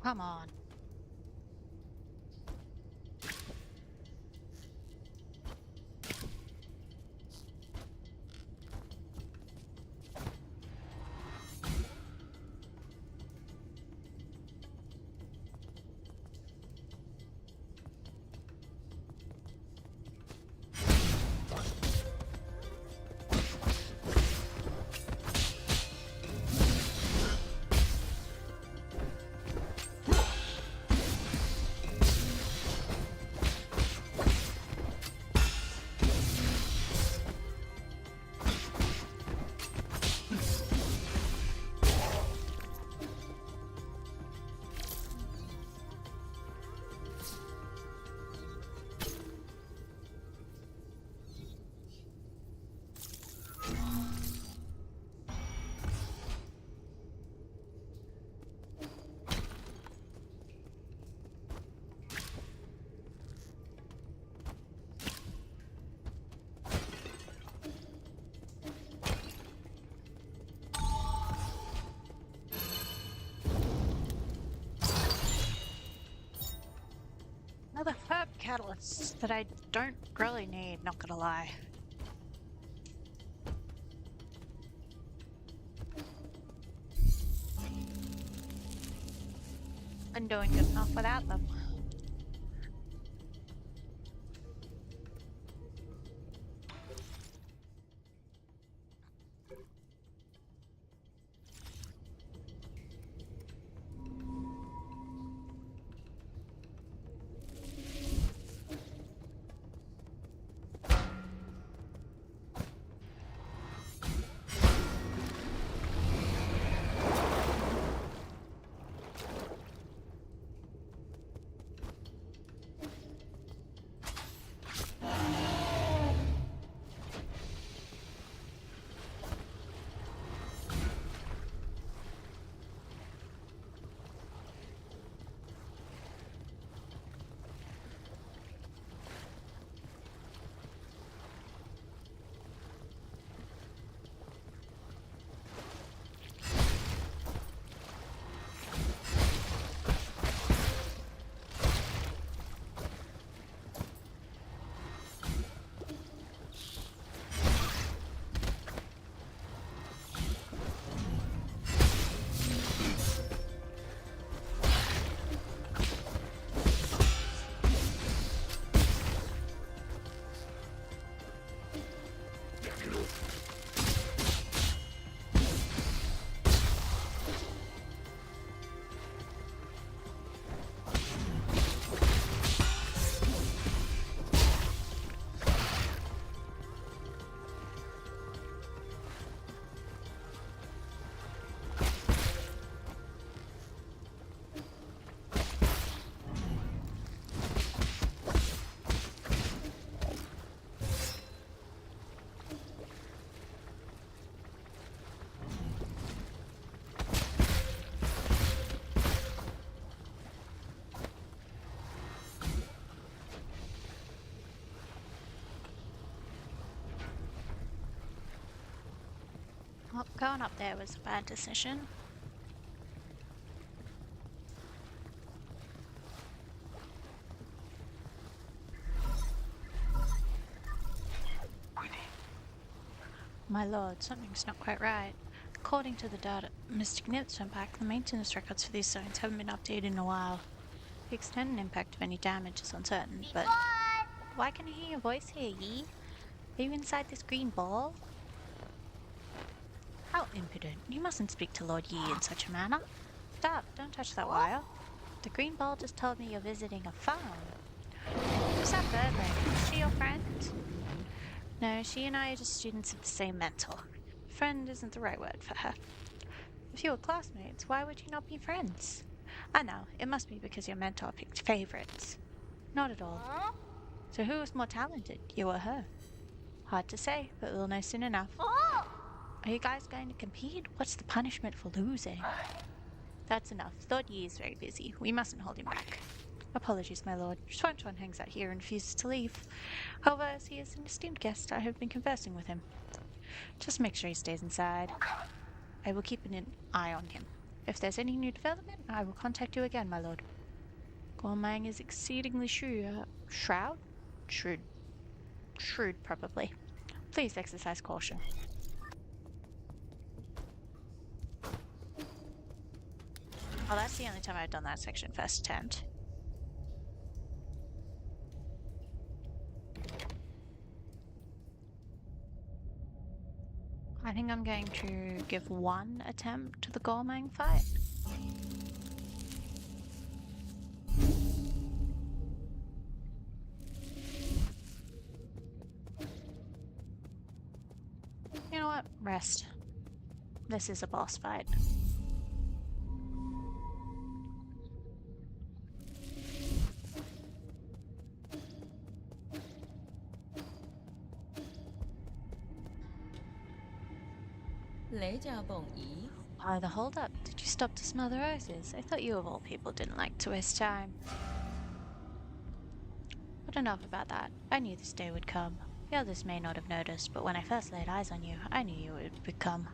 Come on. Another herb catalyst that I don't really need, not gonna lie. been doing good enough without them. Well, going up there was a bad decision. My lord, something's not quite right. According to the data Mr. Knitz went back, the maintenance records for these zones haven't been updated in a while. The extent and impact of any damage is uncertain, but... Why can I hear your voice here, Yi? Are you inside this green ball? How impudent. You mustn't speak to Lord Yi in such a manner. Stop, don't touch that wire. The green ball just told me you're visiting a farm. Who's that bird lady? Is she your friend? No, she and I are just students of the same mentor. Friend isn't the right word for her. If you were classmates, why would you not be friends? I know, it must be because your mentor picked favorites. Not at all. So who was more talented, you or her? Hard to say, but we'll know soon enough. Are you guys going to compete? What's the punishment for losing? That's enough. Lord Yi is very busy. We mustn't hold him back. Apologies, my lord. Chuan hangs out here and refuses to leave. However, as he is an esteemed guest, I have been conversing with him. Just make sure he stays inside. I will keep an eye on him. If there's any new development, I will contact you again, my lord. Gormang is exceedingly shrewd. Shroud? Shrewd. Shrewd, probably. Please exercise caution. Oh, that's the only time I've done that section first attempt. I think I'm going to give one attempt to the Gormang fight. You know what? Rest. This is a boss fight. Why the hold up? Did you stop to smell the roses? I thought you of all people didn't like to waste time. But enough about that. I knew this day would come. The others may not have noticed, but when I first laid eyes on you, I knew you would become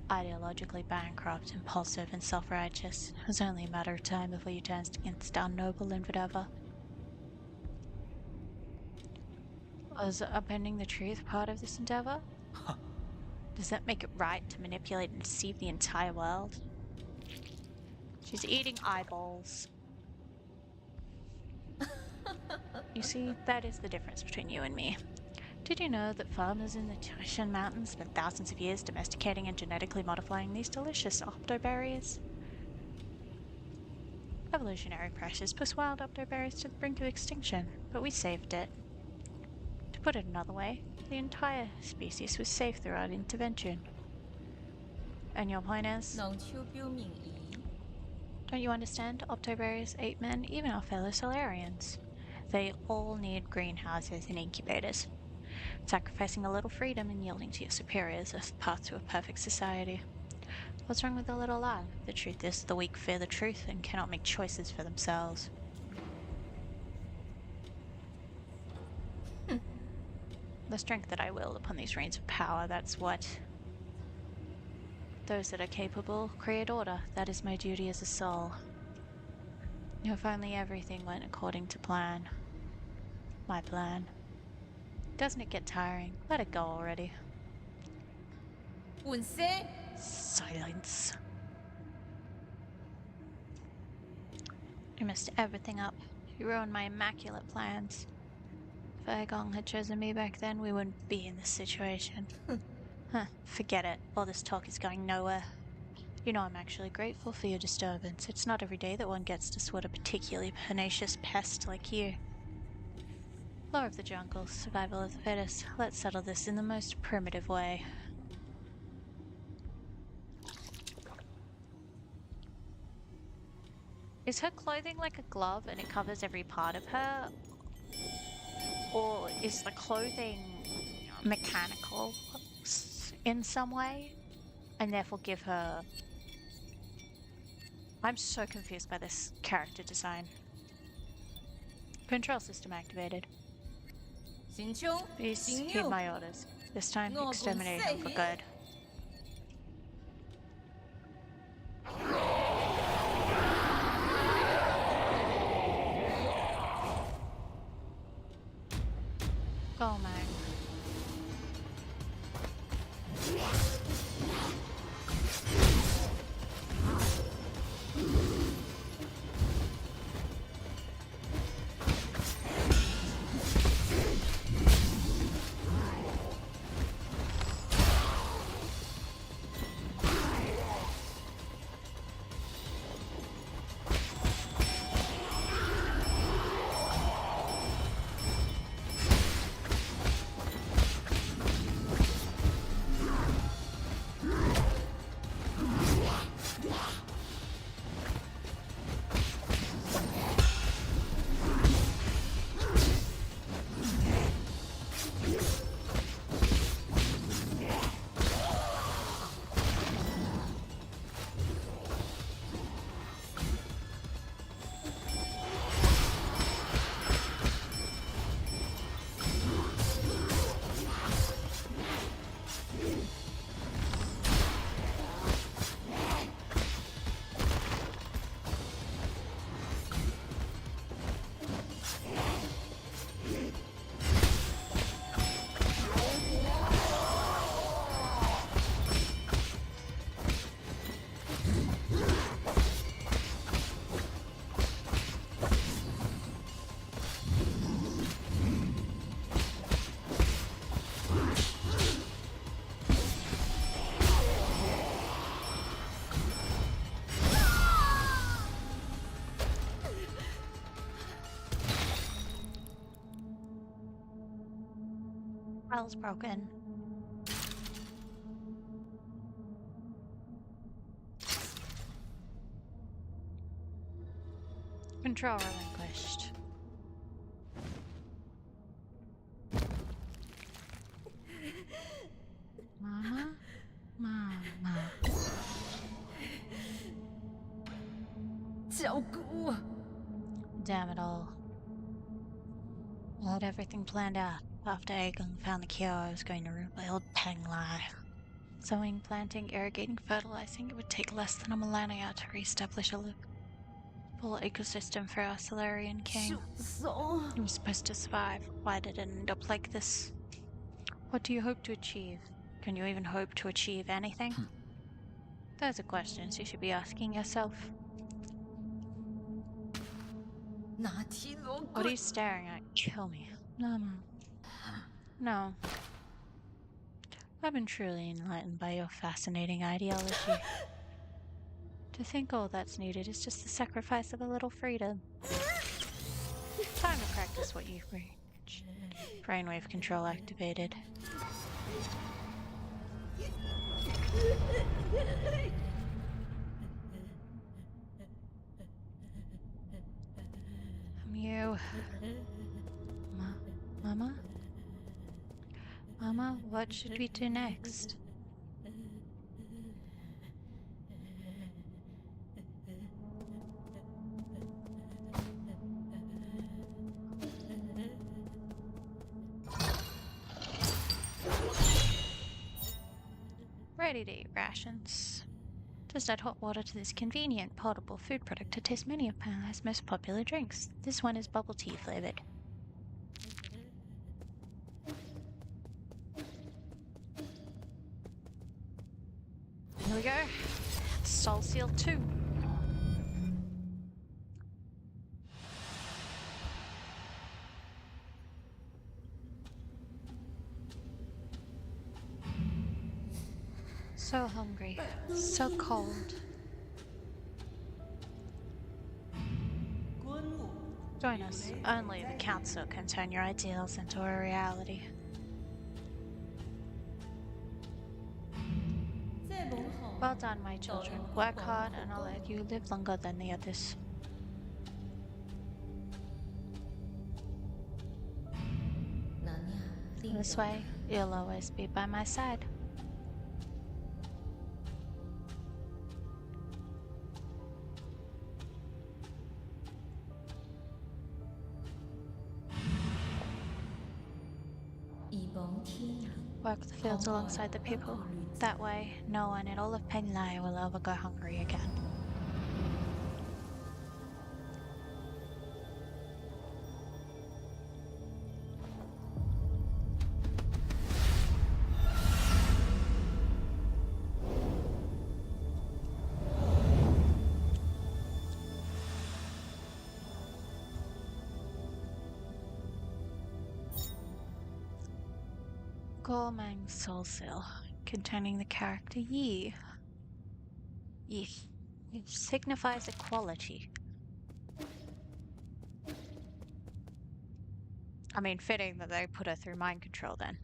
ideologically bankrupt, impulsive, and self-righteous. It was only a matter of time before you turned against our noble and whatever. Was upending the truth part of this endeavor? Does that make it right to manipulate and deceive the entire world? She's eating eyeballs. You see, that is the difference between you and me. Did you know that farmers in the Tushan Mountains spent thousands of years domesticating and genetically modifying these delicious octoberries? Evolutionary pressures pushed wild octoberries to the brink of extinction, but we saved it. To put it another way, the entire species was safe through our intervention. And your point is? 能手表明仪， Don't you understand? Octoberries, ape men, even our fellow Solarians. They all need greenhouses and incubators. Sacrificing a little freedom and yielding to your superiors is the path to a perfect society. What's wrong with a little lie? The truth is, the weak fear the truth and cannot make choices for themselves. The strength that I wield upon these reins of power, that's what. Those that are capable create order. That is my duty as a soul. If only everything went according to plan. My plan. Doesn't it get tiring? Let it go already. 本身 Silence. You messed everything up. You ruined my immaculate plans. If Aegon had chosen me back then, we wouldn't be in this situation. Forget it. All this talk is going nowhere. You know I'm actually grateful for your disturbance. It's not every day that one gets to swat a particularly pernicious pest like you. Law of the jungle, survival of the fittest. Let's settle this in the most primitive way. Is her clothing like a glove and it covers every part of her? Or is the clothing mechanical in some way? And therefore give her... I'm so confused by this character design. Control system activated. 行凶 Please 行 heed 诱， my orders. This time, No, exterminate don't him for say good. Go, man. Spell's broken. Control relinquished. Mama? Mama. 照顾。 Damn it all. I had everything planned out. After Aegon found the cure, I was going to rebuild Penglai. Sowing, planting, irrigating, fertilizing, it would take less than a millennia to re-establish a full ecosystem for our Solarian king. 手 He was supposed to survive. Why did it end up like this? What do you hope to achieve? Can you even hope to achieve anything? Those are questions you should be asking yourself. 拿提罗 What are you 棍， staring at? Kill me. No, no. No. I've been truly enlightened by your fascinating ideology. To think all that's needed is just the sacrifice of a little freedom. Time to practice what you preach. Brainwave control activated. You. Mama? Mama, what should we do next? Ready to eat rations. Just add hot water to this convenient portable food product to taste many of Panala's most popular drinks. This one is bubble tea flavored. Here we go. Soul Seal 2. So hungry. So cold. Join us. Only the council can turn your ideals into a reality. Well done, my children. Work hard and I'll let you live longer than the others. This way, you'll always be by my side. Work the fields alongside the people. That way, no one in all of Penlai will ever go hungry again. Gormang Soul Seal, containing the character Yi. Yi. It signifies equality. I mean, fitting that they put her through mind control then.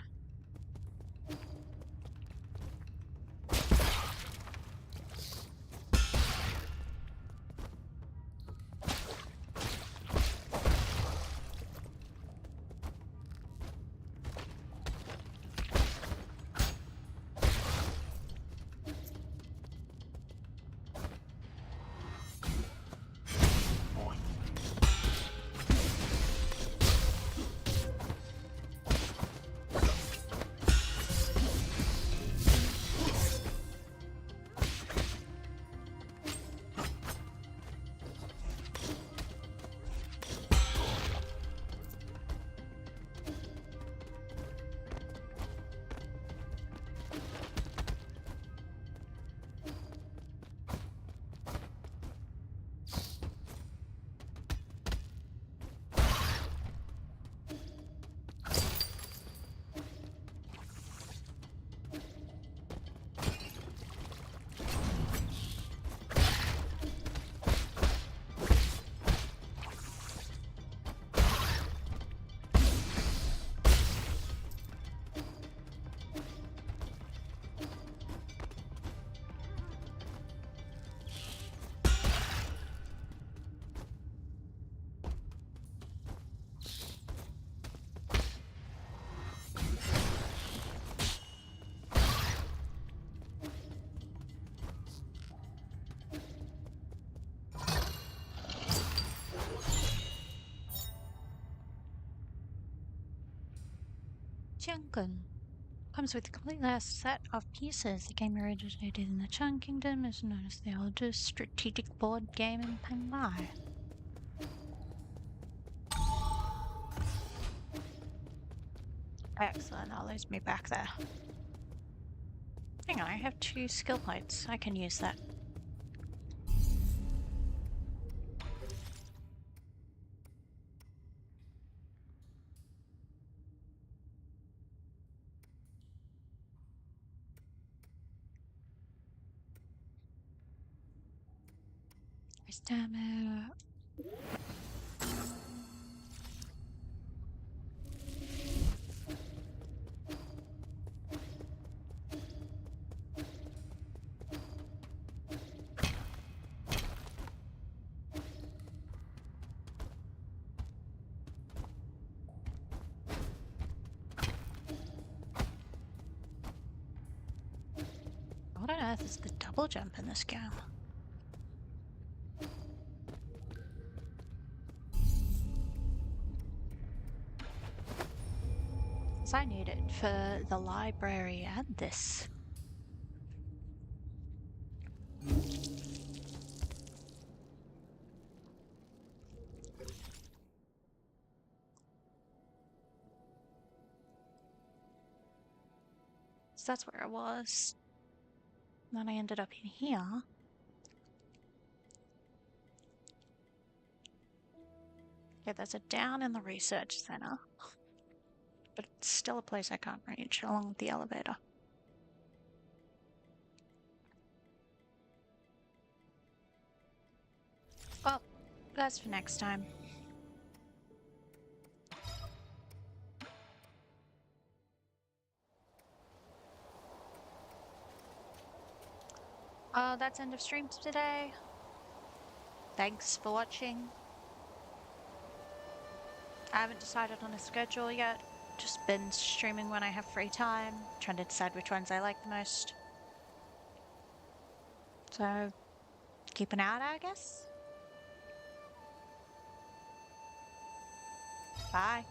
Chang'an comes with a complete last set of pieces. The game originated in the Chang Kingdom, is known as the oldest strategic board game in Penlai. Excellent, that leads me back there. Hang on, I have 2 skill points. I can use that. Damn it. What on earth is the double jump in this game? Because I need it for the library and this. So that's where I was. Then I ended up in here. Yeah, there's a down in the research center. But it's still a place I can't reach along with the elevator. Well, that's for next time. That's end of streams today. Thanks for watching. I haven't decided on a schedule yet. Just been streaming when I have free time, trying to decide which ones I like the most. So, keep an eye out, I guess. Bye.